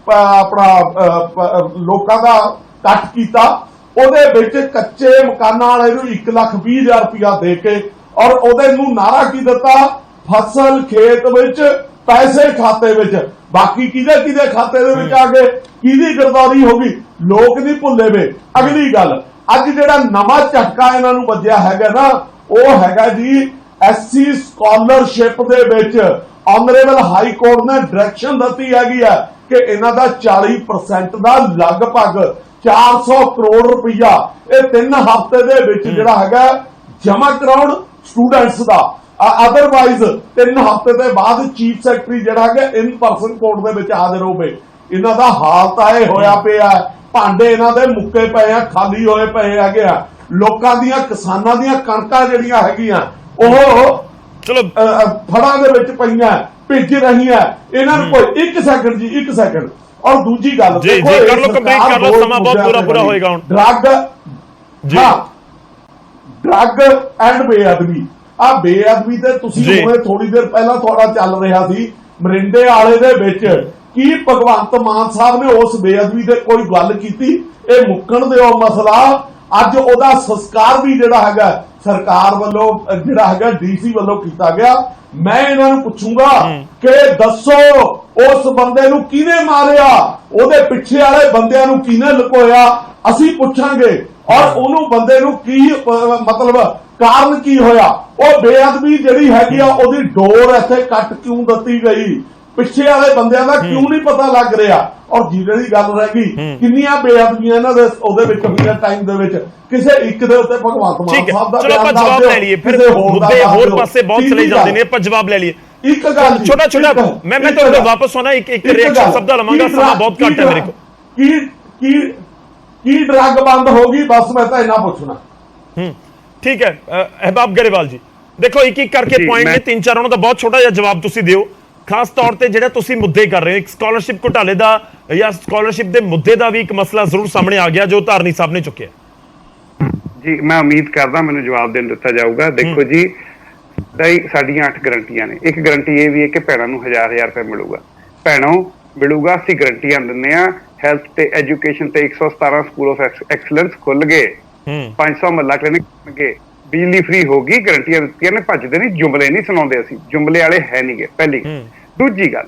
ਆਪਣਾ ਲੋਕਾਂ ਦਾ ਕੱਟ ਕੀਤਾ, ਉਹਦੇ ਵਿੱਚ ਕੱਚੇ ਮਕਾਨਾਂ ਵਾਲੇ ਨੂੰ 1,20,000 ਰੁਪਇਆ ਦੇ ਕੇ ਔਰ ਉਹਦੇ ਨੂੰ ਨਾਰਾ ਕੀ ਦਿੱਤਾ, ਫਸਲ ਖੇਤ ਵਿੱਚ ਪੈਸੇ ਖਾਤੇ ਵਿੱਚ। ਬਾਕੀ ਕਿਹਦੇ ਖਾਤੇ ਦੇ ਵਿੱਚ ਆ ਗਏ, ਕਿਹਦੀ ਗਰਦੌਰੀ ਹੋ ਗਈ, ਲੋਕ ਨਹੀਂ ਭੁੱਲੇ ਵੇ। ਅਗਲੀ ਗੱਲ, ਅੱਜ ਜਿਹੜਾ ਨਵਾਂ ਝਟਕਾ ਇਹਨਾਂ ਨੂੰ ਵੱਜਿਆ ਹੈਗਾ ਨਾ, ਉਹ ਹੈਗਾ ਜੀ SC ਸਕਾਲਰਸ਼ਿਪ ਦੇ ਵਿੱਚ ਆਨਰੇਬਲ ਹਾਈ ਕੋਰਟ ਨੇ ਡਾਇਰੈਕਸ਼ਨ ਦਿੱਤੀ ਹੈਗੀ ਹੈ ਕਿ ਇਹਨਾਂ ਦਾ 40% ਦਾ ਲਗਭਗ 400 ਕਰੋੜ ਰੁਪਇਆ ਇਹ 3 ਹਫ਼ਤੇ ਦੇ ਵਿੱਚ ਜਿਹੜਾ ਹੈਗਾ ਜਮ੍ਹਾਂ ਕਰਾਉਣ ਸਟੂਡੈਂਟਸ ਦਾ। ਅਦਰਵਾਈਜ਼ 3 ਹਫ਼ਤੇ ਦੇ ਬਾਅਦ ਚੀਫ ਸੈਕਟਰੀ ਜਿਹੜਾ ਹੈਗਾ ਇਨ ਪਰਸਨ ਕੋਰਟ ਦੇ ਵਿੱਚ ਹਾਜ਼ਰ ਹੋਵੇ। ਇਹਨਾਂ ਦਾ ਹਾਲ ਤਾਂ ਇਹ ਹੋਇਆ ਪਿਆ, ਭਾਂਡੇ ਇਹਨਾਂ ਦੇ ਮੁੱਕੇ ਪਏ ਆ, ਖਾਲੀ ਹੋਏ ਪਏ ਹੈਗੇ ਆ। ਲੋਕਾਂ ਦੀਆਂ, ਕਿਸਾਨਾਂ ਦੀਆਂ ਕਣਕਾਂ ਜਿਹੜੀਆਂ ਹੈਗੀਆਂ ਉਹ ਚਲੋ ਫੜਾਂ ਦੇ ਵਿੱਚ ਪਈਆਂ, ਭਿੱਜ ਰਹੀਆਂ। ਇਹਨਾਂ ਨੂੰ ਕੋਈ 1 ਸੈਕਿੰਡ ਜੀ, 1 ਸੈਕਿੰਡ। ਔਰ ਦੂਜੀ ਗੱਲ, ਜੀ ਕਰ ਲਓ, ਕੰਪਲੀਟ ਕਰ ਲਓ, ਸਮਾਂ ਬਹੁਤ ਪੂਰਾ ਹੋਏਗਾ ਹੁਣ। ਡਰੱਗ ਐਂਡ ਬੇਅਦਬੀ, ਆ ਬੇਅਦਬੀ ਤੇ ਤੁਸੀਂ ਹੁਣੇ ਥੋੜੀ ਦੇਰ ਪਹਿਲਾਂ ਤੁਹਾਡਾ ਚੱਲ ਰਿਹਾ ਸੀ ਮਰਿੰਡੇ ਵਾਲੇ ਦੇ ਵਿੱਚ, ਕੀ ਭਗਵੰਤ ਮਾਨ ਸਾਹਿਬ ਨੇ ਉਸ ਬੇਅਦਬੀ ਤੇ ਕੋਈ ਗੱਲ ਕੀਤੀ? ਇਹ ਮੁੱਕਣ ਦਿਓ ਮਸਲਾ। ਅੱਜ ਉਹਦਾ ਸੰਸਕਾਰ ਵੀ ਜਿਹੜਾ ਹੈਗਾ ਸਰਕਾਰ ਵੱਲੋਂ ਜਿਹੜਾ ਹੈਗਾ DC ਵੱਲੋਂ ਕੀਤਾ ਗਿਆ। ਮੈਂ ਇਹਨਾਂ ਨੂੰ ਪੁੱਛੂੰਗਾ ਕਿ ਦੱਸੋ ਉਸ ਬੰਦੇ ਨੂੰ ਕਿਹਨੇ ਮਾਰਿਆ, ਉਹਦੇ ਪਿੱਛੇ ਵਾਲੇ ਬੰਦਿਆਂ ਨੂੰ ਕਿਹਨੇ ਲੁਕੋਇਆ? ਅਸੀਂ ਪੁੱਛਾਂਗੇ। ਔਰ ਉਹਨੂੰ ਬੰਦੇ ਨੂੰ ਕੀ ਮਤਲਬ ਕਾਰਨ ਕੀ ਹੋਇਆ? ਉਹ ਬੇਅਦਬੀ ਜਿਹੜੀ ਹੈਗੀ ਆ ਉਹਦੀ ਡੋਰ ਇੱਥੇ ਕੱਟ ਕਿਉਂ ਦਿੱਤੀ ਗਈ? ਪਿੱਛੇ ਵਾਲੇ ਬੰਦਿਆਂ ਦਾ ਕਿਉਂ ਨਹੀਂ ਪਤਾ ਲੱਗ ਰਿਹਾ? ਔਰ ਜਿਹੜੀ ਗੱਲ ਰਹਿ ਗਈ, ਕਿੰਨੀਆਂ ਬੇਅਦਬੀਆਂ ਇਹਨਾਂ ਦੇ ਉਹਦੇ ਵਿੱਚ ਹੋਈਆਂ ਟਾਈਮ ਦੇ ਵਿੱਚ, ਕਿਸੇ ਇੱਕ ਦੇ ਉੱਤੇ ਭਗਵੰਤ ਮਾਨ ਸਾਹਿਬ ਦਾ ਚਲੋ ਆਪਾਂ ਜਵਾਬ ਲੈ ਲਈਏ, ਫਿਰ ਮੁੱਦੇ ਹੋਰ ਪਾਸੇ ਬਹੁਤ ਚਲੇ ਜਾਂਦੇ ਨੇ, ਆਪਾਂ ਜਵਾਬ ਲੈ ਲਈਏ। ਇੱਕ ਗੱਲ ਛੋਟਾ ਮੈਂ ਤੁਹਾਡੇ ਵਾਪਸ ਆਉਣਾ, ਇੱਕ ਰਿਐਕਸ਼ਨ ਸਭ ਦਾ ਲਵਾਂਗਾ, ਸਮਾਂ ਬਹੁਤ ਘੱਟ ਹੈ ਮੇਰੇ ਕੋਲ। ਕੀ ਡਰੱਗ ਬੰਦ ਹੋ ਗਈ? ਬਸ ਮੈਂ ਤਾਂ ਇੰਨਾ ਪੁੱਛਣਾ। ਠੀਕ ਹੈ ਅਹਿਬਾਬ ਗਰੇਵਾਲ ਜੀ, ਦੇਖੋ ਇੱਕ ਕਰਕੇ ਪੁਆਇੰਟ ਨੇ 3-4, ਉਹਨਾਂ ਦਾ ਬਹੁਤ ਛੋਟਾ ਜਿਹਾ ਜਵਾਬ ਤੁਸੀਂ ਦਿਓ। ਖਾਸ ਤੌਰ ਤੇ ਜਿਹੜਾ ਤੁਸੀਂ ਮੁੱਦੇ ਕਰ ਰਹੇ ਹੋ, ਇੱਕ ਸਕਾਲਰਸ਼ਿਪ ਘੁਟਾਲੇ ਦਾ ਜਾਂ ਸਕਾਲਰਸ਼ਿਪ ਦੇ ਮੁੱਦੇ ਦਾ ਵੀ ਇੱਕ ਮਸਲਾ ਜ਼ਰੂਰ ਸਾਹਮਣੇ ਆ ਗਿਆ ਜੋ ਧਾਰਨੀ ਸਾਹਿਬ ਨੇ ਚੁੱਕਿਆ। ਜੀ ਮੈਂ ਉਮੀਦ ਕਰਦਾ ਮੈਨੂੰ ਜਵਾਬ ਦੇਣ ਦਿੱਤਾ ਜਾਊਗਾ। ਦੇਖੋ ਜੀ, ਸਾਡੀਆਂ 8 ਗਰੰਟੀਆਂ ਨੇ। ਇੱਕ ਗਰੰਟੀ ਇਹ ਵੀ ਹੈ ਕਿ ਭੈਣਾਂ ਨੂੰ 1000 ਰੁਪਏ ਮਿਲੂਗਾ, ਭੈਣੋਂ ਮਿਲੂਗਾ। ਅਸੀਂ ਗਰੰਟੀਆਂ ਦਿੰਦੇ ਆ। ਹੈਲਥ ਤੇ ਐਜੂਕੇਸ਼ਨ ਤੇ 117 ਸਕੂਲ ਆਫ ਐਕਸਲੈਂਸ ਖੁੱਲ ਗਏ, 500 ਮਹੱਲਾ ਕਲੀਨਿਕ ਖੁੱਲ ਗਏ, ਬਿਜਲੀ ਫ੍ਰੀ ਹੋ ਗਈ। ਗਰੰਟੀਆਂ ਦਿੱਤੀਆਂ ਨੇ, ਭੱਜਦੇ ਨਹੀਂ, ਜੁਮਲੇ ਨਹੀਂ ਸੁਣਾਉਂਦੇ ਅਸੀਂ, ਜੁਮਲੇ ਵਾਲੇ ਹੈ ਨਹੀਂਗੇ। ਪਹਿਲੀ ਦੂਜੀ ਗੱਲ,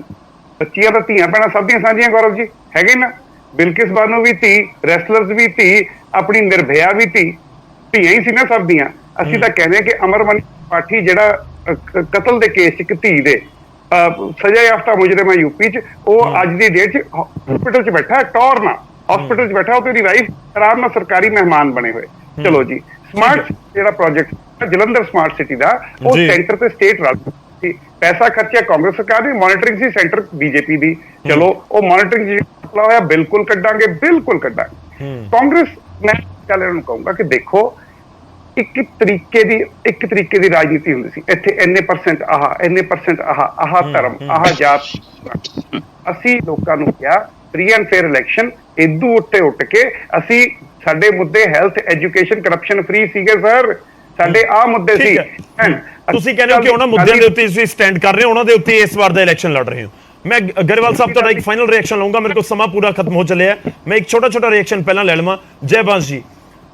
ਬੱਚੀਆਂ ਤਾਂ ਧੀਆਂ ਭੈਣਾਂ ਸਭ ਦੀਆਂ ਸਾਂਝੀਆਂ ਗੌਰਵ ਜੀ ਹੈਗੇ ਨਾ। ਬਿਲਕਿਸ ਬਾਨੋ ਵੀ ਧੀ, ਰੈਸਲਰਸ ਵੀ ਧੀ, ਆਪਣੀ ਨਿਰਭਇਆ ਵੀ ਧੀਆਂ ਹੀ ਸੀ ਨਾ ਸਭ ਦੀਆਂ। ਅਸੀਂ ਤਾਂ ਕਹਿੰਦੇ ਆ ਕਿ ਅਮਰਮਨੀ ਪਾਠੀ ਜਿਹੜਾ ਕਤਲ ਦੇ ਕੇਸ 'ਚ ਇੱਕ ਧੀ ਦੇ ਸਜ਼ਾ ਯਾਫਤਾ ਮੁਜਰਮ ਹੈ UP 'ਚ, ਉਹ ਅੱਜ ਦੀ ਡੇਟ 'ਚ ਹਸਪੀਟਲ 'ਚ ਬੈਠਾ, ਟੌਰ ਨਾਲ ਹਸਪੀਟਲ 'ਚ ਬੈਠਾ, ਉਹ ਤੇ ਉਹਦੀ ਵਾਈਫ ਆਰਾਮ ਨਾਲ ਸਰਕਾਰੀ ਮਹਿਮਾਨ ਬਣੇ ਹੋਏ। ਚਲੋ ਜੀ, ਸਮਾਰਟ ਜਿਹੜਾ ਪ੍ਰੋਜੈਕਟ ਜਲੰਧਰ ਸਮਾਰਟ ਸਿਟੀ ਦਾ, ਉਹ ਸੈਂਟਰ ਤੇ ਸਟੇਟ ਰਲ ਪੈਸਾ ਖਰਚਿਆ ਕਾਂਗਰਸ ਸਰਕਾਰ ਦੀ, ਮੋਨੀਟਰਿੰਗ ਸੀ ਸੈਂਟਰ BJP ਦੀ। ਚਲੋ ਉਹ ਮੋਨੀਟਰਿੰਗ ਜਿਹੜਾ ਹੋਇਆ ਬਿਲਕੁਲ ਕੱਢਾਂਗੇ, ਬਿਲਕੁਲ ਕੱਢਾਂਗੇ। ਕਾਂਗਰਸ ਮੈਂ ਚੱਲ ਇਹਨਾਂ ਨੂੰ ਕਹੂੰਗਾ ਕਿ ਦੇਖੋ, ਇੱਕ ਤਰੀਕੇ ਦੀ ਰਾਜਨੀਤੀ ਹੁੰਦੀ ਸੀ। ਇੱਥੇ ਇੰਨੇ % ਇੰਨੇ % ਆਹ ਧਰਮ, ਆਹ ਜਾਤ। ਅਸੀਂ ਲੋਕਾਂ ਨੂੰ ਕਿਹਾ ਫ੍ਰੀ ਐਂਡ ਫੇਅਰ ਇਲੈਕਸ਼ਨ, ਇਦੋਂ ਉੱਠ ਕੇ ਅਸੀਂ, ਸਾਡੇ ਮੁੱਦੇ ਹੈਲਥ, ਐਜੂਕੇਸ਼ਨ, ਕਰਪਸ਼ਨ ਫ੍ਰੀ ਸੀਗੇ ਸਰ, ਸਾਡੇ ਆਹ ਮੁੱਦੇ ਸੀ। ਤੁਸੀਂ ਕਹਿੰਦੇ ਹੋ ਕਿ ਉਹਨਾਂ ਮੁੱਦਿਆਂ ਦੇ ਉੱਤੇ ਤੁਸੀਂ ਸਟੈਂਡ ਕਰ ਰਹੇ ਹੋ, ਉਹਨਾਂ ਦੇ ਉੱਤੇ ਇਸ ਵਾਰ ਦਾ ਇਲੈਕਸ਼ਨ ਲੜ ਰਹੇ ਹੋ। ਮੈਂ ਗਰੇਵਾਲ ਸਾਹਿਬ ਤੁਹਾਡਾ ਇੱਕ ਫਾਈਨਲ ਰਿਐਕਸ਼ਨ ਲਵਾਂਗਾ, ਮੇਰੇ ਕੋਲ ਸਮਾਂ ਪੂਰਾ ਖਤਮ ਹੋ ਚੱਲਿਆ। ਮੈਂ ਇੱਕ ਛੋਟਾ ਰਿਐਕਸ਼ਨ ਪਹਿਲਾਂ ਲੈ ਲਵਾਂ। ਜੈ ਬੰਸ ਜੀ,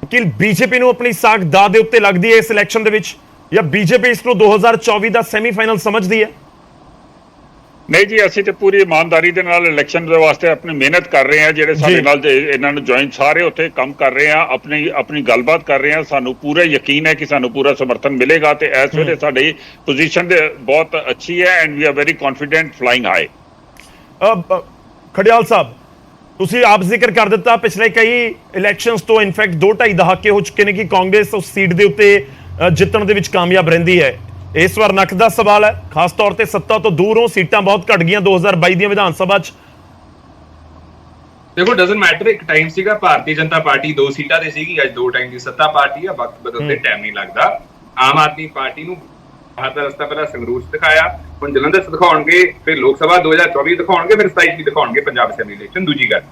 ਕਿ ਬੀਜੇਪੀ ਨੂੰ ਆਪਣੀ ਸਾਖ ਦਾਅ ਦੇ ਉੱਤੇ ਲੱਗਦੀ ਹੈ ਇਸ ਇਲੈਕਸ਼ਨ ਦੇ ਵਿੱਚ, ਜਾਂ ਬੀਜੇਪੀ ਇਸ ਨੂੰ 2024 ਦਾ ਸੈਮੀਫਾਈਨਲ ਸਮਝਦੀ ਹੈ? ਨਹੀਂ ਜੀ, ਅਸੀਂ ਤੇ ਪੂਰੀ ਇਮਾਨਦਾਰੀ ਦੇ ਨਾਲ ਇਲੈਕਸ਼ਨ ਦੇ ਵਾਸਤੇ ਆਪਣੀ ਮਿਹਨਤ ਕਰ ਰਹੇ ਹਾਂ। ਜਿਹੜੇ ਸਾਡੇ ਨਾਲ ਇਹਨਾਂ ਨੂੰ ਜੁਆਇਨ ਸਾਰੇ ਉੱਥੇ ਕੰਮ ਕਰ ਰਹੇ ਆ, ਆਪਣੀ ਗੱਲਬਾਤ ਕਰ ਰਹੇ ਆ। ਸਾਨੂੰ ਪੂਰਾ ਯਕੀਨ ਹੈ ਕਿ ਸਾਨੂੰ ਪੂਰਾ ਸਮਰਥਨ ਮਿਲੇਗਾ ਤੇ ਇਸ ਵੇਲੇ ਸਾਡੀ ਪੋਜੀਸ਼ਨ ਦੇ ਬਹੁਤ ਅੱਛੀ ਹੈ and we are very confident flying high. Khadial Sahib, ਤੁਸੀਂ ਆਪ ਜ਼ਿਕਰ ਕਰ ਦਿੱਤਾ ਪਿਛਲੇ ਕਈ ਇਲੈਕਸ਼ਨਸ ਤੋਂ ਇਨਫੈਕਟ 2-2.5 ਦਹਾਕੇ ਹੋ ਚੁੱਕੇ ਨੇ ਕਿ ਕਾਂਗਰਸ ਉਸ ਸੀਟ ਦੇ ਉੱਤੇ ਜਿੱਤਣ ਦੇ ਵਿੱਚ ਕਾਮਯਾਬ ਰਹਿੰਦੀ ਹੈ। ਇਸ ਵਾਰ ਨੱਕ ਦਾ ਸਵਾਲ ਹੈ, ਖਾਸ ਤੌਰ ਤੇ ਸੱਤਾ ਤੋਂ ਦੂਰੋਂ ਸੀਟਾਂ ਬਹੁਤ ਘਟ ਗਈਆਂ 2022 ਦੀਆਂ ਵਿਧਾਨ ਸਭਾ 'ਚ। ਦੇਖੋ ਡਸਨਟ ਮੈਟਰ, ਇੱਕ ਟਾਈਮ ਸੀਗਾ ਭਾਰਤੀ ਜਨਤਾ ਪਾਰਟੀ 2 ਸੀਟਾਂ ਤੇ ਸੀਗੀ, ਅੱਜ 2 ਟਾਈਮ ਦੀ ਸੱਤਾ ਪਾਰਟੀ ਆ। ਵਕਤ ਬਦਲਦੇ ਟਾਈਮ ਨਹੀਂ ਲੱਗਦਾ। ਆਮ ਆਦਮੀ ਪਾਰਟੀ ਨੂੰ ਬਾਹਰ ਦਾ ਰਸਤਾ ਪਹਿਲਾਂ ਸੰਗਰੂਰ 'ਚ ਦਿਖਾਇਆ, ਹੁਣ ਜਲੰਧਰ 'ਚ ਦਿਖਾਉਣਗੇ, ਫਿਰ ਲੋਕ ਸਭਾ 2024 ਦਿਖਾਉਣਗੇ, ਫਿਰ 27 ਵੀ ਦਿਖਾਉਣਗੇ ਪੰਜਾਬ ਅਸੈਂਬਲੀ ਇਲੈਕਸ਼ਨ। ਦੂਜੀ ਗੱਲ,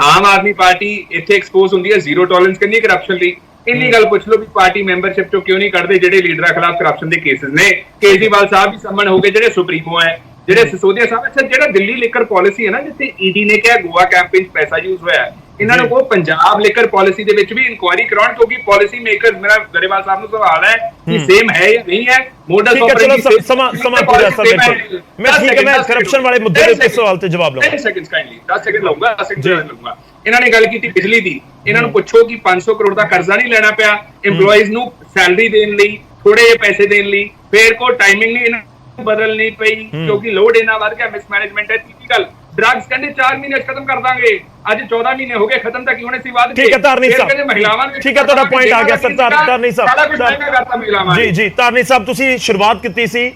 ਆਮ ਆਦਮੀ ਪਾਰਟੀ ਇੱਥੇ ਐਕਸਪੋਜ਼ ਹੁੰਦੀ ਹੈ ਜ਼ੀਰੋ ਟੋਲਰੈਂਸ ਕਰਨੀ ਹੈ ਕਰਪਸ਼ਨ ਲਈ। ਇੰਨੀ ਗੱਲ ਪੁੱਛ ਲਓ ਵੀ ਪਾਰਟੀ ਮੈਂਬਰਸ਼ਿਪ ਚੋਂ ਕਿਉਂ ਨਹੀਂ ਕੱਢਦੇ ਜਿਹੜੇ ਲੀਡਰਾਂ ਖਿਲਾਫ ਕਰਪਸ਼ਨ ਦੇ ਕੇਸਿਸ ਨੇ। ਕੇਜਰੀਵਾਲ ਸਾਹਿਬ ਵੀ ਸੰਮਨ ਹੋ ਗਏ, ਜਿਹੜੇ ਸੁਪਰੀਮੋ ਹੈ, ਜਿਹੜੇ ਸਿਸੋਦੀਆ ਸਾਹਿਬ। ਅੱਛਾ, ਜਿਹੜਾ ਦਿੱਲੀ ਲਿਕਰ ਪਾਲਿਸੀ ਹੈ ਨਾ, ਜਿੱਥੇ ਈਡੀ ਨੇ ਕਿਹਾ ਗੋਆ ਕੈਂਪੇਨ 'ਚ ਪੈਸਾ ਯੂਜ਼ ਹੋਇਆ, ਇਹਨਾਂ ਨੂੰ ਉਹ ਪੰਜਾਬ ਲਿਕਰ ਪਾਲਿਸੀ ਦੇ ਵਿੱਚ ਵੀ ਇਨਕੁਆਇਰੀ ਕਰਾਉਣ, ਕਿਉਂਕਿ ਪਾਲਿਸੀ ਮੇਕਰਸ, ਮੇਰਾ ਗਰੇਵਾਲ ਸਾਹਿਬ ਨੂੰ ਸਵਾਲ ਹੈ ਕਿ ਸੇਮ ਹੈ ਜਾਂ ਨਹੀਂ ਹੈ। ਮੋਡਲ ਆਪਰੇਟਿੰਗ ਸਮਾਂ ਪੂਰਾ ਸਰ, ਬਿਲਕੁਲ ਮੈਂ ਠੀਕ ਹੈ, ਮੈਂ ਕਰਪਸ਼ਨ ਵਾਲੇ ਮੁੱਦੇ ਦੇ ਉੱਤੇ ਸਵਾਲ ਤੇ ਜਵਾਬ ਲਵਾਂਗਾ। 10 ਸੈਕਿੰਡਸ ਕਾਈਂਡਲੀ, 10 ਸੈਕਿੰਡ ਲਊਂਗਾ, 10 ਸੈਕਿੰਡ ਲਊਂਗਾ। ਇਹਨਾਂ ਨੇ ਗੱਲ ਕੀਤੀ ਬਿਜਲੀ ਦੀ। ਇਹਨਾਂ ਨੂੰ ਪੁੱਛੋ ਕਿ 500 ਕਰੋੜ ਦਾ ਕਰਜ਼ਾ ਨਹੀਂ ਲੈਣਾ ਪਿਆ EMPLOYEES ਨੂੰ ਸੈਲਰੀ ਦੇਣ ਲਈ, ਥੋੜੇ ਜਿਹੇ ਪੈਸੇ ਦੇਣ ਲਈ, ਫੇਰ ਕੋਈ ਟਾਈਮਿੰਗ ਨਹੀਂ ਇਹਨਾਂ ਨੂੰ ਬਦਲਣੀ ਪਈ ਕਿਉਂਕਿ ਲੋਡ ਇਹਨਾਂ ਵੱਧ ਗਿਆ, ਮਿਸਮੈਨੇਜਮੈਂਟ ਹੈ। ਤੀਜੀ ਗੱਲ, ਡਰੱਗਸ ਕਹਿੰਦੇ 4 ਮਹੀਨੇ ਖਤਮ ਕਰ ਦਾਂਗੇ, ਅੱਜ 14 ਮਹੀਨੇ ਹੋ ਗਏ ਖਤਮ, ਤਾਂ ਕੀ ਹੋਣੇ ਸੀ ਬਾਅਦ? ਠੀਕ ਹੈ ਧਾਰਨੀ ਸਾਹਿਬ, ਠੀਕ ਹੈ, ਤੁਹਾਡਾ ਪੁਆਇੰਟ ਆ ਗਿਆ ਸਰ। ਧਾਰਨੀ ਸਾਹਿਬ, ਜੀ ਧਾਰਨੀ ਸਾਹਿਬ, ਤੁਸੀਂ ਸ਼ੁਰੂਆਤ ਕੀਤੀ ਸੀ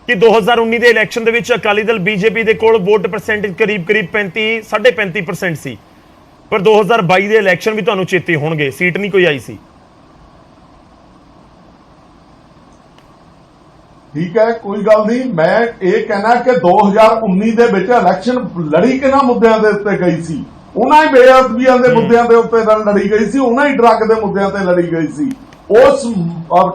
ਕਿ 2019 ਦੇ ਇਲੈਕਸ਼ਨ ਦੇ ਵਿੱਚ ਅਕਾਲੀ ਦਲ ਬੀਜੇਪੀ ਦੇ ਕੋਲ ਵੋਟ ਪਰਸੈਂਟੇਜ ਕਰੀਬ 35.5% ਸੀ, ਪਰ 2022 ਦੇ ਇਲੈਕਸ਼ਨ ਵੀ ਤੁਹਾਨੂੰ ਚੇਤੇ ਹੋਣਗੇ, ਸੀਟ ਨਹੀਂ ਕੋਈ ਆਈ ਸੀ। ਠੀਕ ਹੈ, ਕੋਈ ਗੱਲ ਨਹੀਂ। ਮੈਂ ਇਹ ਕਹਿਣਾ ਕਿ 2019 ਦੇ ਵਿੱਚ ਇਲੈਕਸ਼ਨ ਲੜੀ ਕਿਹਨਾਂ ਮੁੱਦਿਆਂ ਦੇ ਉੱਤੇ ਗਈ ਸੀ? ਉਹਨਾਂ ਹੀ ਬੇਅਦਬੀਆਂ ਦੇ ਮੁੱਦਿਆਂ ਦੇ ਉੱਤੇ ਲੜੀ ਗਈ ਸੀ, ਉਹਨਾਂ ਹੀ ਡਰੱਗ ਦੇ ਮੁੱਦਿਆਂ ਤੇ ਲੜੀ ਗਈ ਸੀ। ਉਸ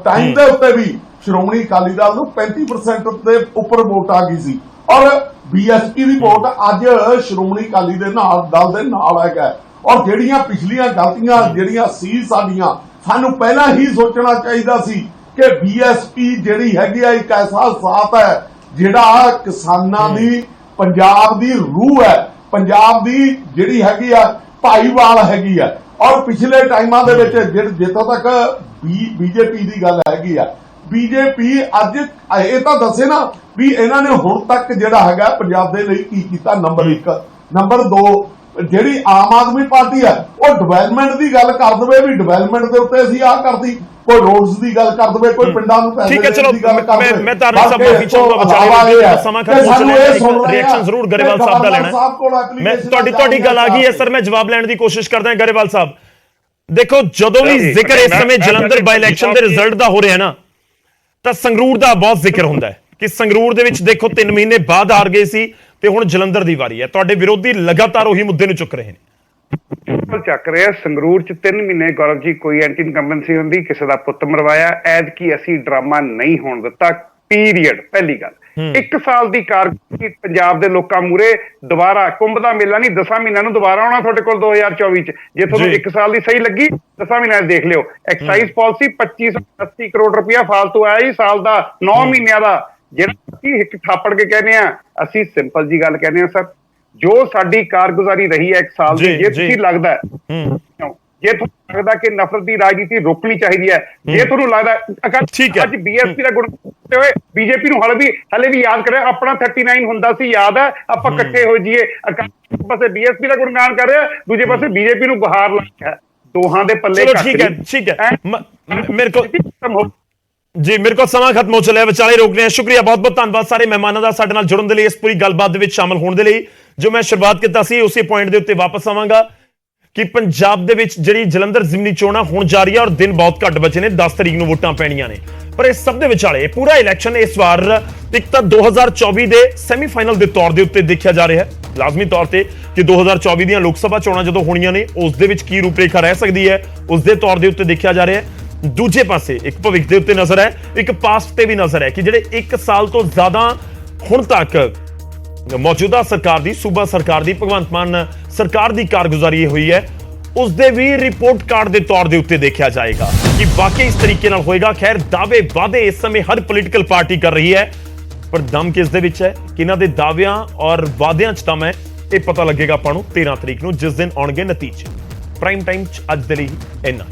ਟਾਈਮ ਦੇ ਉੱਤੇ ਵੀ ਸ਼੍ਰੋਮਣੀ ਅਕਾਲੀ ਦਲ ਨੂੰ 35% ਦੇ ਉੱਪਰ ਵੋਟ ਆ ਗਈ ਸੀ, ਔਰ ਬੀਐਸਪੀ ਦੀ ਵੋਟ ਅੱਜ ਸ਼੍ਰੋਮਣੀ ਅਕਾਲੀ ਦੇ ਦਲ ਦੇ ਨਾਲ ਹੈਗਾ। ਔਰ ਜਿਹੜੀਆਂ ਪਿਛਲੀਆਂ ਗਲਤੀਆਂ ਜਿਹੜੀਆਂ ਸੀ ਸਾਡੀਆਂ, ਸਾਨੂੰ ਪਹਿਲਾਂ ਹੀ ਸੋਚਣਾ ਚਾਹੀਦਾ ਸੀ ਕਿ ਬੀਐਸਪੀ ਜਿਹੜੀ ਹੈਗੀ ਆ ਇੱਕ ਐਸਾ ਸਾਥ ਹੈ ਜਿਹੜਾ ਕਿਸਾਨਾਂ ਦੀ, ਪੰਜਾਬ ਦੀ ਰੂਹ ਹੈ, ਪੰਜਾਬ ਦੀ ਜਿਹੜੀ ਹੈਗੀ ਆ ਭਾਈਵਾਲ ਹੈਗੀ ਆ। ਔਰ ਪਿਛਲੇ ਟਾਈਮਾਂ ਦੇ ਵਿੱਚ ਜਿੱਥੋਂ ਤੱਕ ਬੀਜੇਪੀ ਦੀ ਗੱਲ ਹੈਗੀ ਆ, ਬੀਜੇਪੀ ਅੱਜ ਇਹ ਤਾਂ ਦੱਸੇ ਨਾ ਵੀ ਇਹਨਾਂ ਨੇ ਹੁਣ ਤੱਕ ਜਿਹੜਾ ਹੈਗਾ ਪੰਜਾਬ ਦੇ ਲਈ ਕੀ ਕੀਤਾ। ਨੰਬਰ 1, ਨੰਬਰ 2, ਜਿਹੜੀ ਆਮ ਆਦਮੀ ਪਾਰਟੀ ਹੈ ਉਹ ਡਿਵੈਲਪਮੈਂਟ ਦੀ ਗੱਲ ਕਰ ਦਵੇ ਵੀ ਡਿਵੈਲਪਮੈਂਟ ਦੇ ਉੱਤੇ ਅਸੀਂ ਆਹ ਕਰਦੀ, ਕੋਈ ਰੋਡਸ ਦੀ ਗੱਲ ਕਰ ਦਵੇ, ਕੋਈ ਪਿੰਡਾਂ ਨੂੰ ਪੈਸੇ ਦੇਣ ਦੀ ਗੱਲ ਕਰ ਦਵੇ। ਮੈਂ ਧਾਰਨੀ ਸਾਹਿਬ ਮਾਫੀ ਚਾਹੂੰਗਾ, ਵਿਚਾਲੇ ਸਮਾਂ ਖਤਮ ਹੋ ਚੁੱਕਿਆ, ਰਿਐਕਸ਼ਨ ਜ਼ਰੂਰ ਗਰੇਵਾਲ ਸਾਹਿਬ ਦਾ ਲੈਣਾ। ਮੈਂ ਤੁਹਾਡੀ ਗੱਲ ਆ ਗਈ ਹੈ ਸਰ, ਮੈਂ ਜਵਾਬ ਲੈਣ ਦੀ ਕੋਸ਼ਿਸ਼ ਕਰਦਾ ਹਾਂ। ਗਰੇਵਾਲ ਸਾਹਿਬ ਦੇਖੋ, ਜਦੋਂ ਵੀ ਜ਼ਿਕਰ ਇਸ ਸਮੇਂ ਜਲੰਧਰ ਬਾਈ ਇਲੈਕਸ਼ਨ ਦੇ ਰਿਜ਼ਲਟ ਦਾ ਹੋ ਰਿਹਾ ਨਾ, ਤਾਂ ਸੰਗਰੂਰ ਦਾ ਬਹੁਤ ਜ਼ਿਕਰ ਹੁੰਦਾ ਹੈ ਕਿ ਸੰਗਰੂਰ ਦੇ ਵਿੱਚ ਦੇਖੋ 3 ਮਹੀਨੇ ਬਾਅਦ ਹਾਰ ਗਏ ਸੀ ਤੇ ਹੁਣ ਜਲੰਧਰ ਦੀ ਵਾਰੀ ਹੈ। ਤੁਹਾਡੇ ਵਿਰੋਧੀ ਲਗਾਤਾਰ ਉਹੀ ਮੁੱਦੇ ਨੂੰ ਚੁੱਕ ਰਹੇ ਨੇ। ਚੱਕ ਰਿਹਾ ਸੰਗਰੂਰ ਚ 3 ਮਹੀਨੇ ਗੌਰਵ ਜੀ ਕੋਈ ਐਂਟੀ ਇਨਕੰਬੈਂਸੀ ਹੁੰਦੀ, ਕਿਸੇ ਦਾ ਪੁੱਤ ਮਰਵਾਇਆ, ਐਤਕੀ ਅਸੀਂ ਡਰਾਮਾ ਨਹੀਂ ਹੋਣ ਦਿੱਤਾ, ਪੀਰੀਅਡ। ਪਹਿਲੀ ਗੱਲ, 1 ਸਾਲ ਦੀ ਕਾਰਗੁਜ਼ਾਰੀ ਪੰਜਾਬ ਦੇ ਲੋਕਾਂ ਮੂਰੇ ਦੁਬਾਰਾ ਕੁੰਭ ਦਾ ਮੇਲਾ ਨਹੀਂ, 10 ਮਹੀਨਿਆਂ ਨੂੰ ਦੁਬਾਰਾ ਆਉਣਾ ਤੁਹਾਡੇ ਕੋਲ 2024 ਚ। ਜੇ ਤੁਹਾਨੂੰ 1 ਸਾਲ ਦੀ ਸਹੀ ਲੱਗੀ, 10 ਮਹੀਨਿਆਂ ਦੇਖ ਲਿਓ। ਐਕਸਾਈਜ਼ ਪਾਲਿਸੀ 2580 ਕਰੋੜ ਰੁਪਇਆ ਫਾਲਤੂ ਆਇਆ ਜੀ ਸਾਲ ਦਾ, 9 ਮਹੀਨਿਆਂ ਦਾ, ਜਿਹੜਾ ਕਿ ਇੱਕ ਥਾਪੜ ਕੇ ਕਹਿੰਦੇ ਆ। ਅਸੀਂ ਸਿੰਪਲ ਜੀ ਗੱਲ ਕਹਿੰਦੇ ਆ ਸਰ, ਜੋ ਸਾਡੀ ਕਾਰਗੁਜ਼ਾਰੀ ਰਹੀ ਹੈ 1 ਸਾਲ ਦੀ, ਜੇ ਤੁਸੀਂ ਲੱਗਦਾ ਜੇ ਤੁਹਾਨੂੰ ਲੱਗਦਾ ਕਿ ਨਫ਼ਰਤ ਦੀ ਰਾਜਨੀਤੀ ਰੋਕਣੀ ਚਾਹੀਦੀ ਹੈ, ਜੇ ਤੁਹਾਨੂੰ ਲੱਗਦਾ ਅੱਜ ਬੀਐਸਪੀ ਦਾ ਗੁਣ ਹੋਏ, ਬੀਜੇਪੀ ਨੂੰ ਹਲੇ ਵੀ ਯਾਦ ਕਰਿਆ, ਆਪਣਾ 39 ਹੁੰਦਾ ਸੀ, ਯਾਦ ਹੈ, ਆਪਾਂ ਇਕੱਠੇ ਹੋ ਜਾਈਏ। ਇੱਕ ਪਾਸੇ ਬੀਐਸਪੀ ਦਾ ਗੁਣਗਾਨ ਕਰ ਰਿਹਾ, ਦੂਜੇ ਪਾਸੇ ਬੀਜੇਪੀ ਨੂੰ ਗੁਹਾਰ ਲਾਇਆ, ਦੋਹਾਂ ਦੇ ਪੱਲੇ ਠੀਕ ਹੈ ਮੇਰੇ ਕੋਲ ਸਮਾਂ ਖਤਮ ਹੋ ਚੱਲਿਆ, ਵਿਚਾਲੇ ਰੋਕ ਰਹੇ ਹਾਂ। ਸ਼ੁਕਰੀਆ, ਬਹੁਤ ਬਹੁਤ ਧੰਨਵਾਦ ਸਾਰੇ ਮਹਿਮਾਨਾਂ ਦਾ ਸਾਡੇ ਨਾਲ ਜੁੜਨ ਦੇ ਲਈ, ਇਸ ਪੂਰੀ ਗੱਲਬਾਤ ਦੇ ਵਿੱਚ ਸ਼ਾਮਲ ਹੋਣ ਦੇ ਲਈ। ਜੋ ਮੈਂ ਸ਼ੁਰੂਆਤ ਕੀਤਾ ਸੀ ਉਸੇ ਪੁਆਇੰਟ ਦੇ ਉੱਤੇ ਵਾਪਸ ਆਵਾਂਗਾ ਕਿ ਪੰਜਾਬ ਦੇ ਵਿੱਚ ਜਿਹੜੀ ਜਲੰਧਰ ਜ਼ਿਮਨੀ ਚੋਣਾਂ ਹੁਣ ਜਾਰੀ ਹੈ ਔਰ ਦਿਨ ਬਹੁਤ ਘੱਟ ਬਚੇ ਨੇ, 10 ਤਰੀਕ ਨੂੰ ਵੋਟਾਂ ਪੈਣੀਆਂ ਨੇ। ਪਰ ਇਸ ਸਭ ਦੇ ਵਿਚਾਲੇ ਪੂਰਾ ਇਲੈਕਸ਼ਨ ਇਸ ਵਾਰ ਇੱਕ ਤਾਂ 2024 ਦੇ ਸੈਮੀਫਾਈਨਲ ਦੇ ਤੌਰ ਦੇ ਉੱਤੇ ਦੇਖਿਆ ਜਾ ਰਿਹਾ ਹੈ, ਲਾਜ਼ਮੀ ਤੌਰ ਤੇ ਕਿ 2024 ਦੀਆਂ ਲੋਕ ਸਭਾ ਚੋਣਾਂ ਜਦੋਂ ਹੋਣੀਆਂ ਨੇ ਉਸ ਦੇ ਵਿੱਚ ਕੀ ਰੂਪਰੇਖਾ ਰਹਿ ਸਕਦੀ ਹੈ, ਉਸ ਦੇ ਤੌਰ ਦੇ ਉੱਤੇ ਦੇਖਿਆ ਜਾ ਰਿਹਾ ਹੈ। ਦੂਜੇ ਪਾਸੇ ਇੱਕ ਭਵਿੱਖ ਦੇ ਉੱਤੇ ਨਜ਼ਰ ਹੈ, ਇੱਕ ਪਾਸਟ ਤੇ ਵੀ ਨਜ਼ਰ ਹੈ ਕਿ ਜਿਹੜੇ 1 ਸਾਲ ਤੋਂ ਜ਼ਿਆਦਾ ਹੁਣ ਤੱਕ ਮੌਜੂਦਾ ਸਰਕਾਰ ਦੀ, ਸੂਬਾ ਸਰਕਾਰ ਦੀ, ਭਗਵੰਤ ਮਾਨ ਸਰਕਾਰ ਦੀ ਕਾਰਗੁਜ਼ਾਰੀ ਹੋਈ ਹੈ, ਉਸ ਦੇ ਵੀ ਰਿਪੋਰਟ ਕਾਰਡ ਦੇ ਤੌਰ ਦੇ ਉੱਤੇ ਦੇਖਿਆ ਜਾਏਗਾ ਕਿ ਵਾਕਈ ਇਸ ਤਰੀਕੇ ਨਾਲ ਹੋਏਗਾ। ਖੈਰ ਦਾਅਵੇ ਵਾਅਦੇ ਇਸ ਸਮੇਂ ਹਰ ਪੋਲੀਟੀਕਲ ਪਾਰਟੀ ਕਰ ਰਹੀ ਹੈ, ਪਰ ਦਮ ਕਿਸ ਦੇ ਵਿੱਚ ਹੈ, ਕਿਹਨਾਂ ਦੇ ਦਾਅਵਿਆਂ ਔਰ ਵਾਅਦਿਆਂ 'ਚ ਦਮ ਹੈ, ਇਹ ਪਤਾ ਲੱਗੇਗਾ ਆਪਾਂ ਨੂੰ 13 ਤਰੀਕ ਨੂੰ, ਜਿਸ ਦਿਨ ਆਉਣਗੇ ਨਤੀਜੇ। ਪ੍ਰਾਈਮ ਟਾਈਮ 'ਚ ਅੱਜ ਦੇ ਲਈ ਇੰਨਾ।